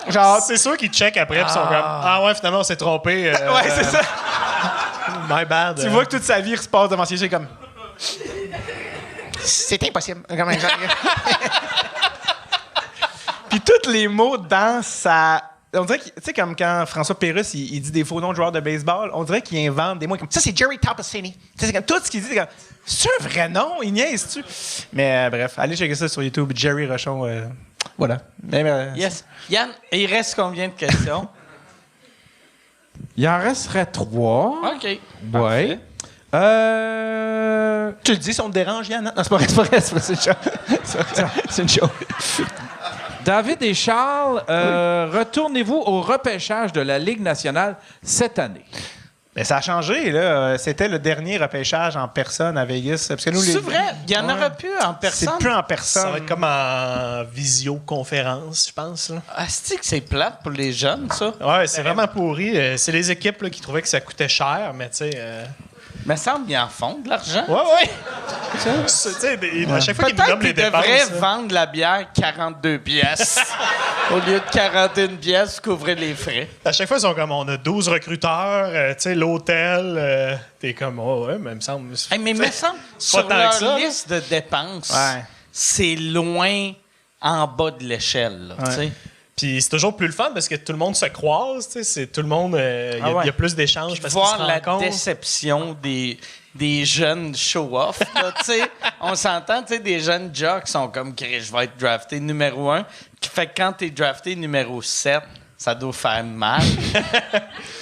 Genre. C'est sûr qu'ils checkent après, puis ils sont comme ah ouais, finalement, on s'est trompé. Ouais, c'est ça. My bad. Tu vois que toute sa vie, il se passe devant ses yeux comme. C'est impossible. Comme un genre. Puis tous les mots dans sa. On dirait que, tu sais, comme quand François Pérusse, il dit des faux noms de joueurs de baseball, on dirait qu'il invente des mots comme ça, c'est Jerry Topacini. C'est comme tout ce qu'il dit, c'est comme. C'est un vrai nom? Il niaise-tu? Mais bref, allez checker ça sur YouTube. Jerry Rochon. Voilà. Yes. Yann, il reste combien de questions? Il en resterait 3. OK. Ouais. Tu le dis si on te dérange, Yann? Non, c'est pas vrai, c'est une show. David et Charles, retournez-vous au repêchage de la Ligue nationale cette année? Mais ça a changé, là. C'était le dernier repêchage en personne à Vegas. Parce que nous, C'est vrai? Il y en aurait plus en personne? C'est plus en personne. Ça va être comme en visioconférence, je pense. Là. C'est que c'est plate pour les jeunes, ça? Ouais, c'est vraiment pourri. C'est les équipes là, qui trouvaient que ça coûtait cher, mais tu sais. Mais ça semble bien en fond de l'argent. Ouais. À chaque fois qu'il nous Peut-être nomme les qu'ils dépenses... devraient vendre la bière 42 pièces au lieu de 41 pièces, couvrir les frais. À chaque fois, ils sont comme, on a 12 recruteurs, tu sais, l'hôtel, t'es comme, oh ouais, mais il me semble... Hey, mais il me semble, sur tant leur que ça, liste de dépenses, Ouais. c'est loin en bas de l'échelle, là, tu sais. Puis c'est toujours plus le fun parce que tout le monde se croise, tu sais, c'est tout le monde, il y a plus d'échanges parce qu'ils se Voir la rencontrent. déception des jeunes show-off, là, tu sais. On s'entend, tu sais, des jeunes jocks sont comme, je vais être drafté numéro 1. Qui fait que quand t'es drafté numéro 7, ça doit faire mal.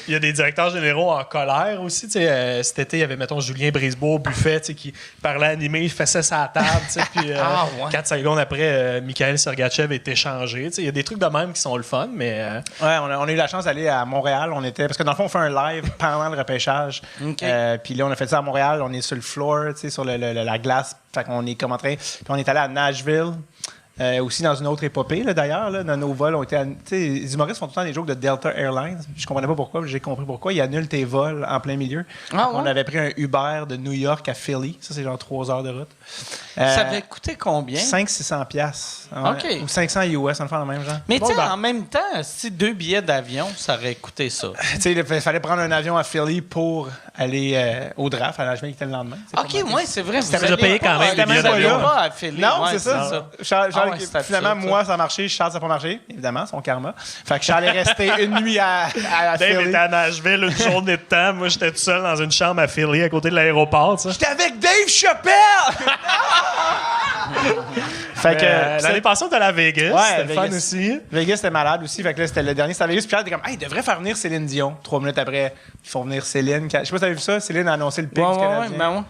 Il y a des directeurs généraux en colère aussi. Tu sais, cet été, il y avait, mettons, Julien Brisebois au buffet, tu sais, qui parlait animé, il faisait sa table. Tu sais, puis 4 secondes après, Mikhail Sergachev est échangé. Tu sais, il y a des trucs de même qui sont le fun, mais... Ouais, on a eu la chance d'aller à Montréal. Parce que dans le fond, on fait un live pendant le repêchage. Puis là, on a fait ça à Montréal. On est sur le floor, tu sais, sur la glace. Fait qu'on est comme en train... Puis on est allé à Nashville. Aussi dans une autre épopée, là, d'ailleurs, là, dans nos vols, les humoristes font tout le temps des jokes de Delta Airlines. Je comprenais pas pourquoi, j'ai compris pourquoi. Ils annulent tes vols en plein milieu. Ah, ouais? On avait pris un Uber de New York à Philly. Ça, c'est genre 3 heures de route. Ça avait coûté combien? 500-600 $. OK. Ou 500 US, on le fait dans le même genre. Mais tu sais, en même temps, si 2 billets d'avion, ça aurait coûté ça. Tu sais, il fallait prendre un avion à Philly pour aller au draft à Nashville qui était le lendemain. OK, moi, c'est vrai. C'était déjà payé quand même, les billets d'avion. Pas à Philly. Non, Ouais, c'est ça. Charles, c'était finalement, absurde, moi, ça a marché. Charles, ça n'a pas marché. Évidemment, son karma. Fait que Charles est resté une nuit à Dave Philly. était à Nashville une journée de temps. Moi, j'étais tout seul dans une chambre à Philly, à côté de l'aéroport, tu sais. J'étais avec Dave Chappelle! Fait que L'année passée, on était allé à Vegas. Ouais, c'était le fun Vegas. aussi. Vegas, c'était malade aussi. Fait que là, c'était le dernier. C'était à Vegas. Puis Charles était comme, hey, il devrait faire venir Céline Dion. 3 minutes après, ils font venir Céline. Je sais pas si t'avais vu ça. Céline a annoncé le pic du Canadien. ben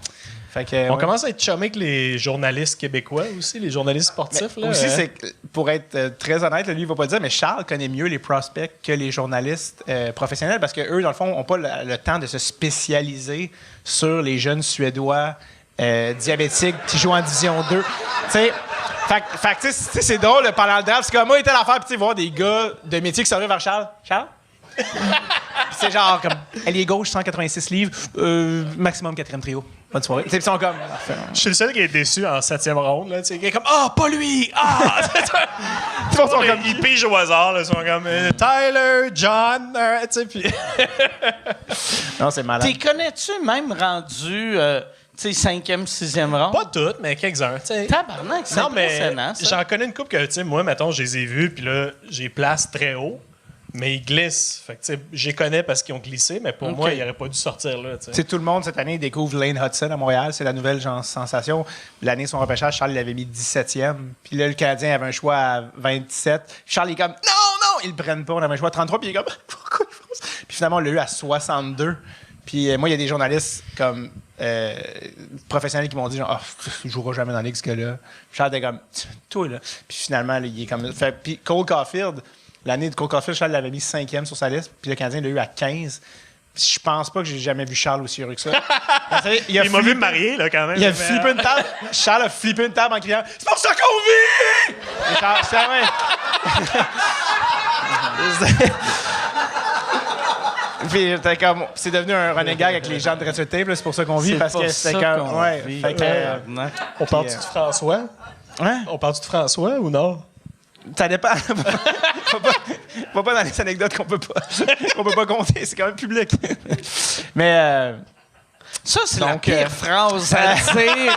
Fait que, On commence à être chumé avec les journalistes québécois aussi, les journalistes sportifs. Là, aussi, c'est que, pour être très honnête, lui, il va pas le dire, mais Charles connaît mieux les prospects que les journalistes professionnels parce qu'eux, dans le fond, n'ont pas le temps de se spécialiser sur les jeunes Suédois diabétiques qui jouent en Division 2. Tu sais, fait que, tu sais, c'est drôle, pendant le draft, c'est comme moi, il était l'affaire, puis tu sais, voir des gars de métier qui s'arrivent vers Charles. Charles? Puis c'est genre comme, ailier gauche, 186 livres, maximum 4e trio. Bonne soirée. Ils sont comme. Je suis le seul qui est déçu en 7e ronde. Là, qui est comme ah, pas lui! Ah! Ils pigent au hasard. Là, ils sont comme Tyler, John. Tu sais, puis. Non, c'est malade. T'es connais-tu même rendu, tu sais, 5e, 6e rang? Pas toutes, mais quelques-uns. T'sais. Tabarnak, c'est Non, mais impressionnant, ça. j'en connais une couple que, tu sais, moi, mettons, je les ai vus, puis là, j'ai place très haut. Mais ils glissent. Fait que, tu sais, je les connais parce qu'ils ont glissé, mais pour moi, ils n'auraient pas dû sortir là. Tu sais, tout le monde, cette année, découvre Lane Hudson à Montréal. C'est la nouvelle sensation. L'année de son repêchage, Charles l'avait mis 17e. Puis là, le Canadien avait un choix à 27. Charles est comme, non, ils le prennent pas. On avait un choix à 33. Puis il est comme, pourquoi ils font ça? Puis finalement, on l'a eu à 62. Puis moi, il y a des journalistes comme professionnels qui m'ont dit, genre, il jouera jamais dans la ligue, ce gars-là. Charles était comme, toi, là. Puis finalement, là, il est comme. Puis Cole Caulfield, l'année de Cole Caulfield, Charles l'avait mis 5e sur sa liste, puis le Canadien l'a eu à 15. Je pense pas que j'ai jamais vu Charles aussi heureux que ça. Il m'a vu me marier, là, quand même. Il a flippé une table. Charles a flippé une table en criant « C'est pour ça qu'on vit! » Et Charles, Puis c'est devenu un running gag avec les gens de Red Tape, c'est pour ça qu'on vit, parce que c'était comme... Ouais, fait que, on parle-tu de François? Hein? On parle-tu de François ou non? Ça dépend. Pas dans les anecdotes qu'on peut pas compter. C'est quand même public. Mais ça, c'est la pire phrase à dire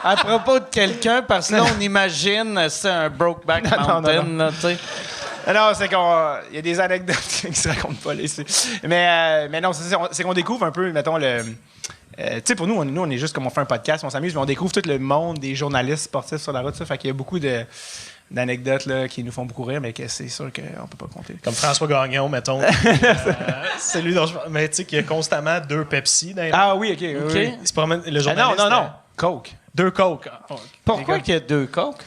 à propos de quelqu'un, parce que là, on imagine c'est un Brokeback Mountain. Non. Tu sais. Non, c'est qu'on. Il y a des anecdotes qui se racontent pas. Mais non, c'est qu'on découvre un peu, mettons, le. Tu sais, pour nous, on est juste comme on fait un podcast, on s'amuse, mais on découvre tout le monde des journalistes sportifs sur la route. Ça fait qu'il y a beaucoup d'anecdotes là, qui nous font beaucoup rire, mais que c'est sûr qu'on peut pas compter. Comme François Gagnon, mettons. C'est lui dont je... Mais tu sais qu'il y a constamment 2 Pepsi dans les... Ah oui, OK. Oui. Il se promène... Le journaliste... Non. Coke. 2 Coke. Pourquoi qu'il y a 2 Coke?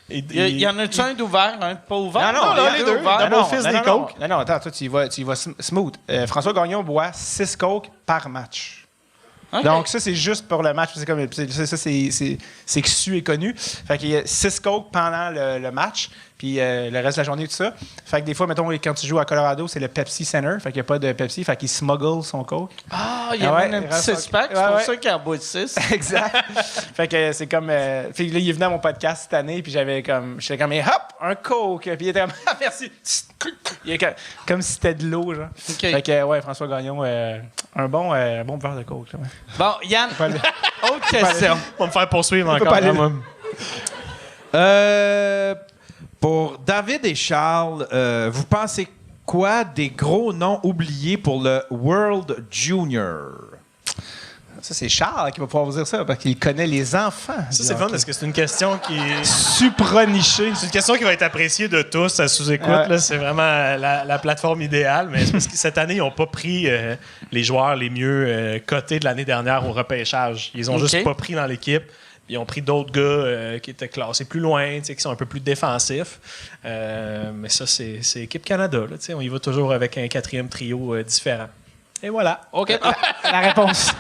Il y en a-tu un d'ouvert, un de pas ouvert? Non, les deux. Double fist des Coke. Non, attends, toi, tu y vas smooth. François Gagnon boit 6 Coke par match. Okay. Donc, ça, c'est juste pour le match. C'est que Su est connu. Fait qu'il y a 6 Coke pendant le match. puis le reste de la journée, tout ça. Fait que des fois, mettons, quand tu joues à Colorado, c'est le Pepsi Center, fait qu'il n'y a pas de Pepsi, fait qu'il smuggle son coke. Ah, il y a même un petit six-pack, c'est pour ça qu'il en boit 6. Exact. Fait que c'est comme... Puis là, il est venu à mon podcast cette année, puis j'étais comme, mais hop, un coke. Puis il était comme, ah, merci. Il est comme si c'était de l'eau, genre. Okay. Fait que, ouais, François Gagnon, un bon verre de coke. Là, ouais. Bon, Yann, autre question. On va me faire poursuivre peut encore. pas aller. Pour David et Charles, vous pensez quoi des gros noms oubliés pour le World Junior? Ça, c'est Charles qui va pouvoir vous dire ça, parce qu'il connaît les enfants. Ça, c'est fun parce que c'est une question qui est supra-nichée. C'est une question qui va être appréciée de tous à sous-écoute. Ouais. Là, c'est vraiment la plateforme idéale. Mais c'est parce que cette année, ils n'ont pas pris les joueurs les mieux cotés de l'année dernière au repêchage. Ils ont juste pas pris dans l'équipe. Ils ont pris d'autres gars qui étaient classés plus loin, qui sont un peu plus défensifs. Mais ça, c'est équipe Canada. Là, on y va toujours avec un 4e trio différent. Et voilà. OK. La réponse.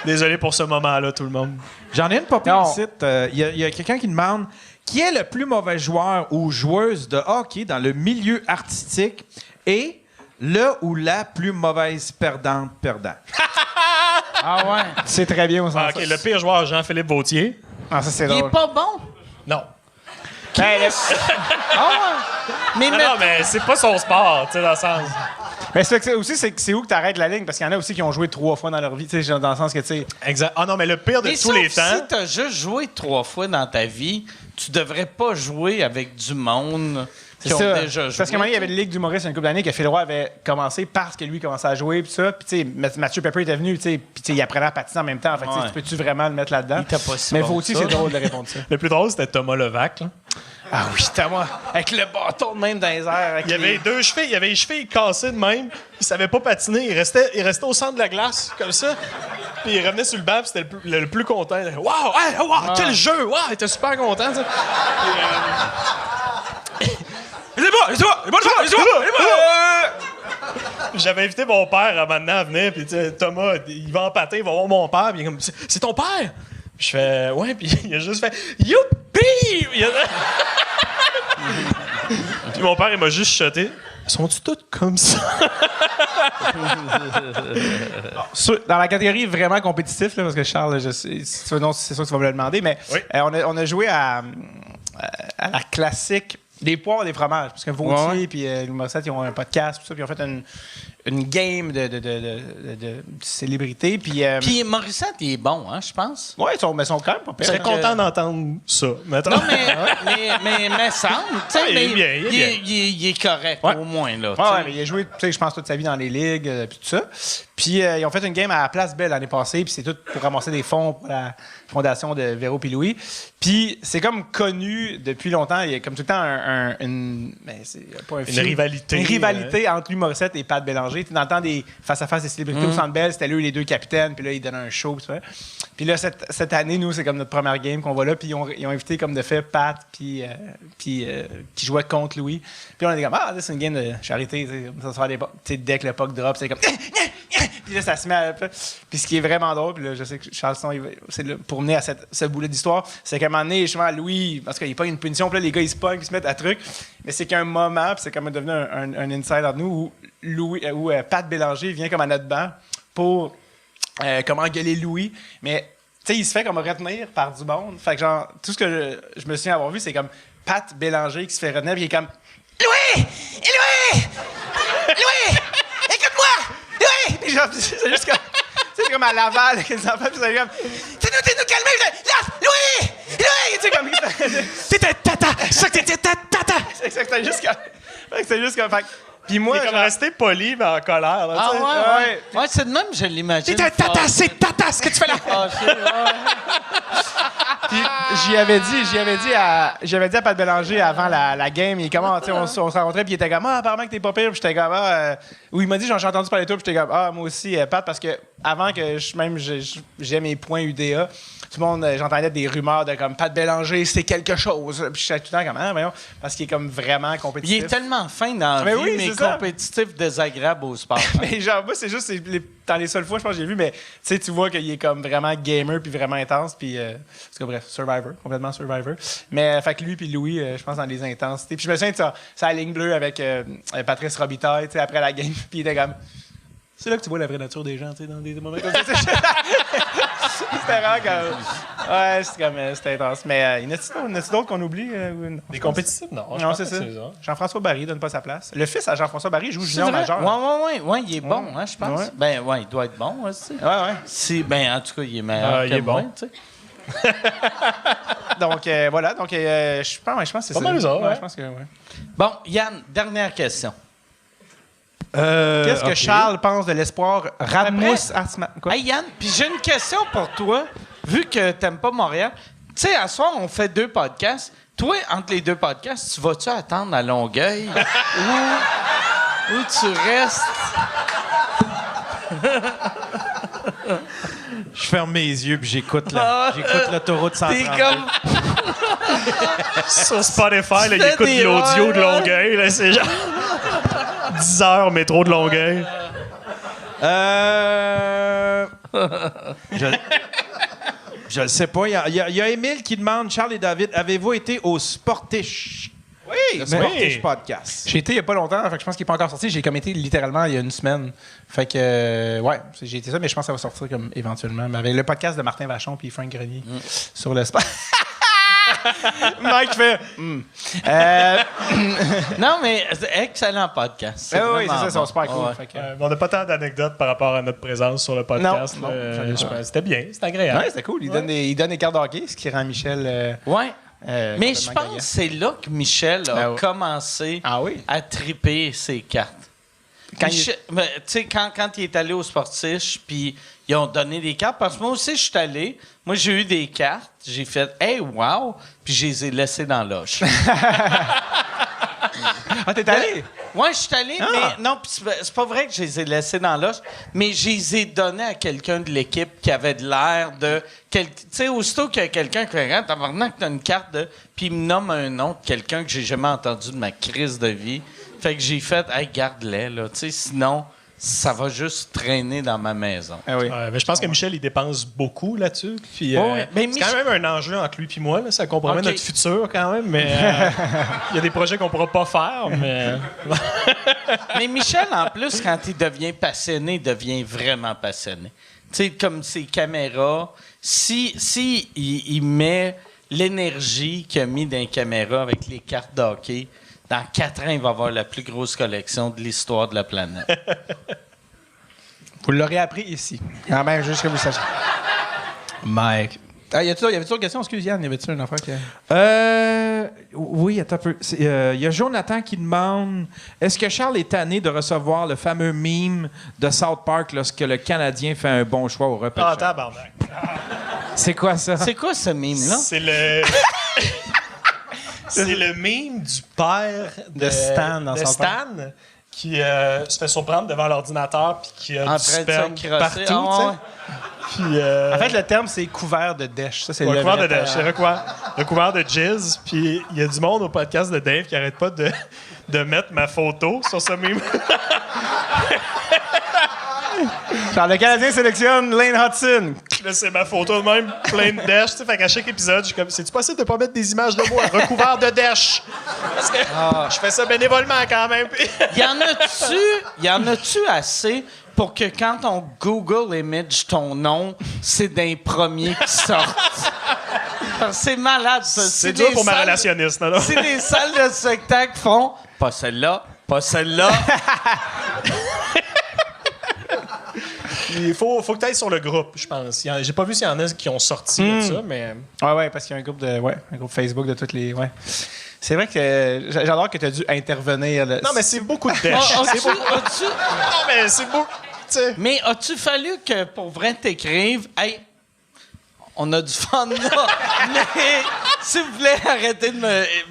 Désolé pour ce moment-là, tout le monde. J'en ai une pas pire ici. Il y a quelqu'un qui demande qui est le plus mauvais joueur ou joueuse de hockey dans le milieu artistique et le ou la plus mauvaise perdant. Ah ouais. C'est très bien au sens. OK, le pire joueur, Jean-Philippe Vautier. Ah, ça, c'est Il drôle. est pas bon. Non. Ben, Mais Non, mais c'est pas son sport, tu sais, dans le sens. mais c'est aussi, c'est où que tu arrêtes la ligne? Parce qu'il y en a aussi qui ont joué 3 fois dans leur vie, tu sais, dans le sens que, tu sais... Exact. Ah non, mais le pire de tous les temps... Si t'as juste joué 3 fois dans ta vie, tu devrais pas jouer avec du monde qui ont déjà joué. Parce qu'à un moment, il y avait une ligue d'humoristes une couple d'années que Phil Roy avait commencé parce que lui commençait à jouer, puis ça. Puis, tu sais, Mathieu Pepper était venu, tu sais, puis il apprenait à patiner en même temps. Fait que, tu sais, tu peux-tu vraiment le mettre là-dedans? Il était pas si mais bon Vautier, que ça. c'est drôle de répondre ça. Le plus drôle, c'était Thomas Levac. Là. Ah oui, c'était moi. Avec le bâton de même dans les airs. Avec Il y avait deux chevilles, il avait les chevilles cassées de même. Il savait pas patiner. Il restait au centre de la glace, comme ça. Puis il revenait sur le banc, puis c'était le plus content. Wow! Hey, wow! Quel jeu! Wow! Il était super content, ça. J'avais invité mon père à maintenant à venir, puis tu sais, Thomas, il va en pâté, il va voir mon père, puis il est comme, c'est ton père? Puis je fais, ouais, puis il a juste fait, youpi! Puis mon père, il m'a juste chuchoté. Sont-ils tous comme ça? Dans la catégorie vraiment compétitif, là, parce que Charles, c'est sûr que tu vas me le demander, mais Oui. on a joué à la classique des poires et des fromages. Parce que Vautier et Morissette, ils ont un podcast, tout ça, puis ils ont fait une game de célébrités. Puis Morissette, il est bon, hein, je pense. Oui, ils sont quand même pas Je pires. serais content d'entendre ça, maintenant. Non, mais semble, tu sais, Ouais, mais il est bien, il est bien. il est correct, Ouais. au moins, là. tu Ouais, sais. mais il a joué, tu sais, je pense, toute sa vie dans les ligues, puis tout ça. Puis ils ont fait une game à la Place Belle l'année passée, puis c'est tout pour ramasser des fonds pour la fondation de Véro puis Louis. Puis c'est comme connu depuis longtemps, il y a comme tout le temps une rivalité entre Louis Morissette et Pat Bélanger. Dans le temps des face-à-face des célébrités au Centre Bell, c'était eux les deux capitaines, puis là, ils donnaient un show, tout ça. Puis là, cette année, nous, c'est comme notre première game qu'on va là, puis ils ont invité comme de fait Pat, puis qui jouait contre Louis. Puis on est comme, ah, là, c'est une game de charité, tu sais, ça se fait des... Tu sais, dès que le puck drop, c'est comme... Puis là, ça se met à... Puis ce qui est vraiment drôle, puis là, je sais que Charleston, pour mener à ce bout-là d'histoire, c'est qu'à un moment donné, justement, Louis, parce qu'il n'y a pas une punition, puis là, les gars, ils se pognent, ils se mettent à truc. Mais c'est qu'à un moment, puis c'est comme devenu un insider entre nous, où Pat Bélanger vient comme à notre banc pour comment engueuler Louis. Mais, tu sais, il se fait comme retenir par du monde. Fait que, genre, tout ce que je me souviens avoir vu, c'est comme Pat Bélanger qui se fait retenir, puis il est comme Louis! Louis! Écoute-moi! Louis! Puis genre, c'est juste comme. Tu sais, comme à Laval, avec les enfants, puis c'est comme. T'es-nous calmer, là! Louis! Tu sais, comme. T'étais tata! C'est ça que t'étais tata! C'est ça que c'était juste comme. Fait que c'est juste comme. Fait puis moi. Il est comme resté poli, mais en colère. Là, Ah tu sais. ouais? Ouais, c'est de même, je l'imagine. T'étais tata! C'est tata ce que tu fais là! Puis j'avais dit à Pat Bélanger avant la game, il est comment, tu sais, on se rencontrait, puis il était comme, ah, apparemment que t'es pas pire, puis j'étais comme, ou il m'a dit, j'ai entendu parler de toi, puis j'étais comme, ah, moi aussi, Pat, parce que avant que j'ai mes points UDA, tout le monde, j'entendais des rumeurs de comme, Pat Bélanger, c'est quelque chose. Puis j'étais tout le temps comme, ah, voyons, parce qu'il est comme vraiment compétitif. Il est tellement fin dans la vie, mais c'est ça. compétitif, désagréable au sport. Mais genre, moi, c'est juste, dans les seules fois, je pense que j'ai vu, mais tu vois qu'il est comme vraiment gamer puis vraiment intense. Puis, parce que bref, Survivor, complètement Survivor. Mais, fait que lui puis Louis, je pense, dans les intensités. Puis je me souviens de ça, la ligne bleue avec Patrice Robitaille, tu sais, après la game. Puis il était comme. C'est là que tu vois la vraie nature des gens, tu sais, dans des moments comme ça. C'était vraiment comme. Ouais, c'était intense. Mais il y en a-t-il d'autres qu'on oublie? Des compétitifs? Non, non, c'est ça. Jean-François Barry donne pas sa place. Le fils à Jean-François Barry joue junior majeur. Ouais, il est bon, hein, je pense. Ouais. Ben, ouais, il doit être bon aussi. Ouais. Ben, en tout cas, il est meilleur que moi, tu sais. Donc, voilà. Donc, je pense que c'est ça. Pas mal, ouais. Je pense que, ouais. Bon, Yann, dernière question. Qu'est-ce que Charles pense de l'espoir Radmous Hartmann? Hey, Yann, puis j'ai une question pour toi. Vu que t'aimes pas Montréal, tu sais, à soir, on fait 2 podcasts. Toi, entre les 2 podcasts, tu vas-tu attendre à Longueuil ou tu restes? Je ferme mes yeux puis j'écoute l'autoroute centrale. T'es comme... Sur Spotify, là, il écoute l'audio de Longueuil. Là, c'est genre 10 heures métro de Longueuil. Je le sais pas. Il y a Émile qui demande, Charles et David, avez-vous été au Sportish? Oui, Le Sportish Podcast. J'ai été il y a pas longtemps, fait que je pense qu'il n'est pas encore sorti. J'ai comme été littéralement il y a une semaine. Fait que, ouais, j'ai été ça, mais je pense que ça va sortir comme éventuellement. Mais avec le podcast de Martin Vachon puis Frank Grenier sur le sport. Mike fait. Non, mais excellent podcast. Oui, c'est ça, c'est super cool. Ouais. Fait que, On n'a pas tant d'anecdotes par rapport à notre présence sur le podcast. Non, c'était bien, c'était agréable. ouais, c'était cool. Il donne des cartes de hockey, ce qui rend Michel. Ouais. Mais je complètement pense que c'est là que Michel a commencé à triper ses cartes. Tu sais, quand il est allé au Sportiche, puis ils ont donné des cartes, parce que moi aussi, je suis allé. Moi, j'ai eu des cartes. J'ai fait « Hey, wow! » Puis je les ai laissées dans l'oche. Ah, t'es allé? Ouais, je suis allé, mais non, pis c'est pas vrai que je les ai laissées dans l'oche, mais je les ai données à quelqu'un de l'équipe qui avait de l'air de... Tu sais, aussitôt qu'il y a quelqu'un qui regarde, t'as une carte de... Puis il me nomme un nom de quelqu'un que j'ai jamais entendu de ma crise de vie. Fait que j'ai fait « Hey, garde-les, là. » Tu sais, sinon, ça va juste traîner dans ma maison. Ah oui. Mais je pense que Michel, il dépense beaucoup là-dessus. Puis, mais c'est quand même un enjeu entre lui et moi. Là. Ça compromet notre futur quand même. Mais il y a des projets qu'on pourra pas faire. Mais... Mais Michel, en plus, quand il devient passionné, il devient vraiment passionné. Tu sais, comme ses caméras, si il met l'énergie qu'il a mis dans les caméras avec les cartes de hockey, dans 4 ans, il va avoir la plus grosse collection de l'histoire de la planète. Vous l'aurez appris ici. Quand même, juste que vous sachiez. Mike. Ah, y avait-tu d'autres questions? Excuse, Yann, y avait-tu une affaire qui... Oui, attends un peu. Il y a Jonathan qui demande, est-ce que Charles est tanné de recevoir le fameux meme de South Park lorsque le Canadien fait un bon choix au repêchage? Ah, tabarnak. C'est quoi ça? C'est quoi ce meme-là? C'est le... C'est le meme du père de Stan, dans de son Stan qui se fait surprendre devant l'ordinateur puis qui a En du train de sperme se partout. crosser. Ah, ouais. Puis, En fait, le terme, c'est couvert de dèche. Ça, c'est le recouvert de vrai Dave, c'est recouvert de jizz. Puis il y a du monde au podcast de Dave qui arrête pas de mettre ma photo sur ce meme. Genre, le Canadien sélectionne Lane Hudson. Là, c'est ma photo de même, plein de dèche. Fait qu'à chaque épisode, je suis comme, c'est-tu possible de pas mettre des images de moi recouvert de dèche? Parce que je fais ça bénévolement quand même. Y en a-tu assez pour que quand on Google image ton nom, c'est d'un premiers qui sortent? Parce que c'est malade, ça. C'est dur pour ma relationniste. Non? Si les salles de spectacle font « Pas celle-là, pas celle-là », Il faut que tu ailles sur le groupe, je pense. J'ai pas vu s'il y en a qui ont sorti de ça, mais... Ouais, parce qu'il y a un groupe Facebook de toutes les... Ouais. C'est vrai que j'adore que tu as dû intervenir. Là. Non, mais c'est beaucoup de dèche. Non, mais c'est beaucoup... T'sais. Mais as-tu fallu que, pour vrai, t'écrives « Hey, on a du fun là, mais s'il vous plaît, arrêtez de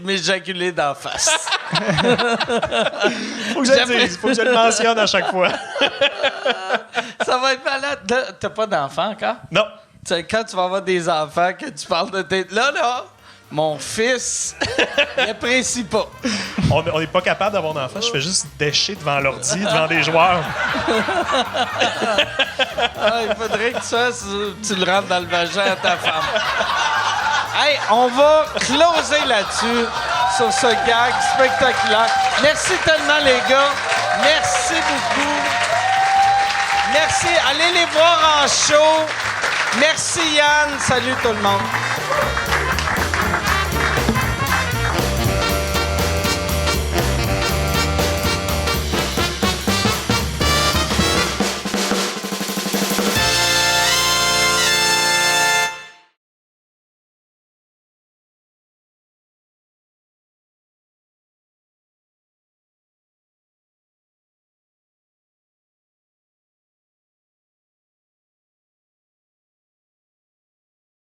m'éjaculer d'en face. » Faut que je le dise, faut que je le mentionne à chaque fois. Ça va être malade. Là, t'as pas d'enfant encore? Non. T'sais, quand tu vas avoir des enfants, que tu parles de tes... Là, Mon fils n'apprécie pas. On n'est pas capable d'avoir d'enfants. Je fais juste décher devant l'ordi, devant des joueurs. Il faudrait que tu le rentres dans le vagin à ta femme. Hey, on va closer là-dessus, sur ce gag spectaculaire. Merci tellement, les gars. Merci beaucoup. Merci. Allez les voir en show. Merci, Yann. Salut tout le monde.